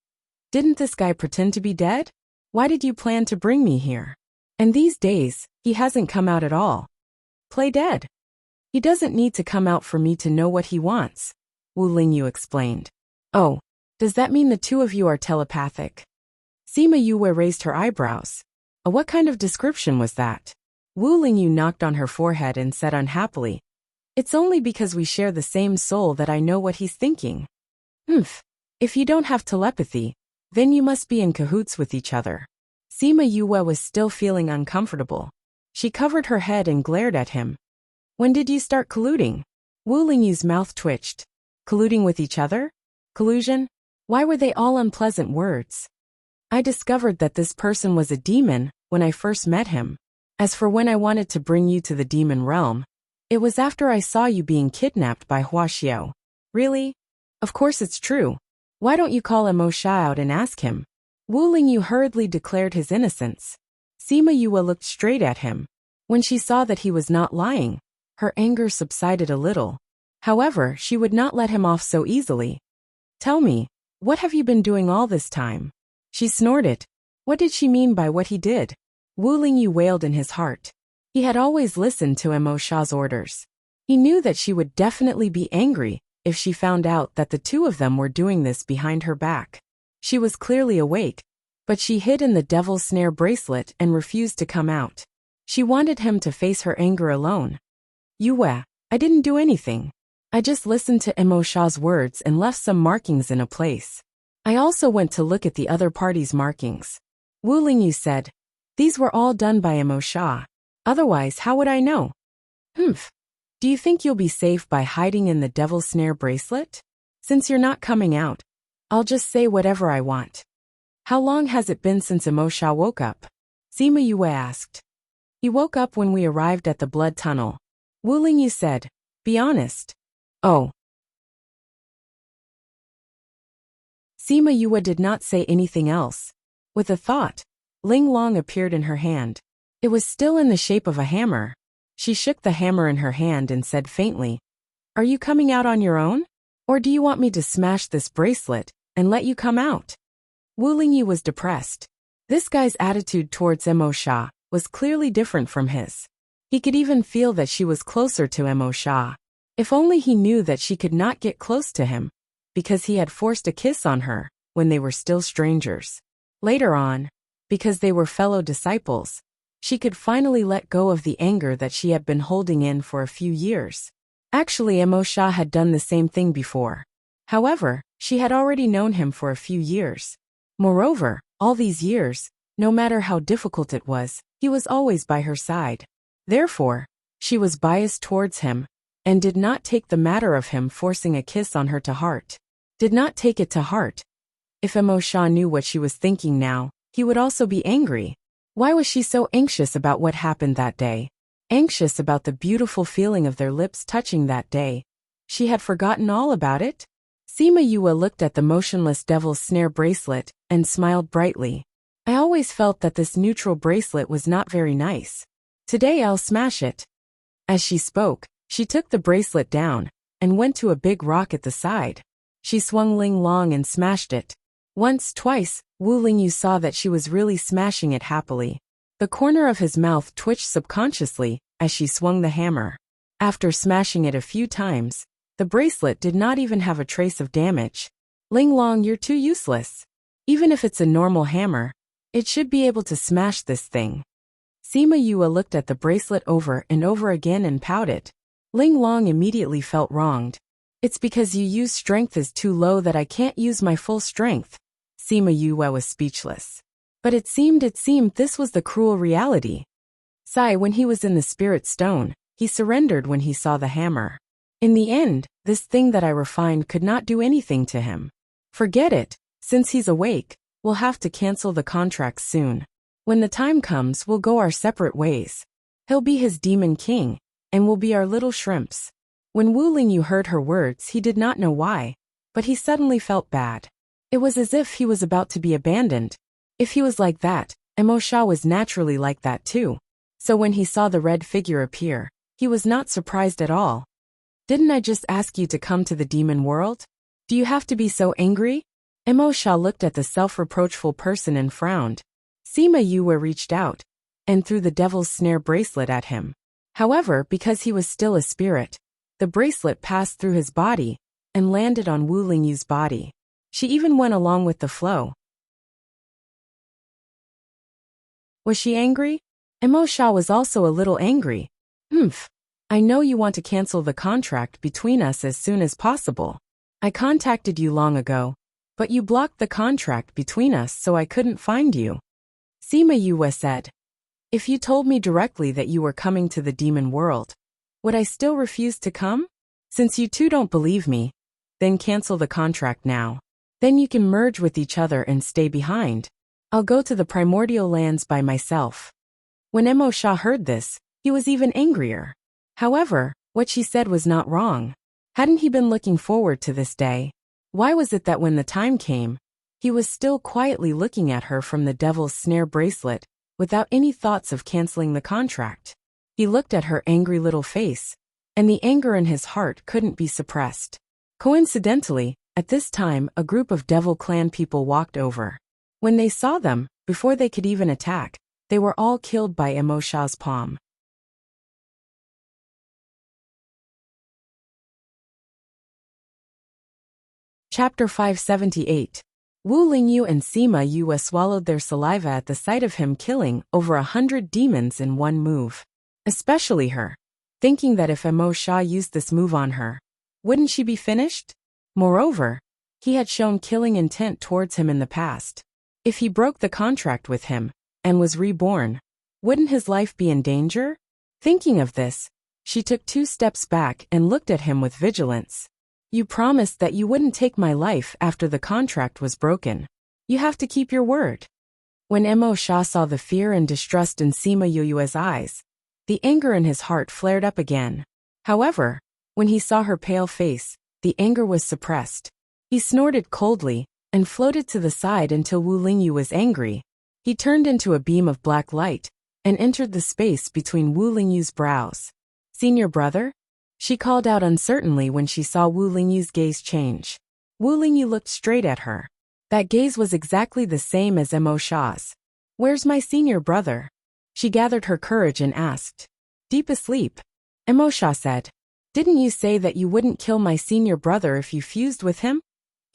"Didn't this guy pretend to be dead? Why did you plan to bring me here? And these days, he hasn't come out at all. Play dead. He doesn't need to come out for me to know what he wants," Wu Lingyu explained. "Oh, does that mean the two of you are telepathic?" Sima Yue raised her eyebrows. What kind of description was that?" Wu Lingyu knocked on her forehead and said unhappily, "It's only because we share the same soul that I know what he's thinking." "Humph. If you don't have telepathy, then you must be in cahoots with each other." Sima Yue was still feeling uncomfortable. She covered her head and glared at him. "When did you start colluding?" Wu Lingyu's mouth twitched. "Colluding with each other? Collusion? Why were they all unpleasant words?" "I discovered that this person was a demon when I first met him. As for when I wanted to bring you to the demon realm, it was after I saw you being kidnapped by Huaxiao." "Really? Of course it's true. Why don't you call Emosha out and ask him?" Wu Lingyu hurriedly declared his innocence. Sima Yue looked straight at him. When she saw that he was not lying, her anger subsided a little. However, she would not let him off so easily. "Tell me, what have you been doing all this time?" She snorted. What did she mean by what he did? Wu Lingyu wailed in his heart. He had always listened to Emosha's orders. He knew that she would definitely be angry if she found out that the two of them were doing this behind her back. She was clearly awake, but she hid in the devil's snare bracelet and refused to come out. She wanted him to face her anger alone. "Yue, I didn't do anything. I just listened to Emosha's words and left some markings in a place. I also went to look at the other party's markings." Wu Lingyu said, "These were all done by Emosha. Otherwise, how would I know?" "Humph. Do you think you'll be safe by hiding in the devil's snare bracelet? Since you're not coming out, I'll just say whatever I want." "How long has it been since Emosha woke up?" Sima Yue asked. "He woke up when we arrived at the blood tunnel." Wu Lingyu said, "Be honest." "Oh." Sima Yue did not say anything else. With a thought, Ling Long appeared in her hand. It was still in the shape of a hammer. She shook the hammer in her hand and said faintly, "Are you coming out on your own? Or do you want me to smash this bracelet and let you come out?" Wu Lingyu was depressed. This guy's attitude towards Emosha was clearly different from his. He could even feel that she was closer to Emosha. If only he knew that she could not get close to him, because he had forced a kiss on her when they were still strangers. Later on, because they were fellow disciples, she could finally let go of the anger that she had been holding in for a few years. Actually, Emosha had done the same thing before. However, she had already known him for a few years. Moreover, all these years, no matter how difficult it was, he was always by her side. Therefore, she was biased towards him, and did not take the matter of him forcing a kiss on her to heart. Did not take it to heart. If Emosha knew what she was thinking now, he would also be angry. Why was she so anxious about what happened that day? Anxious about the beautiful feeling of their lips touching that day. She had forgotten all about it? Sima Yue looked at the motionless devil's snare bracelet and smiled brightly. "I always felt that this neutral bracelet was not very nice. Today I'll smash it." As she spoke, she took the bracelet down and went to a big rock at the side. She swung Ling Long and smashed it. Once, twice, Wu Lingyu saw that she was really smashing it happily. The corner of his mouth twitched subconsciously as she swung the hammer. After smashing it a few times, the bracelet did not even have a trace of damage. "Ling Long, you're too useless. Even if it's a normal hammer, it should be able to smash this thing." Sima Yue looked at the bracelet over and over again and pouted. Ling Long immediately felt wronged. "It's because you use strength is too low that I can't use my full strength." Sima Yue was speechless. But it seemed this was the cruel reality. Sai, when he was in the spirit stone, he surrendered when he saw the hammer. In the end, this thing that I refined could not do anything to him. Forget it. Since he's awake, we'll have to cancel the contracts soon. When the time comes, we'll go our separate ways. He'll be his demon king, and we'll be our little shrimps. When Wu Lingyu heard her words, he did not know why, but he suddenly felt bad. It was as if he was about to be abandoned. If he was like that, Mo Sha was naturally like that too. So when he saw the red figure appear, he was not surprised at all. Didn't I just ask you to come to the demon world? Do you have to be so angry? Mo Sha looked at the self-reproachful person and frowned. Sima Yue reached out and threw the devil's snare bracelet at him. However, because he was still a spirit, the bracelet passed through his body and landed on Wu Lingyu's body. She even went along with the flow. Was she angry? Mo Sha was also a little angry. I know you want to cancel the contract between us as soon as possible. I contacted you long ago, but you blocked the contract between us so I couldn't find you. Sima Yue said. If you told me directly that you were coming to the demon world, would I still refuse to come? Since you two don't believe me, then cancel the contract now. Then you can merge with each other and stay behind. I'll go to the primordial lands by myself. When Mo Sha heard this, he was even angrier. However, what she said was not wrong. Hadn't he been looking forward to this day? Why was it that when the time came, he was still quietly looking at her from the devil's snare bracelet, without any thoughts of canceling the contract? He looked at her angry little face, and the anger in his heart couldn't be suppressed. Coincidentally, at this time, a group of Devil Clan people walked over. When they saw them, before they could even attack, they were all killed by Mo Sha's palm. Chapter 578. Wu Lingyu and Sima Yue swallowed their saliva at the sight of him killing over 100 demons in one move. Especially her, thinking that if Mo Sha used this move on her, wouldn't she be finished? Moreover, he had shown killing intent towards him in the past. If he broke the contract with him and was reborn, wouldn't his life be in danger? Thinking of this, she took 2 steps back and looked at him with vigilance. You promised that you wouldn't take my life after the contract was broken. You have to keep your word. When Mo Sha saw the fear and distrust in Sima Yue's eyes, the anger in his heart flared up again. However, when he saw her pale face, the anger was suppressed. He snorted coldly and floated to the side until Wu Lingyu was angry. He turned into a beam of black light and entered the space between Wu Lingyu's brows. Senior brother? She called out uncertainly when she saw Wu Lingyu's gaze change. Wu Lingyu looked straight at her. That gaze was exactly the same as Mo Sha's. Where's my senior brother? She gathered her courage and asked. Deep asleep. Mo Sha said. Didn't you say that you wouldn't kill my senior brother if you fused with him?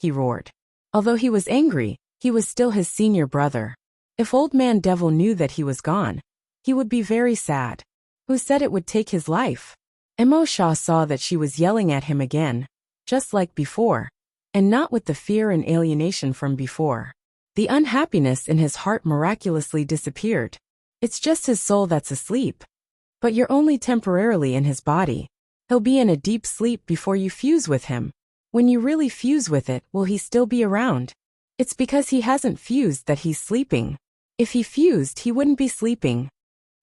He roared. Although he was angry, he was still his senior brother. If Old Man Devil knew that he was gone, he would be very sad. Who said it would take his life? Mo Sha saw that she was yelling at him again, just like before, and not with the fear and alienation from before. The unhappiness in his heart miraculously disappeared. It's just his soul that's asleep. But you're only temporarily in his body. He'll be in a deep sleep before you fuse with him. When you really fuse with it, will he still be around? It's because he hasn't fused that he's sleeping. If he fused, he wouldn't be sleeping.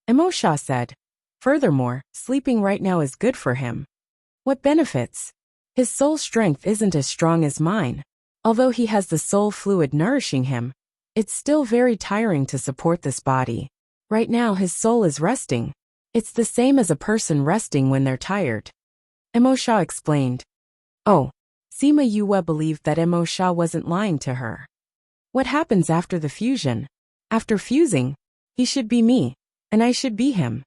Mo Sha said. Furthermore, sleeping right now is good for him. What benefits? His soul strength isn't as strong as mine. Although he has the soul fluid nourishing him, it's still very tiring to support this body. Right now his soul is resting. It's the same as a person resting when they're tired. Mo Sha explained. Oh. Sima Yue believed that Mo Sha wasn't lying to her. What happens after the fusion? After fusing, he should be me, and I should be him.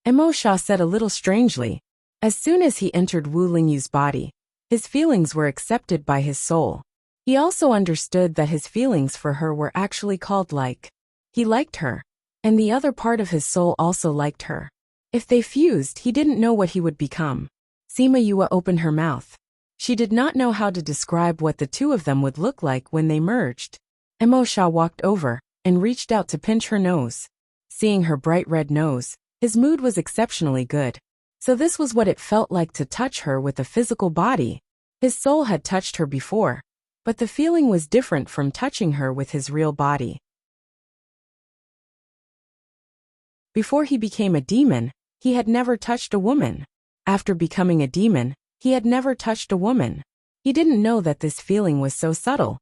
Mo Sha said a little strangely. As soon as he entered Wu Lingyu's body, his feelings were accepted by his soul. He also understood that his feelings for her were actually called like. He liked her, and the other part of his soul also liked her. If they fused, he didn't know what he would become. Sima Yue opened her mouth. She did not know how to describe what the two of them would look like when they merged. Mo Sha walked over and reached out to pinch her nose. Seeing her bright red nose, his mood was exceptionally good. So this was what it felt like to touch her with a physical body. His soul had touched her before, but the feeling was different from touching her with his real body. Before he became a demon, he had never touched a woman. After becoming a demon, he had never touched a woman. He didn't know that this feeling was so subtle.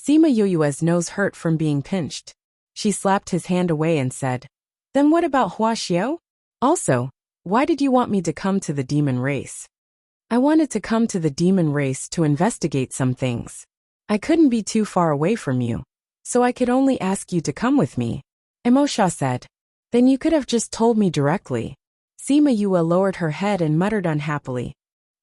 Sima Yue's nose hurt from being pinched. She slapped his hand away and said, "Then what about Hua Xiao? Also, why did you want me to come to the demon race?" "I wanted to come to the demon race to investigate some things. I couldn't be too far away from you, so I could only ask you to come with me," Emosha said. "Then you could have just told me directly." Sima Yue lowered her head and muttered unhappily,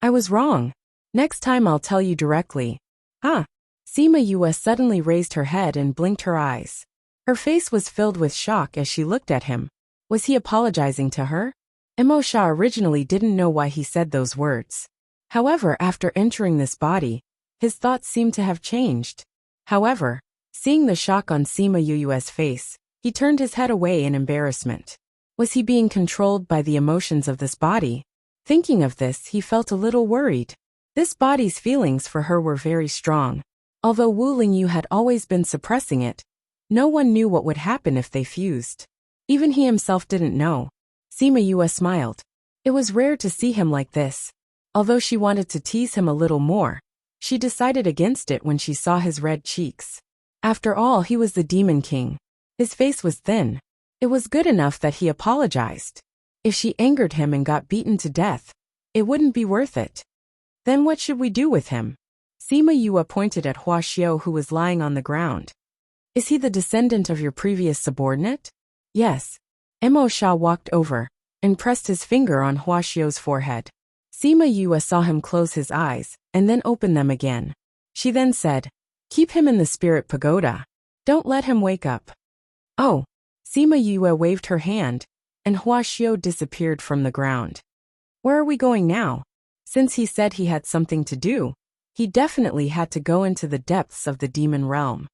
"I was wrong. Next time I'll tell you directly." "Huh?" Sima Yue suddenly raised her head and blinked her eyes. Her face was filled with shock as she looked at him. Was he apologizing to her? Emosha originally didn't know why he said those words. However, after entering this body, his thoughts seemed to have changed. However, seeing the shock on Sima Yue's face, he turned his head away in embarrassment. Was he being controlled by the emotions of this body? Thinking of this, he felt a little worried. This body's feelings for her were very strong. Although Wu Lingyu had always been suppressing it, no one knew what would happen if they fused. Even he himself didn't know. Sima Yue smiled. It was rare to see him like this. Although she wanted to tease him a little more, she decided against it when she saw his red cheeks. After all, he was the Demon King. His face was thin. It was good enough that he apologized. If she angered him and got beaten to death, it wouldn't be worth it. Then what should we do with him? Sima Yue pointed at Hua Xiao, who was lying on the ground. Is he the descendant of your previous subordinate? Yes. Emosha walked over and pressed his finger on Hua Xiao's forehead. Sima Yue saw him close his eyes and then open them again. She then said, "Keep him in the spirit pagoda. Don't let him wake up." "Oh." Sima Yue waved her hand, and Hua Xiao disappeared from the ground. "Where are we going now?" Since he said he had something to do, he definitely had to go into the depths of the demon realm.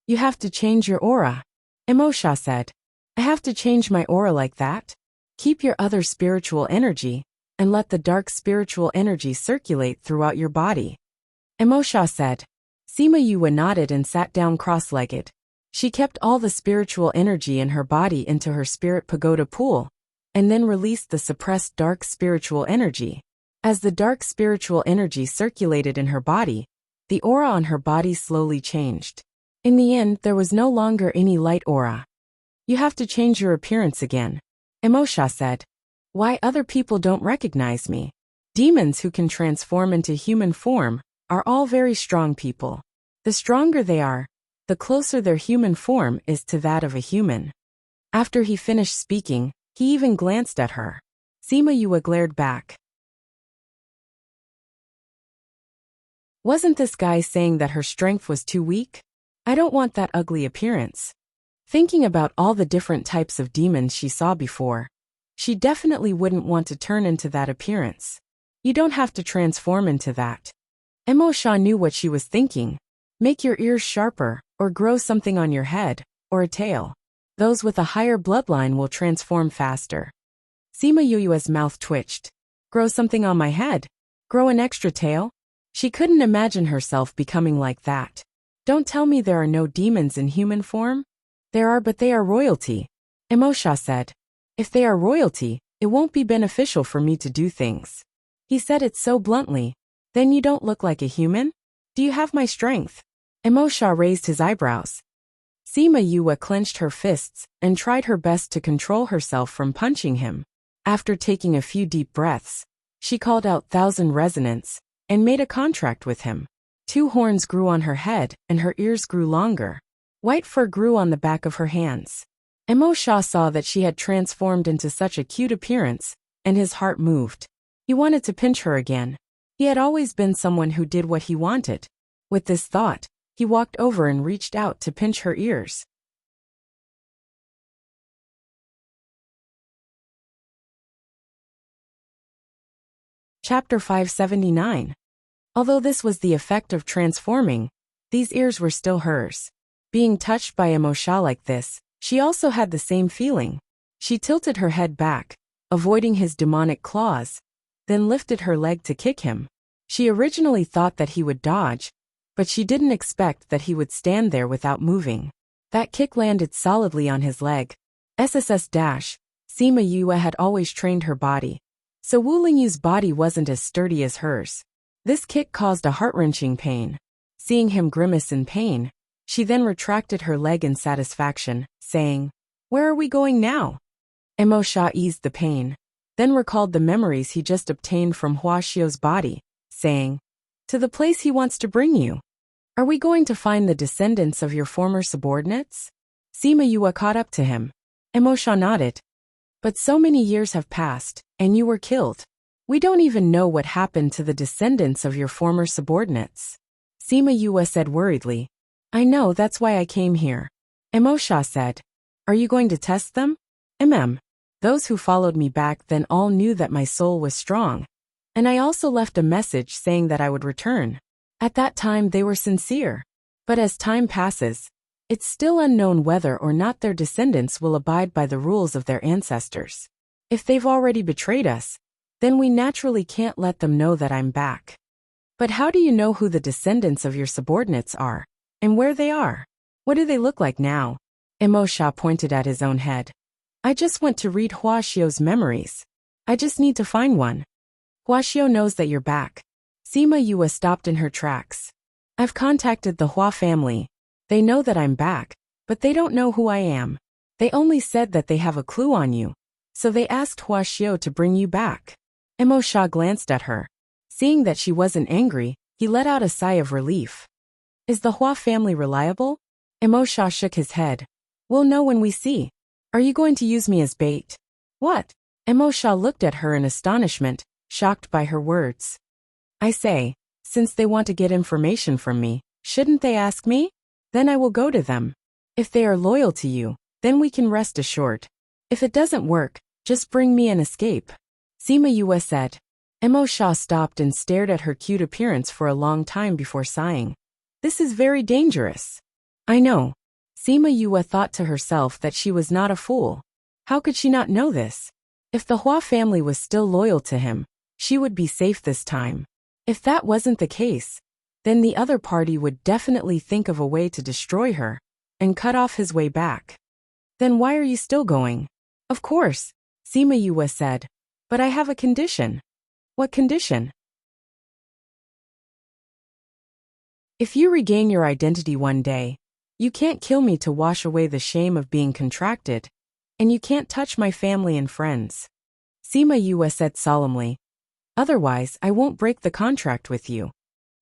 "You have to change your aura," Emosha said. "I have to change my aura like that?" "Keep your other spiritual energy, and let the dark spiritual energy circulate throughout your body," Emosha said. Sima Yue nodded and sat down cross-legged. She kept all the spiritual energy in her body into her spirit pagoda pool, and then released the suppressed dark spiritual energy. As the dark spiritual energy circulated in her body, the aura on her body slowly changed. In the end, there was no longer any light aura. "You have to change your appearance again," Emosha said. "Why other people don't recognize me? Demons who can transform into human form are all very strong people. The stronger they are, the closer their human form is to that of a human." After he finished speaking, he even glanced at her. Sima Yue glared back. Wasn't this guy saying that her strength was too weak? I don't want that ugly appearance. Thinking about all the different types of demons she saw before, she definitely wouldn't want to turn into that appearance. You don't have to transform into that. Emosha knew what she was thinking. Make your ears sharper, or grow something on your head, or a tail. Those with a higher bloodline will transform faster. Sima Yue's mouth twitched. Grow something on my head? Grow an extra tail? She couldn't imagine herself becoming like that. Don't tell me there are no demons in human form? There are, but they are royalty, Emosha said. If they are royalty, it won't be beneficial for me to do things. He said it so bluntly. Then you don't look like a human? Do you have my strength? Emosha raised his eyebrows. Sima Yue clenched her fists and tried her best to control herself from punching him. After taking a few deep breaths, she called out 1,000 resonance and made a contract with him. 2 horns grew on her head and her ears grew longer. White fur grew on the back of her hands. Emosha saw that she had transformed into such a cute appearance, and his heart moved. He wanted to pinch her again. He had always been someone who did what he wanted. With this thought, he walked over and reached out to pinch her ears. Chapter 579. Although this was the effect of transforming, these ears were still hers. Being touched by Emosha like this, she also had the same feeling. She tilted her head back, avoiding his demonic claws, then lifted her leg to kick him. She originally thought that he would dodge, but she didn't expect that he would stand there without moving. That kick landed solidly on his leg. SSS-. Sima Yue had always trained her body, so Wu Lingyu's body wasn't as sturdy as hers. This kick caused a heart-wrenching pain. Seeing him grimace in pain, she then retracted her leg in satisfaction, saying, "Where are we going now?" Emo Sha eased the pain, then recalled the memories he just obtained from Hua Xiu's body, saying, "To the place he wants to bring you. Are we going to find the descendants of your former subordinates?" Sima Yue caught up to him. Emo Sha nodded. "But so many years have passed, and you were killed. We don't even know what happened to the descendants of your former subordinates." Sima Yue said worriedly. "I know, that's why I came here." Emo Sha said, "Are you going to test them?" Those who followed me back then all knew that my soul was strong, and I also left a message saying that I would return. At that time they were sincere. But as time passes, it's still unknown whether or not their descendants will abide by the rules of their ancestors. If they've already betrayed us, then we naturally can't let them know that I'm back. But how do you know who the descendants of your subordinates are, and where they are? What do they look like now? Emo Sha pointed at his own head. "I just went to read Hua Xiu's memories. I just need to find one." "Hua Xiu knows that you're back." Sima Yue stopped in her tracks. "I've contacted the Hua family. They know that I'm back, but they don't know who I am. They only said that they have a clue on you, so they asked Hua Xiu to bring you back." Emo Sha glanced at her. Seeing that she wasn't angry, he let out a sigh of relief. "Is the Hua family reliable?" Emo Sha shook his head. "We'll know when we see. Are you going to use me as bait?" "What?" Emo Sha looked at her in astonishment, shocked by her words. "I say, since they want to get information from me, shouldn't they ask me? Then I will go to them. If they are loyal to you, then we can rest assured. If it doesn't work, just bring me an escape." Sima Yue said. Emo Sha stopped and stared at her cute appearance for a long time before sighing. "This is very dangerous." "I know." Sima Yue thought to herself that she was not a fool. How could she not know this? If the Hua family was still loyal to him, she would be safe this time. If that wasn't the case, then the other party would definitely think of a way to destroy her and cut off his way back. "Then why are you still going?" "Of course," Sima Yue said, "but I have a condition." "What condition?" "If you regain your identity one day, you can't kill me to wash away the shame of being contracted, and you can't touch my family and friends," Sima Yue said solemnly. "Otherwise, I won't break the contract with you."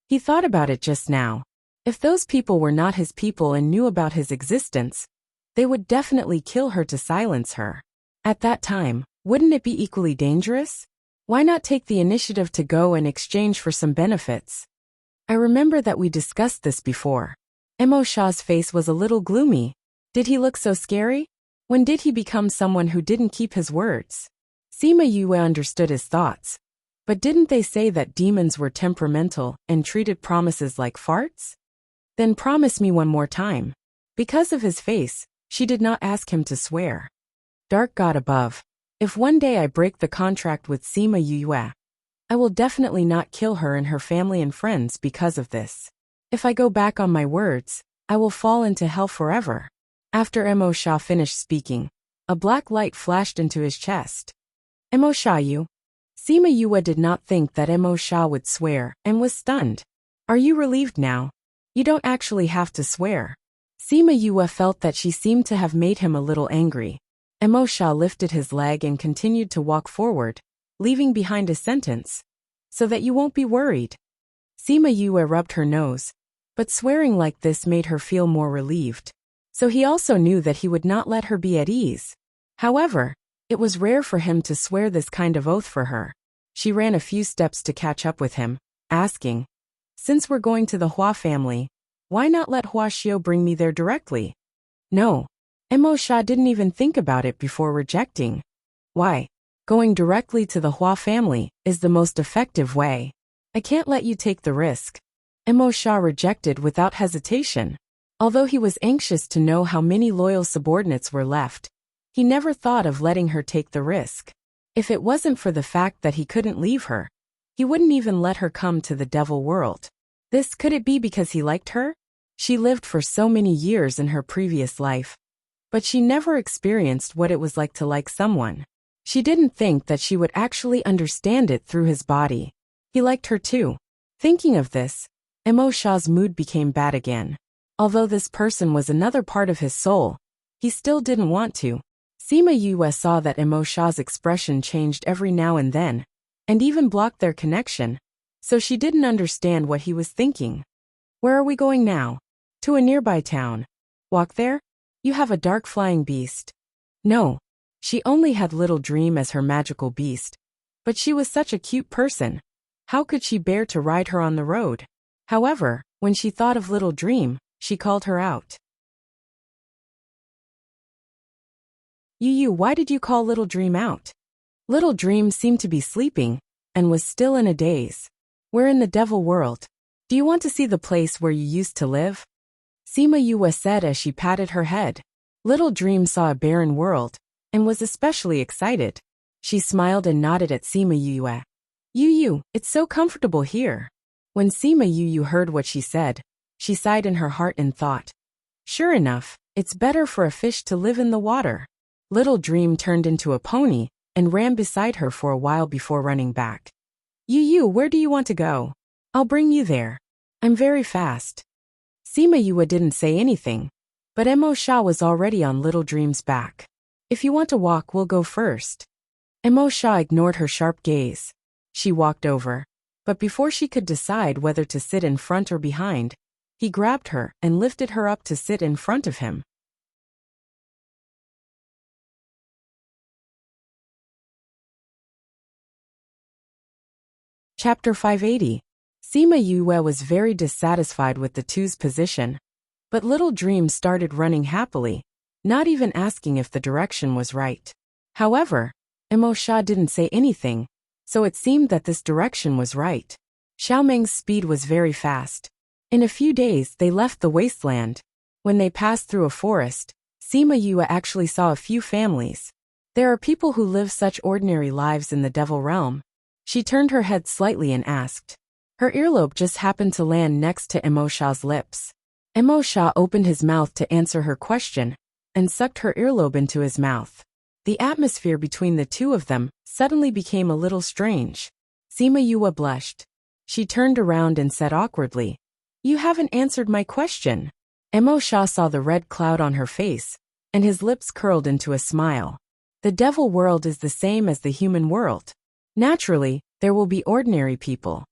He thought about it just now. If those people were not his people and knew about his existence, they would definitely kill her to silence her. At that time, wouldn't it be equally dangerous? Why not take the initiative to go in exchange for some benefits? "I remember that we discussed this before." Emo Sha's face was a little gloomy. Did he look so scary? When did he become someone who didn't keep his words? Sima Yue understood his thoughts. But didn't they say that demons were temperamental and treated promises like farts? "Then promise me one more time." Because of his face, she did not ask him to swear. "Dark God above, if one day I break the contract with Sima Yue, I will definitely not kill her and her family and friends because of this. If I go back on my words, I will fall into hell forever." After Emo Sha finished speaking, a black light flashed into his chest. "Emo Sha, you?" Sima Yue did not think that Emo Sha would swear and was stunned. "Are you relieved now? You don't actually have to swear." Sima Yue felt that she seemed to have made him a little angry. Emo Sha lifted his leg and continued to walk forward, leaving behind a sentence, "So that you won't be worried." Sima Yue rubbed her nose, but swearing like this made her feel more relieved. So he also knew that he would not let her be at ease. However, it was rare for him to swear this kind of oath for her. She ran a few steps to catch up with him, asking, "Since we're going to the Hua family, why not let Hua Xiu bring me there directly?" "No." Emo Sha didn't even think about it before rejecting. "Why? Going directly to the Hua family is the most effective way. I can't let you take the risk." Emo Sha rejected without hesitation. Although he was anxious to know how many loyal subordinates were left, he never thought of letting her take the risk. If it wasn't for the fact that he couldn't leave her, he wouldn't even let her come to the devil world. Could it be because he liked her? She lived for so many years in her previous life, but she never experienced what it was like to like someone. She didn't think that she would actually understand it through his body. He liked her too. Thinking of this, Shah's mood became bad again. Although this person was another part of his soul, he still didn't want to. Sima Yue saw that Shah's expression changed every now and then, and even blocked their connection, so she didn't understand what he was thinking. Where are we going now? To a nearby town. Walk there? You have a dark flying beast. No. She only had Little Dream as her magical beast. But she was such a cute person. How could she bear to ride her on the road? However, when she thought of Little Dream, she called her out. Yu, why did you call Little Dream out? Little Dream seemed to be sleeping, and was still in a daze. We're in the devil world. Do you want to see the place where you used to live? Sima Yue said as she patted her head. Little Dream saw a barren world, and was especially excited. She smiled and nodded at Sima Yue. Yu, it's so comfortable here. When Sima Yue heard what she said, she sighed in her heart and thought. Sure enough, it's better for a fish to live in the water. Little Dream turned into a pony, and ran beside her for a while before running back. Yu, where do you want to go? I'll bring you there. I'm very fast. Sima Yue didn't say anything, but Shah was already on Little Dream's back. If you want to walk, we'll go first. Shah ignored her sharp gaze. She walked over, but before she could decide whether to sit in front or behind, he grabbed her and lifted her up to sit in front of him. Chapter 580. Sima Yue was very dissatisfied with the two's position, but Little Dream started running happily, not even asking if the direction was right. However, Shah didn't say anything, so it seemed that this direction was right. Xiaomeng's speed was very fast. In a few days they left the wasteland. When they passed through a forest, Sima Yue actually saw a few families. There are people who live such ordinary lives in the devil realm. She turned her head slightly and asked. Her earlobe just happened to land next to Shah's lips. Shah opened his mouth to answer her question, and sucked her earlobe into his mouth. The atmosphere between the two of them suddenly became a little strange. Sima Yue blushed. She turned around and said awkwardly, You haven't answered my question. Shah saw the red cloud on her face, and his lips curled into a smile. The devil world is the same as the human world. Naturally, there will be ordinary people.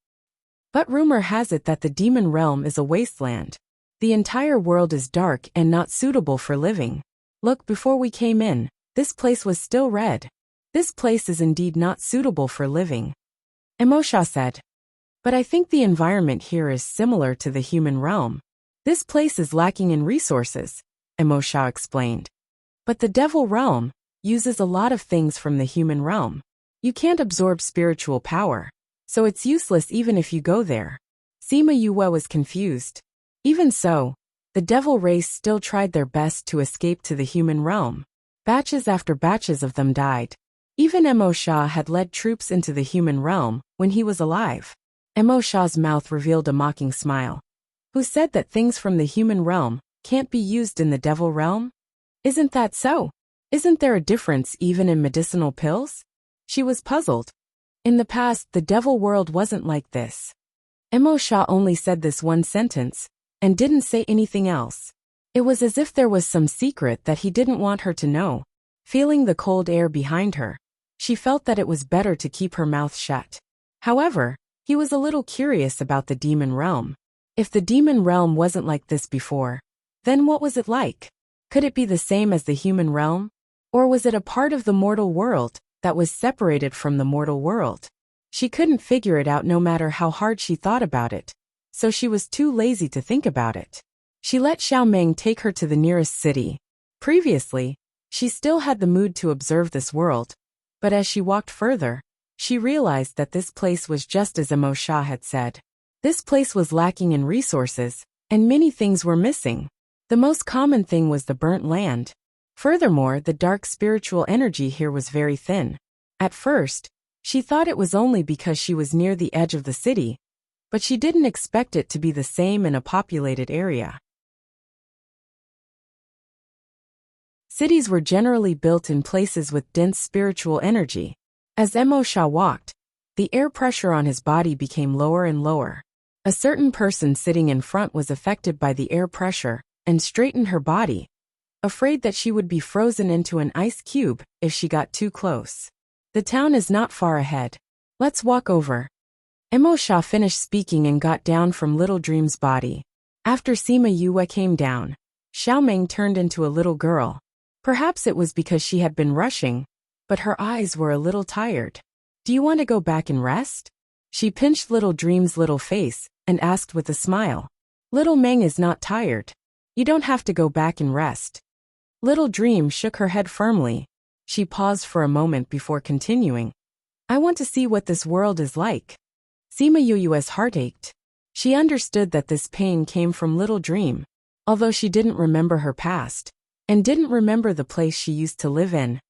But rumor has it that the demon realm is a wasteland. The entire world is dark and not suitable for living. Look, before we came in, this place was still red. This place is indeed not suitable for living. Shah said. But I think the environment here is similar to the human realm. This place is lacking in resources, Shah explained. But the devil realm uses a lot of things from the human realm. You can't absorb spiritual power, so it's useless even if you go there. Sima Yue was confused. Even so, the devil race still tried their best to escape to the human realm. Batches after batches of them died. Even Shah had led troops into the human realm when he was alive. Shah's mouth revealed a mocking smile. Who said that things from the human realm can't be used in the devil realm? Isn't that so? Isn't there a difference even in medicinal pills? She was puzzled. In the past, the devil world wasn't like this. Shah only said this one sentence, and didn't say anything else. It was as if there was some secret that he didn't want her to know. Feeling the cold air behind her, she felt that it was better to keep her mouth shut. However, he was a little curious about the demon realm. If the demon realm wasn't like this before, then what was it like? Could it be the same as the human realm? Or was it a part of the mortal world that was separated from the mortal world? She couldn't figure it out no matter how hard she thought about it, so she was too lazy to think about it. She let Xiaomeng take her to the nearest city. Previously, she still had the mood to observe this world, but as she walked further, she realized that this place was just as Shah had said. This place was lacking in resources, and many things were missing. The most common thing was the burnt land. Furthermore, the dark spiritual energy here was very thin. At first, she thought it was only because she was near the edge of the city, but she didn't expect it to be the same in a populated area. Cities were generally built in places with dense spiritual energy. As Emo Sha walked, the air pressure on his body became lower and lower. A certain person sitting in front was affected by the air pressure and straightened her body, afraid that she would be frozen into an ice cube if she got too close. The town is not far ahead. Let's walk over. Emo Sha finished speaking and got down from Little Dream's body. After Sima Yue came down, Xiaoming turned into a little girl. Perhaps it was because she had been rushing, but her eyes were a little tired. Do you want to go back and rest? She pinched Little Dream's little face and asked with a smile. Little Meng is not tired. You don't have to go back and rest. Little Dream shook her head firmly. She paused for a moment before continuing. I want to see what this world is like. Sima Yu's heart ached. She understood that this pain came from Little Dream, although she didn't remember her past, and didn't remember the place she used to live in.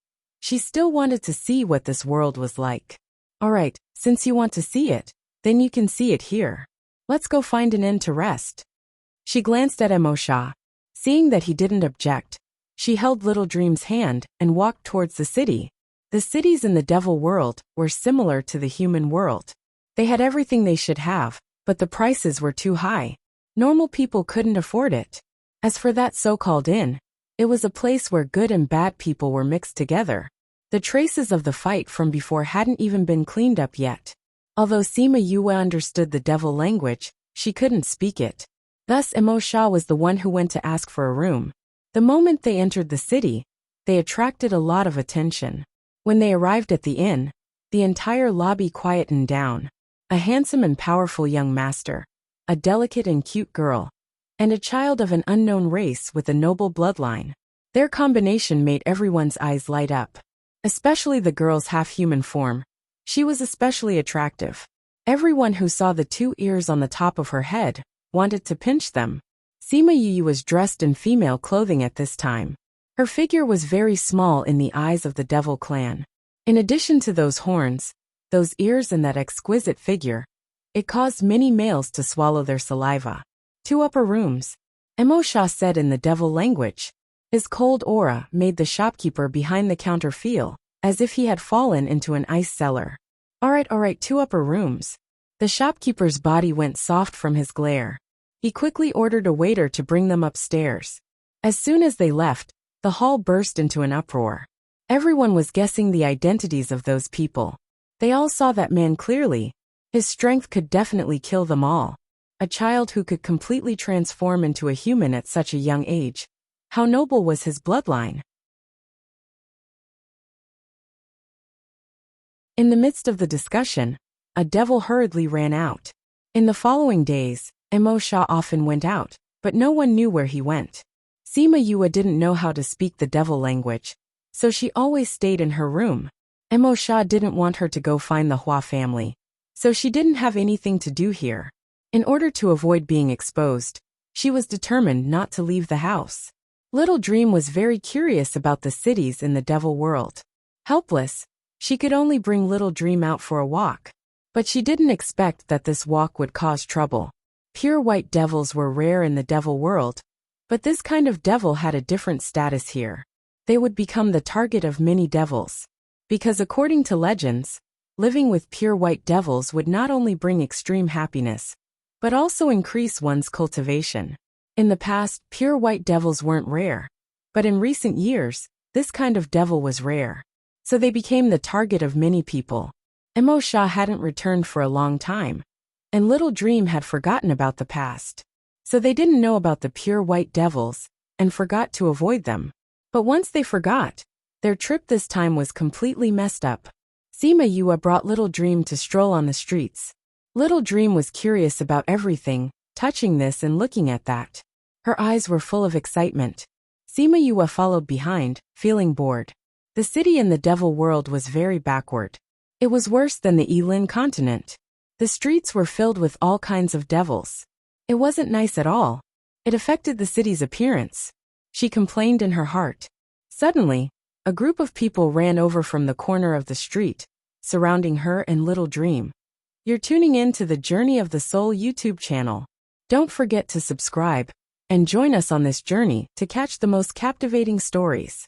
She still wanted to see what this world was like. Alright, since you want to see it, then you can see it here. Let's go find an inn to rest. She glanced at Emo Sha. Seeing that he didn't object, she held Little Dream's hand and walked towards the city. The cities in the devil world were similar to the human world. They had everything they should have, but the prices were too high. Normal people couldn't afford it. As for that so-called inn, it was a place where good and bad people were mixed together. The traces of the fight from before hadn't even been cleaned up yet. Although Sima Yue understood the devil language, she couldn't speak it. Thus Emo Sha was the one who went to ask for a room. The moment they entered the city, they attracted a lot of attention. When they arrived at the inn, the entire lobby quietened down. A handsome and powerful young master, a delicate and cute girl, and a child of an unknown race with a noble bloodline. Their combination made everyone's eyes light up. Especially the girl's half-human form. She was especially attractive. Everyone who saw the two ears on the top of her head wanted to pinch them. Sima Yu was dressed in female clothing at this time. Her figure was very small in the eyes of the devil clan. In addition to those horns, those ears and that exquisite figure, it caused many males to swallow their saliva. 2 upper rooms, Emo Sha said in the devil language. His cold aura made the shopkeeper behind the counter feel as if he had fallen into an ice cellar. Alright, 2 upper rooms. The shopkeeper's body went soft from his glare. He quickly ordered a waiter to bring them upstairs. As soon as they left, the hall burst into an uproar. Everyone was guessing the identities of those people. They all saw that man clearly. His strength could definitely kill them all. A child who could completely transform into a human at such a young age. How noble was his bloodline? In the midst of the discussion, a devil hurriedly ran out. In the following days, Emo Sha often went out, but no one knew where he went. Sima Yue didn't know how to speak the devil language, so she always stayed in her room. Emo Sha didn't want her to go find the Hua family, so she didn't have anything to do here. In order to avoid being exposed, she was determined not to leave the house. Little Dream was very curious about the cities in the devil world. Helpless, she could only bring Little Dream out for a walk. But she didn't expect that this walk would cause trouble. Pure white devils were rare in the devil world, but this kind of devil had a different status here. They would become the target of many devils. Because according to legends, living with pure white devils would not only bring extreme happiness, but also increase one's cultivation. In the past, pure white devils weren't rare, but in recent years, this kind of devil was rare. So they became the target of many people. Emo Sha hadn't returned for a long time, and Little Dream had forgotten about the past. So they didn't know about the pure white devils, and forgot to avoid them. But once they forgot, their trip this time was completely messed up. Sima Yue brought Little Dream to stroll on the streets. Little Dream was curious about everything, touching this and looking at that. Her eyes were full of excitement. Sima Yue followed behind, feeling bored. The city in the devil world was very backward. It was worse than the Yilin continent. The streets were filled with all kinds of devils. It wasn't nice at all. It affected the city's appearance. She complained in her heart. Suddenly, A group of people ran over from the corner of the street, surrounding her and Little Dream. You're tuning in to the Journey of the Soul YouTube channel. Don't forget to subscribe and join us on this journey to catch the most captivating stories.